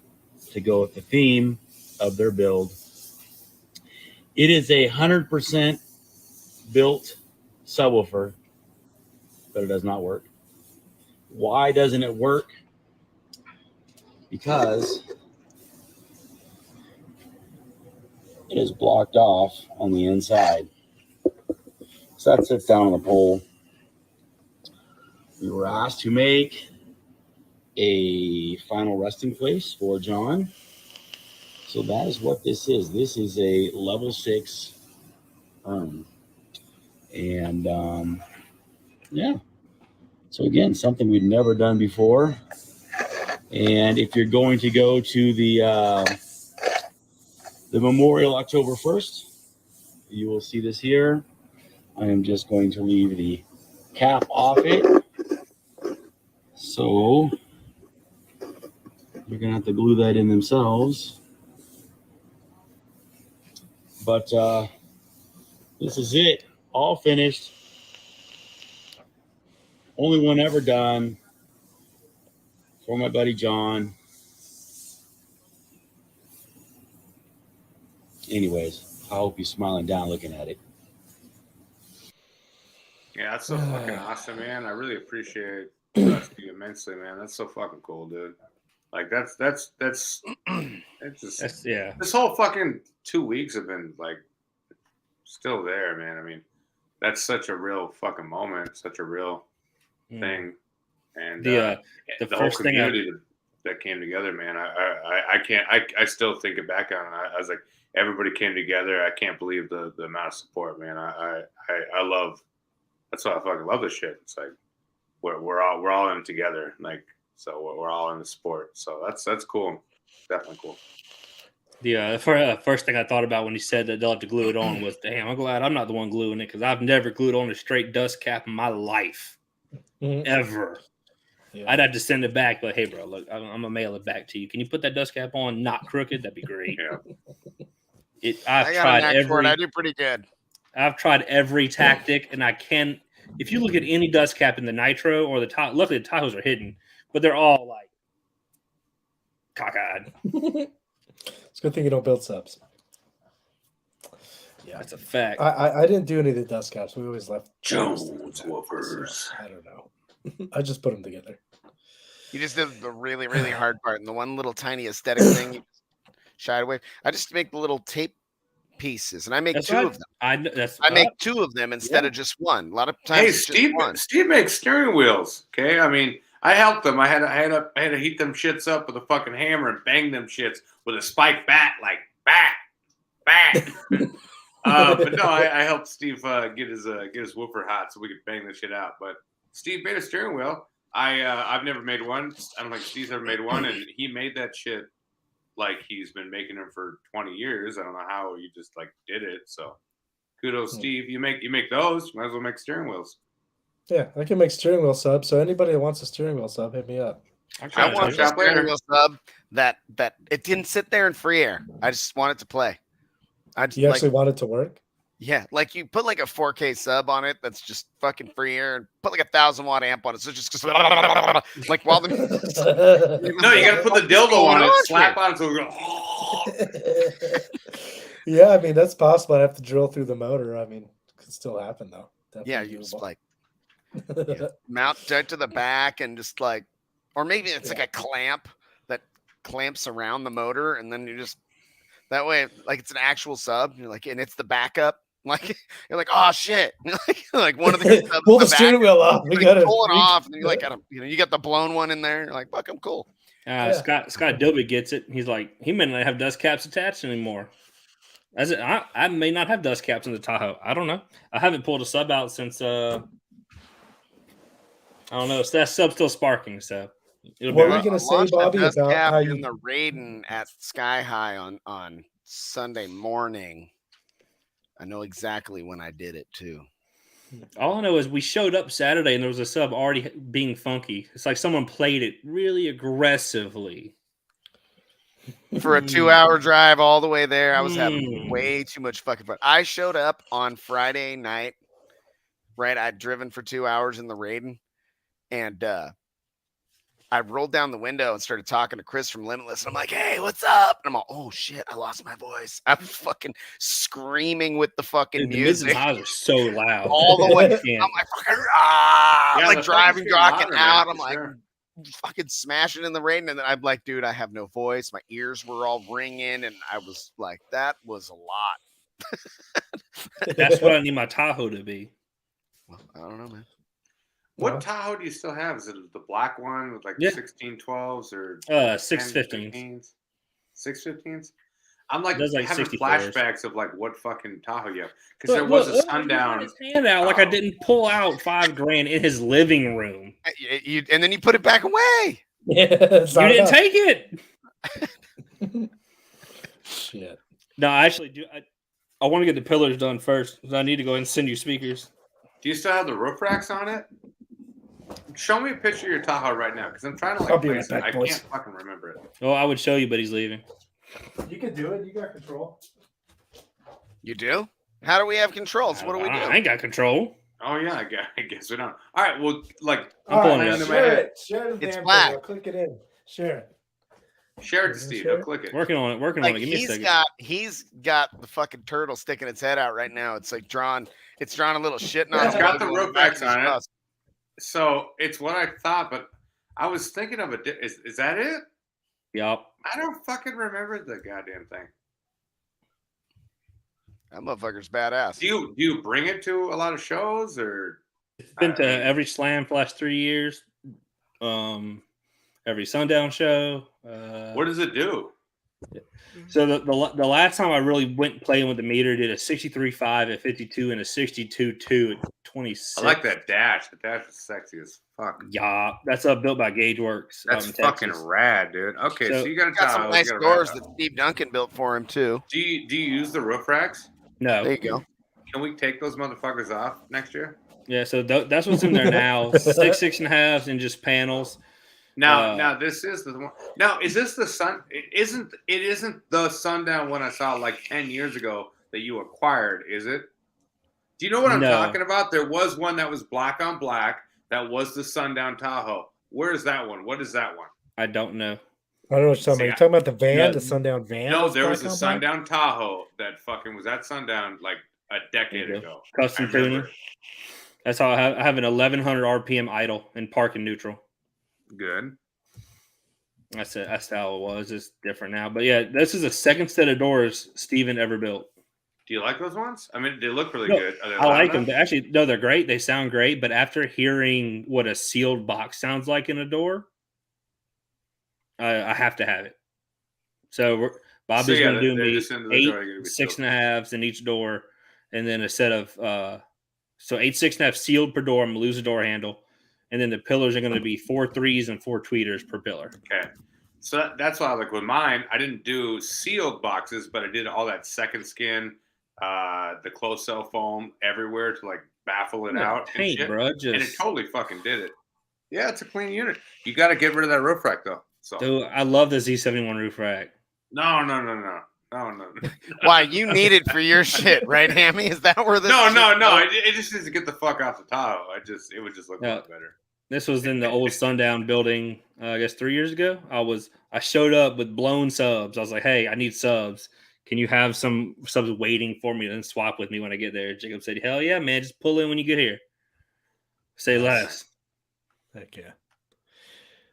E: to go with the theme of their build. It is 100% built subwoofer, but it does not work. Why doesn't it work? Because it is blocked off on the inside. So that sits down on the pole. We were asked to make a final resting place for John. So that is what this is. This is a level 6 urn. And so again, something we'd never done before. And if you're going to go to the Memorial October 1st, you will see this here. I am just going to leave the cap off it. So they're going to have to glue that in themselves. But this is it. All finished. Only one ever done for my buddy John. Anyways, I hope you're smiling down looking at it.
B: Yeah, that's so fucking awesome, man. I really appreciate you immensely, man. That's so fucking cool, dude. Like that's it's just This whole fucking 2 weeks have been like still there, man. I mean, that's such a real fucking moment, such a real thing. And
D: the
B: whole
D: first thing
B: community that came together, man. I can't. I still think it back on. I was like, everybody came together. I can't believe the amount of support, man. I love. That's why I fucking love this shit. It's like we're all in it together. Like, so we're all in the sport. So that's cool. Definitely cool.
D: The first thing I thought about when he said that they'll have to glue it on was, damn, I'm glad I'm not the one gluing it, because I've never glued on a straight dust cap in my life, ever. Yeah. I'd have to send it back, but hey, bro, look, I'm gonna mail it back to you. Can you put that dust cap on not crooked? That'd be great.
B: Yeah.
D: I've tried every.
A: I do pretty good.
D: I've tried every tactic, and I can. If you look at any dust cap in the Nitro or the Tahoe, luckily the Tahoes are hidden, but they're all like cockeyed.
C: It's a good thing you don't build subs.
D: Yeah, that's a fact.
C: I didn't do any of the dust caps. We always left
B: Jones woofers.
C: So I don't know. I just put them together.
A: You just did the really, really hard part, and the one little tiny aesthetic thing you shied away. I just make the little tape pieces, and I make two of them. I make two of them instead of just one. A lot of times,
B: Steve makes steering wheels. Okay, I mean, I helped them. I had to heat them shits up with a fucking hammer and bang them shits with a spike bat, like bat. But no, I helped Steve get his woofer hot so we could bang this shit out. But Steve made a steering wheel. I've never made one. I don't think Steve's ever made one, and he made that shit like he's been making them for 20 years. I don't know how you just like did it. So kudos, Steve. You make those. Might as well make steering wheels.
C: Yeah, I can make steering wheel subs. So anybody that wants a steering wheel sub, hit me up.
A: I want a steering wheel sub that it didn't sit there in free air. I just want it to play.
C: You actually want it to work?
A: Yeah, like you put like a 4K sub on it that's just fucking free air, and put like 1,000-watt amp on it. So just like while the
B: no, you got to put the dildo on it, slap on it, so
C: yeah, I mean that's possible. I have to drill through the motor. I mean, it could still happen though. Definitely
A: yeah, you just like mount right to the back and just like, or maybe it's like a clamp that clamps around the motor, and then you just that way, like it's an actual sub. You're like, and it's the backup. Like you're like, oh shit! like one of the subs
C: pull the steering wheel off.
A: We gotta pull it off, and you like got you got the blown one in there. You're like, fuck, I'm cool.
D: Scott Dilby gets it. He's like, he may not have dust caps attached anymore. I may not have dust caps in the Tahoe. I don't know. I haven't pulled a sub out since I don't know. So that sub's still sparking. So
C: what were you gonna say, Bobby, about how you
A: in the Raiden at Sky High on Sunday morning? I know exactly when I did it too.
D: All I know is we showed up Saturday and there was a sub already being funky. It's like someone played it really aggressively.
A: For a 2-hour drive all the way there, I was having way too much fucking fun. I showed up on Friday night, right? I'd driven for 2 hours in the Raiden, and I rolled down the window and started talking to Chris from Limitless. And I'm like, hey, what's up? And I'm like, oh shit, I lost my voice. I was fucking screaming with the fucking music.
D: The are so loud.
A: All the way. I'm like, fucking, like driving, rocking out. I'm like, fucking smashing in the rain. And then I'm like, dude, I have no voice. My ears were all ringing. And I was like, that was a lot.
D: That's what I need my Tahoe to be.
A: Well, I don't know, man.
B: What Tahoe do you still have? Is it the black one with like 1612s or
D: 615s?
B: 615s? I'm like,
D: having
B: 64s. Flashbacks of like what fucking Tahoe you have, because there was a sundown.
D: His hand out like I didn't pull out $5,000 in his living room.
A: And then you put it back away.
C: Yeah,
D: you didn't take it.
C: Shit.
D: No, I actually do. I want to get the pillars done first. I need to go ahead and send you speakers.
B: Do you still have the roof racks on it? Show me a picture of your Tahoe right now, because I'm trying to
C: I'll be
B: place
C: right back,
B: it. I
C: boys.
B: can't fucking remember it.
D: Oh, I would show you, but he's leaving.
C: You can do it. You got control.
A: You do? How do we have controls? What do we do?
D: I ain't got control.
B: Oh yeah, I guess we don't. All right, well, like
D: I'm pulling it up.
C: Share the
A: It's
C: damn
A: black.
C: thing. I'll click it in. Share it.
B: Share it to Steve. He'll click it.
D: Working on it.
A: Like
D: Give me a second.
A: he's got the fucking turtle sticking its head out right now. It's like drawn a little shit on
B: It's
A: it.
B: got the roof racks on it. So it's what I thought, but I was thinking of it. Is that it?
D: Yup.
B: I don't fucking remember the goddamn thing.
A: That motherfucker's badass.
B: Do you bring it to a lot of shows, or
D: It's been to every slam for the last 3 years. Every every sundown show.
B: What does it do?
D: So the last time I really went playing with the meter, did a 63.5 at 52 and a 62.2 at 26.
B: I like that dash. The dash is sexy as fuck.
D: Yeah, that's built by Gageworks.
B: That's
D: in
B: fucking
D: Texas.
B: rad, dude. Okay, so you got
A: some nice doors that Steve Duncan built for him too.
B: Do you use the roof racks?
D: No.
A: There you go.
B: Can we take those motherfuckers off next year?
D: Yeah, so that's what's in there now. 6.5s, and just panels.
B: Now this is the one. Now, is this the sun? It isn't the sundown one I saw like 10 years ago that you acquired, is it? Do you know what I'm talking about? There was one that was black on black. That was the sundown Tahoe. Where is that one? What is that one?
D: I don't know.
C: I don't know what you're talking about. You're talking about the van, the sundown van?
B: No, there was a sundown Tahoe that fucking was at sundown like a decade ago.
D: Custom tuning. That's how I have an 1100 RPM idle and park and neutral.
B: Good.
D: That's it. That's how it was. It's different now. But yeah, this is a second set of doors Steven ever built.
B: Do you like those ones? I mean, they look really good.
D: I like them. Actually, no, they're great. They sound great. But after hearing what a sealed box sounds like in a door, I have to have it. So Bobby's going to do me 8 6.5s in each door, and then a set of 8 6.5 sealed per door. I'm going to lose a door handle. And then the pillars are going to be 4 3s and 4 tweeters per pillar.
B: Okay. So that's why, like with mine, I didn't do sealed boxes, but I did all that second skin, the closed cell foam everywhere to like baffle it out.
D: Paint, bro.
B: And it totally fucking did it. Yeah, it's a clean unit. You got to get rid of that roof rack though. So
D: dude, I love the Z71 roof rack.
B: No.
A: Why, you need it for your shit, right, Hammy? Is that where this?
B: No. It just needs to get the fuck off the Tahoe. It would just look a lot better.
D: This was in the old sundown building. I guess 3 years ago. I showed up with blown subs. I was like, "Hey, I need subs. Can you have some subs waiting for me and swap with me when I get there?" Jacob said, "Hell yeah, man! Just pull in when you get here. Say less."
C: Heck yeah.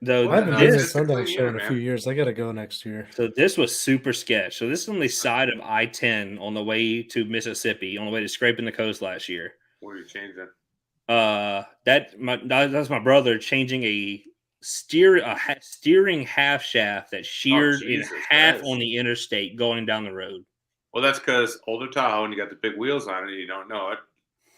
D: Though
C: I haven't been to a sundown show in a few years. I got to go next year.
D: So this was super sketch. So this is on the side of I-10 on the way to Mississippi, on the way to Scraping the Coast last year.
B: What are you changing?
D: That's my brother changing a steering half shaft that sheared in half on the interstate going down the road.
B: Well, that's because older Tahoe and you got the big wheels on it. And you don't know it.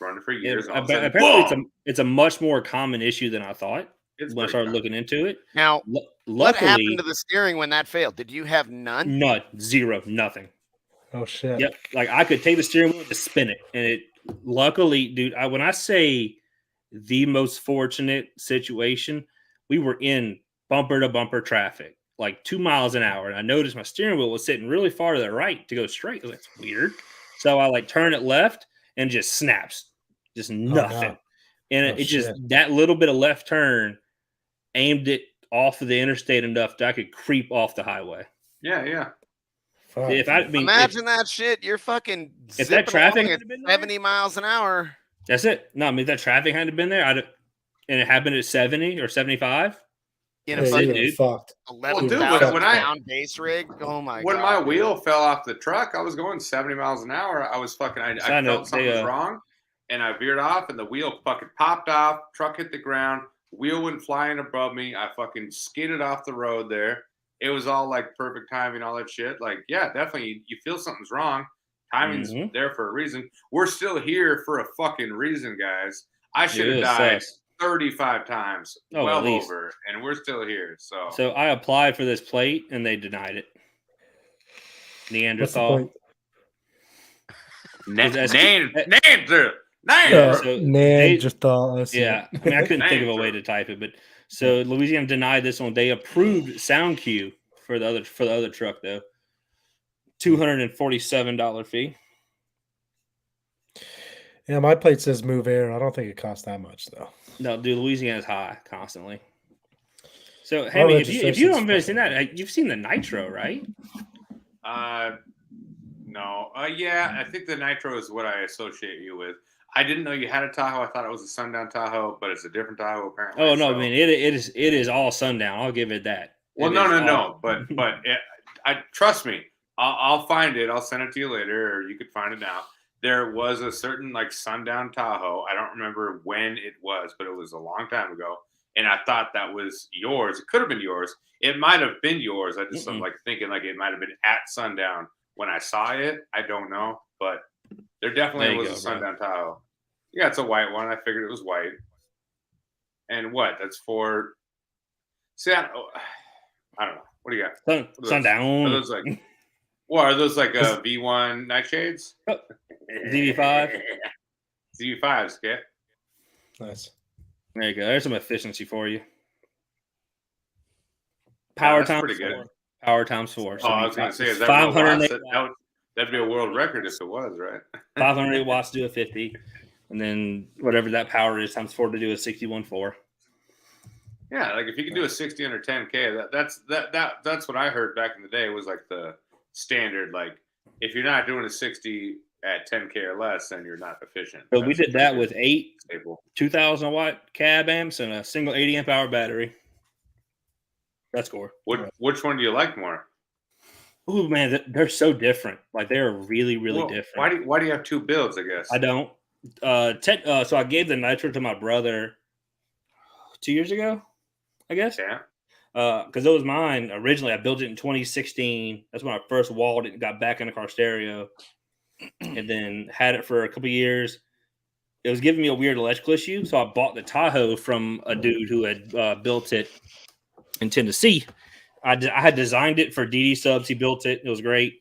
B: Running for years.
D: Apparently, it's a much more common issue than I thought. When I started looking into it.
A: Now, what happened to the steering when that failed? Did you have none?
D: None, zero, nothing.
C: Oh shit!
D: Yep, like I could take the steering wheel to spin it, and it. Luckily, dude, when I say the most fortunate situation, we were in bumper to bumper traffic, like 2 miles an hour, and I noticed my steering wheel was sitting really far to the right to go straight. That's weird. So I turn it left and just snaps, just nothing, and it just that little bit of left turn. Aimed it off of the interstate enough that I could creep off the highway.
B: Yeah.
A: Imagine that shit. You're fucking
D: if that traffic
A: at 70 miles an hour.
D: That's it. No, I mean, if that traffic hadn't been there, and it happened at 70 or 75.
A: In a fucking
D: dude.
A: 11,000 pound base rig. Oh my god.
B: When my wheel fell off the truck, I was going 70 miles an hour. I was fucking. I felt something was wrong, and I veered off, and the wheel fucking popped off. Truck hit the ground. Wheel went flying above me. I fucking skidded off the road there. It was all like perfect timing, all that shit. Like, yeah, definitely. You feel something's wrong. Timing's there for a reason. We're still here for a fucking reason, guys. I should have died 35 times, well over, and we're still here. So
D: I applied for this plate, and they denied it. Neanderthal.
B: Neanderthal.
C: Neanderthal.
D: Yeah, I mean, I couldn't think of a way to type it, but so Louisiana denied this one. They approved sound cue for the other truck though. $247 fee.
C: Yeah, my plate says move air. I don't think it costs that much though.
D: No, dude, Louisiana's high constantly. So, Hammy, if you haven't seen that, you've seen the Nitro, right?
B: No. Yeah, I think the Nitro is what I associate you with. I didn't know you had a Tahoe. I thought it was a sundown Tahoe, but it's a different Tahoe apparently.
D: Oh no, I mean it is all sundown. I'll give it that.
B: Well, no. But I trust me. I'll find it. I'll send it to you later, or you could find it now. There was a certain sundown Tahoe. I don't remember when it was, but it was a long time ago. and I thought that was yours. It could have been yours. It might have been yours. I just am like thinking like it might have been at sundown when I saw it. I don't know, but there definitely was a sundown Tahoe. Yeah, it's a white one. I figured it was white. And what? That's for. See, I don't know. What do you got?
D: Sundown.
B: Are those like? What are those like? V1 nightshades?
D: ZV5.
B: ZV5s. Okay.
C: Nice.
D: There you go. There's some efficiency for you. Power times
B: pretty
D: 4.
B: good.
D: Power times 4. So
B: I was going to say, is that
D: 508
B: that'd be a world record if it was, right?
D: 508 watts to do a 50, and then whatever that power is times 4 to do a 61.4.
B: Yeah, like if you can do a 60 under 10K, that's what I heard back in the day was like the standard. Like if you're not doing a 60 at 10K or less, then you're not efficient.
D: So we did that with 8 2,000 watt cab amps and a single 80 amp hour battery. That's cool.
B: Which one do you like more?
D: Oh man, they're so different. Like they're really, really different.
B: Why do you have 2 builds? I guess
D: I don't. So I gave the nitro to my brother 2 years ago, I guess.
B: Yeah.
D: Because it was mine originally. I built it in 2016. That's when I first walled it and got back in the car stereo, and then had it for a couple of years. It was giving me a weird electrical issue, so I bought the Tahoe from a dude who had built it in Tennessee. I had designed it for DD subs. He built it. It was great.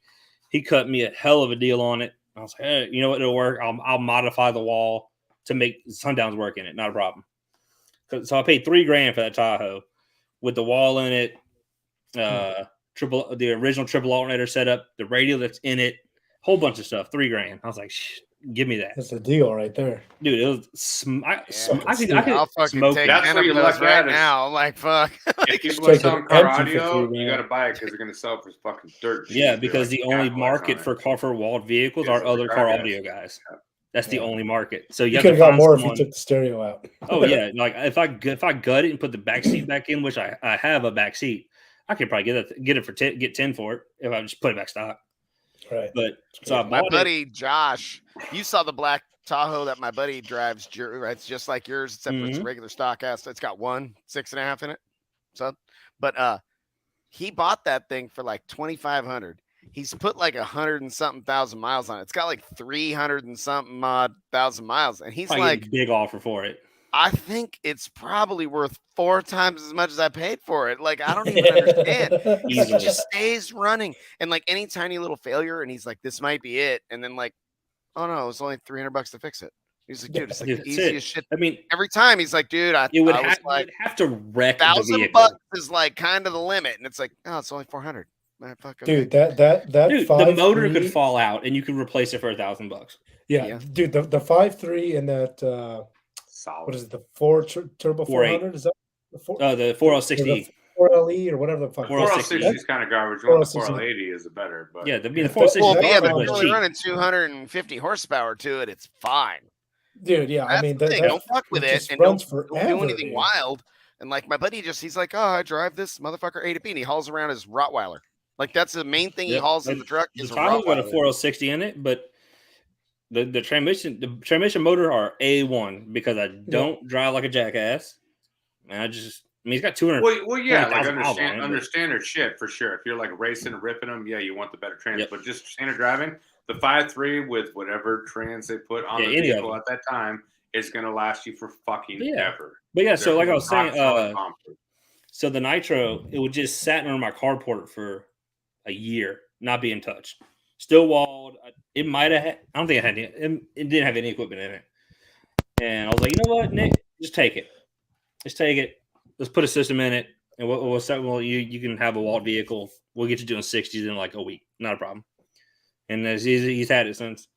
D: He cut me a hell of a deal on it. I was like, hey, you know what? It'll work. I'll modify the wall to make sundowns work in it. Not a problem. So I paid $3,000 for that Tahoe with the wall in it, the original triple alternator setup, the radio that's in it, whole bunch of stuff. $3,000. I was like, give me that.
C: That's a deal right there,
D: dude. It was. I could
A: I'll fucking
D: smoke.
A: take
B: That's
A: 10
B: what
A: of
B: you
A: those
B: look
A: right
B: at
A: now. I'm like, fuck.
B: If people are selling car audio, you got to buy it because they're going to sell for fucking dirt.
D: Yeah, because the only market for walled vehicles are other car audio guys. That's the only market. So you
C: could have got more if you took the stereo out.
D: Oh yeah, like if I gut it and put the back seat back in, which I have a back seat, I could probably get it for get 10 for it if I just put it back stock.
C: Right.
D: But so
A: my buddy Josh, you saw the black Tahoe that my buddy drives, right? It's just like yours, except for it's regular stock ass. It's got 6.5 in it. So, but he bought that thing for like 2,500. He's put like 100 and something thousand miles on it. It's got like 300 and something odd thousand miles, and he's like,
D: big offer for it.
A: I think it's probably worth 4 times as much as I paid for it. Like, I don't even understand. He just stays running, and like any tiny little failure, and he's like, this might be it. And then like, oh no, it's only $300 to fix it. He's like, dude, it's like the easiest shit.
D: I mean,
A: every time he's like, dude, I would
D: have to wreck
A: $1,000 is like kind of the limit, and it's like, oh, it's only 400. Man, fuck, okay.
C: Dude, that
D: dude, the motor could fall out, and you could replace it for $1,000.
C: Yeah, dude, the 5.3 and that.
B: Solid.
C: What is it? The 4 turbo 400? Is that
D: the 4L60?
C: 4LE or whatever the fuck.
B: 4L60 is kind of garbage. The 4L80 is better, but
D: yeah, the 4L60.
A: Well, yeah, but you're only running 250 horsepower to it. It's fine,
C: dude. Yeah,
A: that's
C: I mean,
A: don't fuck with it and don't do anything wild. And like my buddy he's like, oh, I drive this motherfucker A to B, and he hauls around his Rottweiler. Like that's the main thing he hauls in the truck.
D: Is a Rottweiler. Got a 4L60 in it, but the transmission motor are A1 because I don't drive like a jackass. And he's got 200.
B: Well, yeah, like under standard shit for sure. If you're like racing and ripping them, yeah, you want the better trans. Yep. But just standard driving, the 5.3 with whatever trans they put on the vehicle at that time is going to last you for fucking ever.
D: But yeah, so like I was saying, so the nitro, it would just sat under my carport for a year, not being touched. Still walled. It might have. I don't think it had. It didn't have any equipment in it. And I was like, you know what, Nick, just take it. Just take it. Let's put a system in it, and we'll say, well, you can have a walled vehicle. We'll get you doing 60s in like a week. Not a problem. And he's had it since.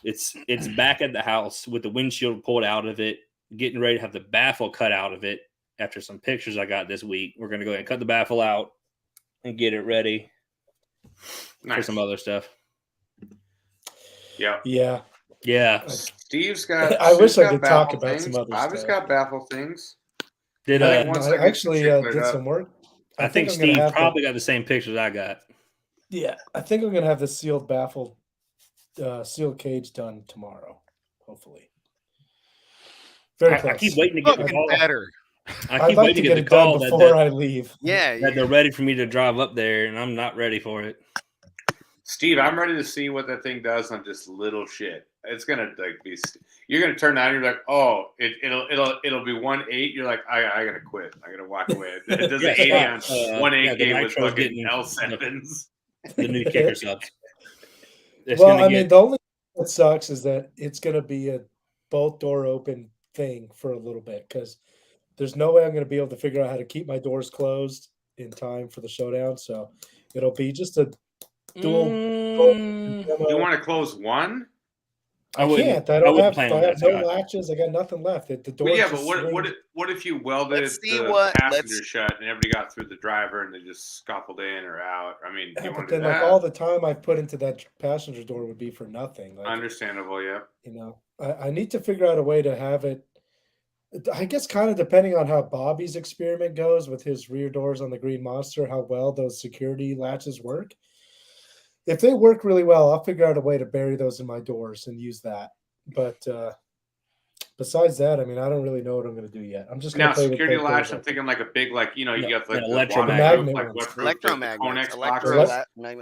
D: It's back at the house with the windshield pulled out of it, getting ready to have the baffle cut out of it. After some pictures I got this week, we're gonna go ahead and cut the baffle out and get it ready. Nice. For some other stuff.
B: Yeah. Steve's got.
C: I wish I could talk about some other stuff.
B: I've got baffle things.
C: Did I actually did some work?
D: I think Steve probably got the same pictures I got.
C: Yeah, I think I'm gonna have the sealed baffle, sealed cage done tomorrow. Hopefully.
D: Very close. I keep waiting to get the call.
A: Better.
C: I'd like to get it done before I leave.
A: Yeah,
D: that they're ready for me to drive up there, and I'm not ready for it.
B: Steve, I'm ready to see what that thing does on just little shit. It's gonna be. You're gonna turn down. You're like, oh, it'll be 1.8. You're like, I gotta quit. I gotta walk away. It does an 80 on 1.8 game with fucking L7s.
D: The new kicker subs.
C: Well, I mean, the only thing that sucks is that it's gonna be a both door open thing for a little bit because there's no way I'm gonna be able to figure out how to keep my doors closed in time for the showdown. So it'll be just a dual.
B: You want to close one?
C: I can't. I have no latches. I got nothing left. The door.
B: Well, yeah, but what if you welded the passenger shut and everybody got through the driver and they just scuffled in or out? I mean,
C: yeah, but then like all the time I've put into that passenger door would be for nothing. Like,
B: understandable, yeah.
C: You know, I need to figure out a way to have it. I guess kind of depending on how Bobby's experiment goes with his rear doors on the Green Monster, how well those security latches work. If they work really well, I'll figure out a way to bury those in my doors and use that. But besides that, I mean, I don't really know what I'm going to do yet. I'm just going to play
B: security latch. I'm thinking like a big, like you got like electromagnet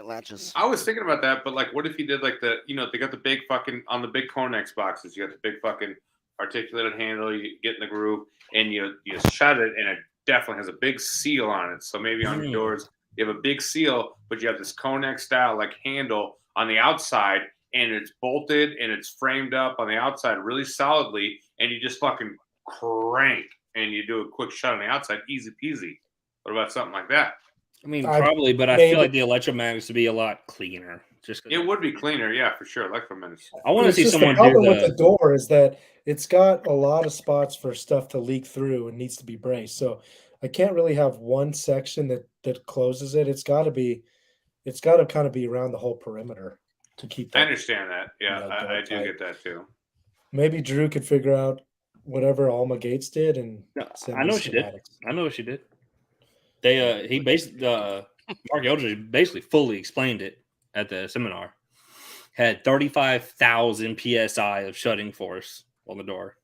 A: latches.
B: I was thinking about that, but like, what if you did like they got the big fucking on the big Connex boxes. You got the big fucking articulated handle. You get in the groove and you shut it, and it definitely has a big seal on it. So maybe on your doors. You have a big seal, but you have this Connex style like handle on the outside, and it's bolted and it's framed up on the outside really solidly, and you just fucking crank and you do a quick shut on the outside, easy peasy. What about something like that?
D: I mean, probably, but I feel like the electromagnets would be a lot cleaner.
B: It would be cleaner, yeah, for sure. Electromagnets.
D: I want to see someone
C: do the problem with the door is that it's got a lot of spots for stuff to leak through and needs to be braced. So I can't really have one section that closes it. It's got to kind of be around the whole perimeter to keep that.
B: I understand that. Yeah, I do get that too.
C: Maybe Drew could figure out whatever Alma Gates did, and
D: I know what she did. I know what she did. He basically Mark Eldridge basically fully explained it at the seminar. Had 35,000 psi of shutting force on the door.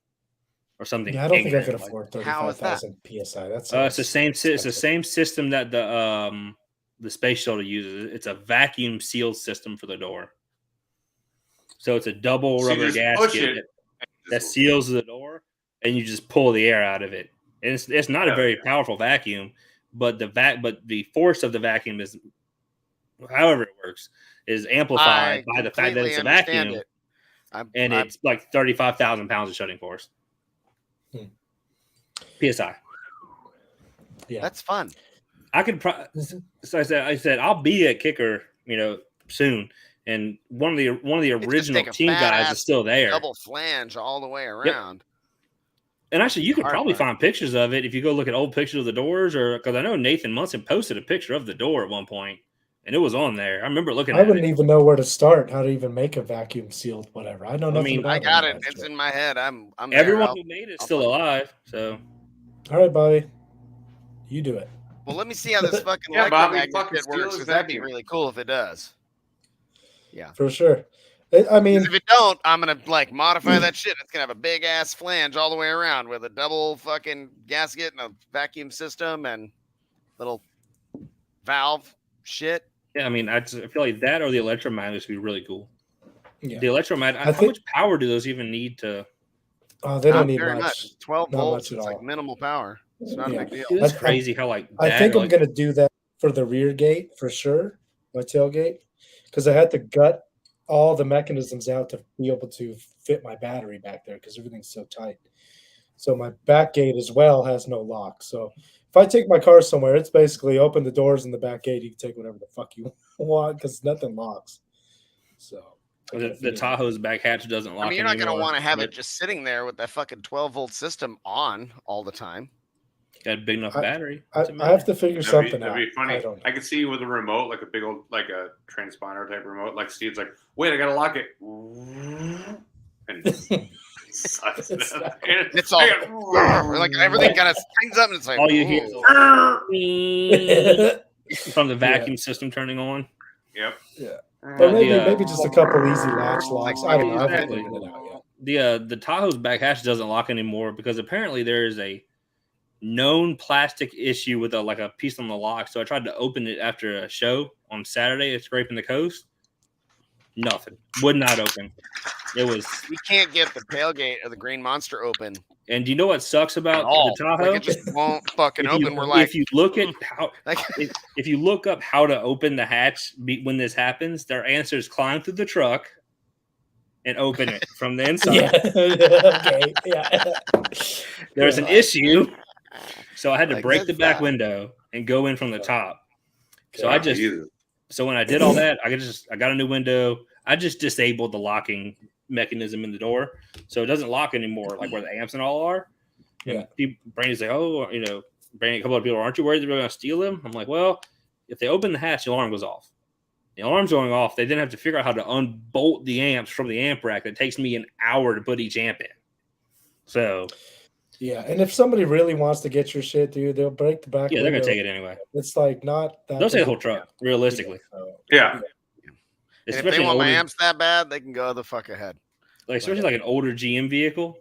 D: Or something.
C: Yeah, I don't think I could afford 35,000 psi. That's
D: it's the same. It's the same system that the space shuttle uses. It's a vacuum sealed system for the door. So it's a double rubber gasket that seals the door, and you just pull the air out of it. And it's not a very powerful vacuum, but the force of the vacuum is, however it works, is amplified by the fact that it's a vacuum, it's like 35,000 pounds of shutting force. PSI.
C: Yeah,
A: that's fun.
D: I could. So I said I'll be at kicker, soon. And one of the original team guys is still there.
A: Double flange all the way around.
D: Yep. And actually, you could probably find pictures of it if you go look at old pictures of the doors, or because I know Nathan Munson posted a picture of the door at one point, and it was on there. I remember looking at it.
C: I wouldn't even know where to start, how to even make a vacuum sealed whatever. I know nothing about it.
A: I got it. It's in my head. I'm
D: Everyone who made it is still alive. So,
C: all right, Bobby, you do it.
A: Well, let me see how this fucking electromagnet works, because that'd be really cool if it does. Yeah,
C: for sure. I mean,
A: if it don't, I'm gonna modify that shit. It's gonna have a big ass flange all the way around with a double fucking gasket and a vacuum system and little valve shit.
D: Yeah, I mean, I feel like that or the electromagnets would be really cool.
C: Yeah.
D: The electromagnet. How much power do those even need to?
C: Oh, they don't need much.
A: 12 volts. It's like minimal power. It's not a big deal.
D: Dude, that's crazy how
C: I think I'm gonna do that for the rear gate for sure, my tailgate, because I had to gut all the mechanisms out to be able to fit my battery back there because everything's so tight. So my back gate as well has no lock. So if I take my car somewhere, it's basically open the doors in the back gate. You can take whatever the fuck you want because nothing locks. So
D: the Tahoe's back hatch doesn't lock.
A: I mean, you're not going to want to have it just sitting there with that fucking 12-volt system on all the time.
D: Got a big enough battery.
C: I have to figure something out.
B: That'd be funny. I could see you with a remote, like a big old, like a transponder type remote. Like Steve's like, wait, I gotta lock it. And it's
A: all like everything kind of springs up, and it's like
D: all you hear from the vacuum system turning on.
B: Yep.
C: Yeah. But maybe just a couple easy latch locks. I don't know. I haven't figured it out yet.
D: The Tahoe's back hatch doesn't lock anymore because apparently there is a known plastic issue with a piece on the lock. So I tried to open it after a show on Saturday, scraping the coast. Nothing. Would not open. It was.
A: You can't get the tailgate of the Green Monster open.
D: And do you know what sucks about the Tahoe?
A: Like it just won't fucking open. We're like,
D: if you look at how, if you look up how to open the hatch when this happens, their answer is climb through the truck and open it from the inside.
C: Okay. Yeah.
D: There's an issue, so I had to break the back window and go in from the top. So so when I did all that, I got a new window. I just disabled the locking mechanism in the door, so it doesn't lock anymore, like where the amps and all are. And Brandy's like, oh, Brandy, a couple of people, aren't you worried they're going to steal them? I'm like, well, if they open the hatch, the alarm goes off. The alarm's going off. They then have to figure out how to unbolt the amps from the amp rack. It takes me an hour to put each amp in. So,
C: yeah, and if somebody really wants to get your shit, dude, they'll break the back.
D: Yeah, they're gonna take it anyway.
C: It's like not that.
D: They'll take the whole truck, realistically.
B: Yeah.
A: And if they want my amps that bad, they can go the fuck ahead.
D: Like especially like an older GM vehicle.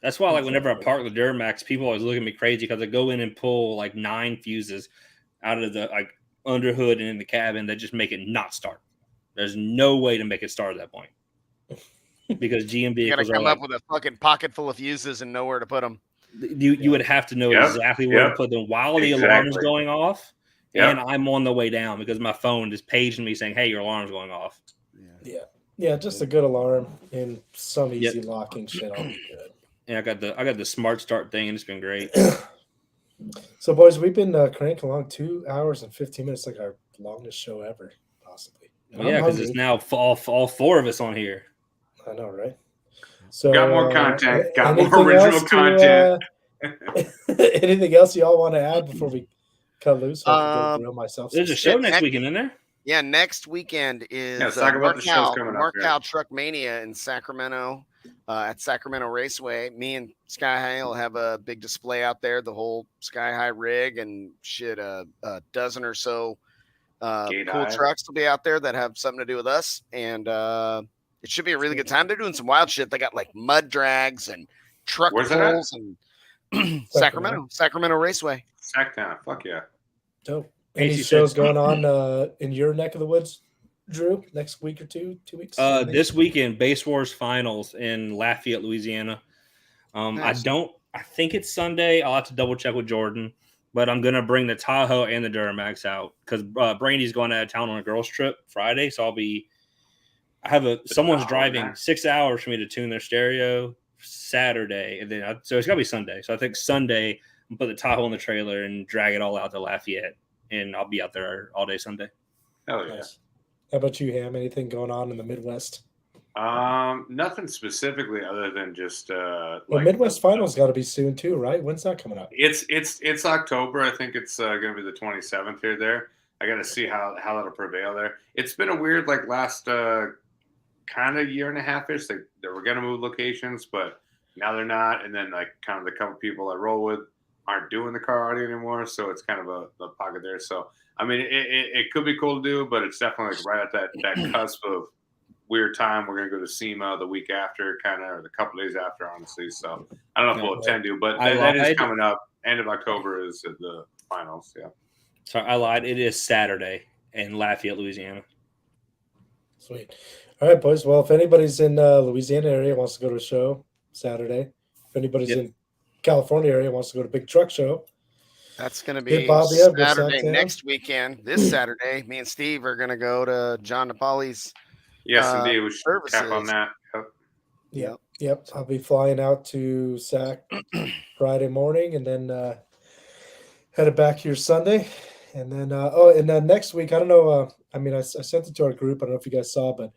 D: That's why, like, whenever I park the Duramax, people always look at me crazy because I go in and pull like 9 fuses out of the under hood and in the cabin that just make it not start. There's no way to make it start at that point because GM vehicles
A: you gotta come up with a fucking pocket full of fuses and know where to put them.
D: You would have to know exactly where to put them while the alarm is going off, and I'm on the way down because my phone is paging me saying, "Hey, your alarm's going off."
C: Yeah, just a good alarm and some easy locking shit. I'll be good.
D: Yeah, I got the smart start thing, and it's been great.
C: So, boys, we've been cranking along 2 hours and 15 minutes, like our longest show ever, possibly.
D: Well, yeah, because it's now all 4 of us on here.
C: I know, right? So,
B: got more content. Got more original content.
C: Anything else y'all want to add before we cut loose? Myself.
D: There's a show next weekend, isn't there?
A: Yeah, next weekend is
B: let's talk about the shows coming up.
A: Markow Truck Mania in Sacramento at Sacramento Raceway. Me and Sky High will have a big display out there. The whole Sky High rig and shit. A dozen or so cool trucks will be out there that have something to do with us, and it should be a really good time. They're doing some wild shit. They got like mud drags and truck pulls and Sacramento Raceway.
B: Sacktown, fuck yeah.
C: Dope. Any shows going on in your neck of the woods, Drew? Next week or 2 weeks?
D: This weekend, Base Wars Finals in Lafayette, Louisiana. Nice. I think it's Sunday. I'll have to double check with Jordan, but I'm gonna bring the Tahoe and the Duramax out because Brandy's going out of town on a girls' trip Friday, so someone's driving 6 hours for me to tune their stereo Saturday, and then so it's gotta be Sunday. So I think Sunday I'm gonna put the Tahoe in the trailer and drag it all out to Lafayette, and I'll be out there all day Sunday.
B: Oh yeah.
C: Nice. How about you, Ham? Anything going on in the Midwest?
B: Nothing specifically other than just
C: Midwest Finals got to be soon too, right? When's that coming up?
B: It's October. I think it's going to be the 27th here. There, I got to see how that'll prevail there. It's been a weird last kind of year and a half ish. They were going to move locations, but now they're not. And then kind of the couple people I roll with aren't doing the car audio anymore, so it's kind of a pocket there. So I mean, it could be cool to do, but it's definitely right at that cusp of weird time. We're gonna go to SEMA the week after, kind of, or the couple days after, honestly. So I don't know if we'll attend to, but that is coming up. End of October is the finals. Yeah.
D: Sorry, I lied. It is Saturday in Lafayette, Louisiana.
C: Sweet. All right, boys. Well, if anybody's in Louisiana area wants to go to a show Saturday, if anybody's in California area wants to go to Big Truck Show,
A: that's going to be Saturday next weekend. This Saturday, me and Steve are going to go to John Napoli's.
B: Yes, indeed. We should cap on that.
C: Yep. I'll be flying out to SAC Friday morning and then headed back here Sunday. And then next week, I don't know. I sent it to our group. I don't know if you guys saw, but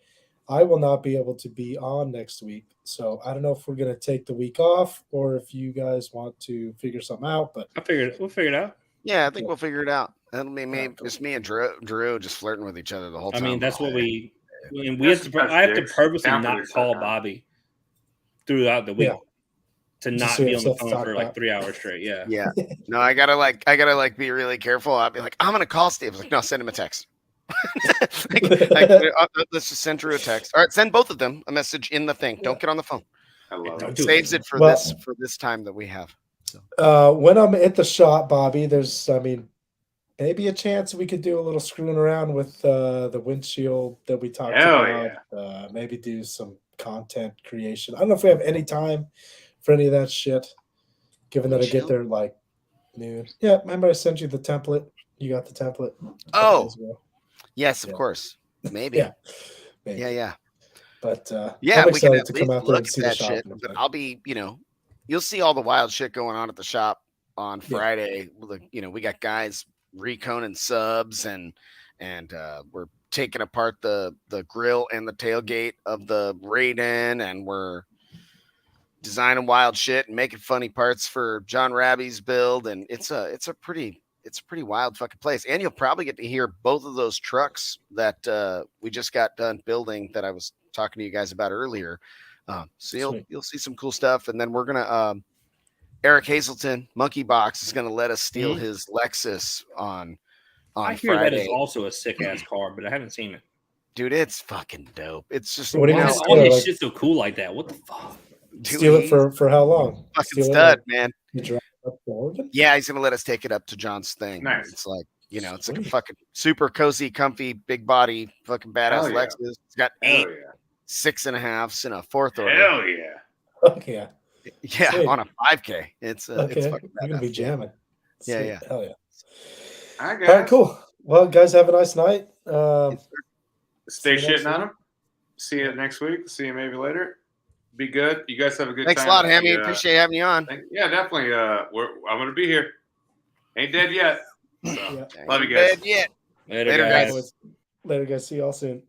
C: I will not be able to be on next week. So I don't know if we're going to take the week off or if you guys want to figure something out. But
D: we'll figure it out.
A: Yeah, I think we'll figure it out. That'll be just me and Drew just flirting with each other the whole time.
D: I mean, that's what we have to. I have to purposely not call Bobby throughout the week to not be on the phone for 3 hours straight. Yeah.
A: Yeah. No, I gotta be really careful. I'll be like, I'm gonna call Steve. I was like, no, send him a text. Let's just send Drew a text. All right, send both of them a message in the thing. Don't get on the phone.
B: I love it.
A: Saves it for this time that we have.
C: When I'm at the shop, Bobby, there's, maybe a chance we could do a little screwing around with the windshield that we talked about.
B: Yeah.
C: Maybe do some content creation. I don't know if we have any time for any of that shit, given that I get there like noon. Yeah, remember I sent you the template? You got the template?
A: Oh, yes, of course. Maybe.
C: Yeah. Maybe.
A: Yeah.
C: But
A: yeah,
C: I'm
A: we can
C: excited
A: at
C: to
A: least
C: come out there
A: look
C: and
A: at
C: see the
A: that
C: shop.
A: shit. But I'll be, you'll see all the wild shit going on at the shop on Friday. We got guys reconing subs and we're taking apart the grill and the tailgate of the Raiden, and we're designing wild shit and making funny parts for John Rabby's build. And it's a pretty wild fucking place. And you'll probably get to hear both of those trucks that we just got done building that I was talking to you guys about earlier. So you'll see some cool stuff. And then we're gonna Eric Hazelton, Monkey Box, is gonna let us steal his Lexus on
D: I hear
A: Friday.
D: that is also a sick ass car, but I haven't seen it.
A: Dude, it's fucking dope. It's just
C: What do you mean
D: all his shit's so cool like that. What the fuck?
C: Steal it for how long?
A: Fucking stud, man.
C: You drive up to Oregon?
A: Yeah, he's gonna let us take it up to John's thing.
B: Nice.
A: It's like, it's like a fucking super cozy, comfy, big body, fucking badass Lexus. It's got 8 6.5s and a 4th order.
B: Hell yeah.
C: Oh, yeah.
A: Yeah,
C: Sweet.
A: on a 5K. It's
C: okay.
A: It's fucking
C: You're gonna be
A: badass.
C: jamming.
A: Yeah,
C: Sweet.
A: yeah.
C: Hell yeah.
B: All right,
C: All right, cool. Well, guys, have a nice night.
B: Stay
C: see you next
B: shitting on
C: week.
B: them. See you next week. See you maybe later. Be good. You guys have a good
A: Thanks
B: time.
A: a lot, Hammy. Appreciate having you on.
B: Yeah, definitely. I'm gonna be here. Ain't dead yet. So,
C: Yeah.
B: love you guys.
A: Yeah.
D: Later, guys.
C: Later, guys. See y'all soon.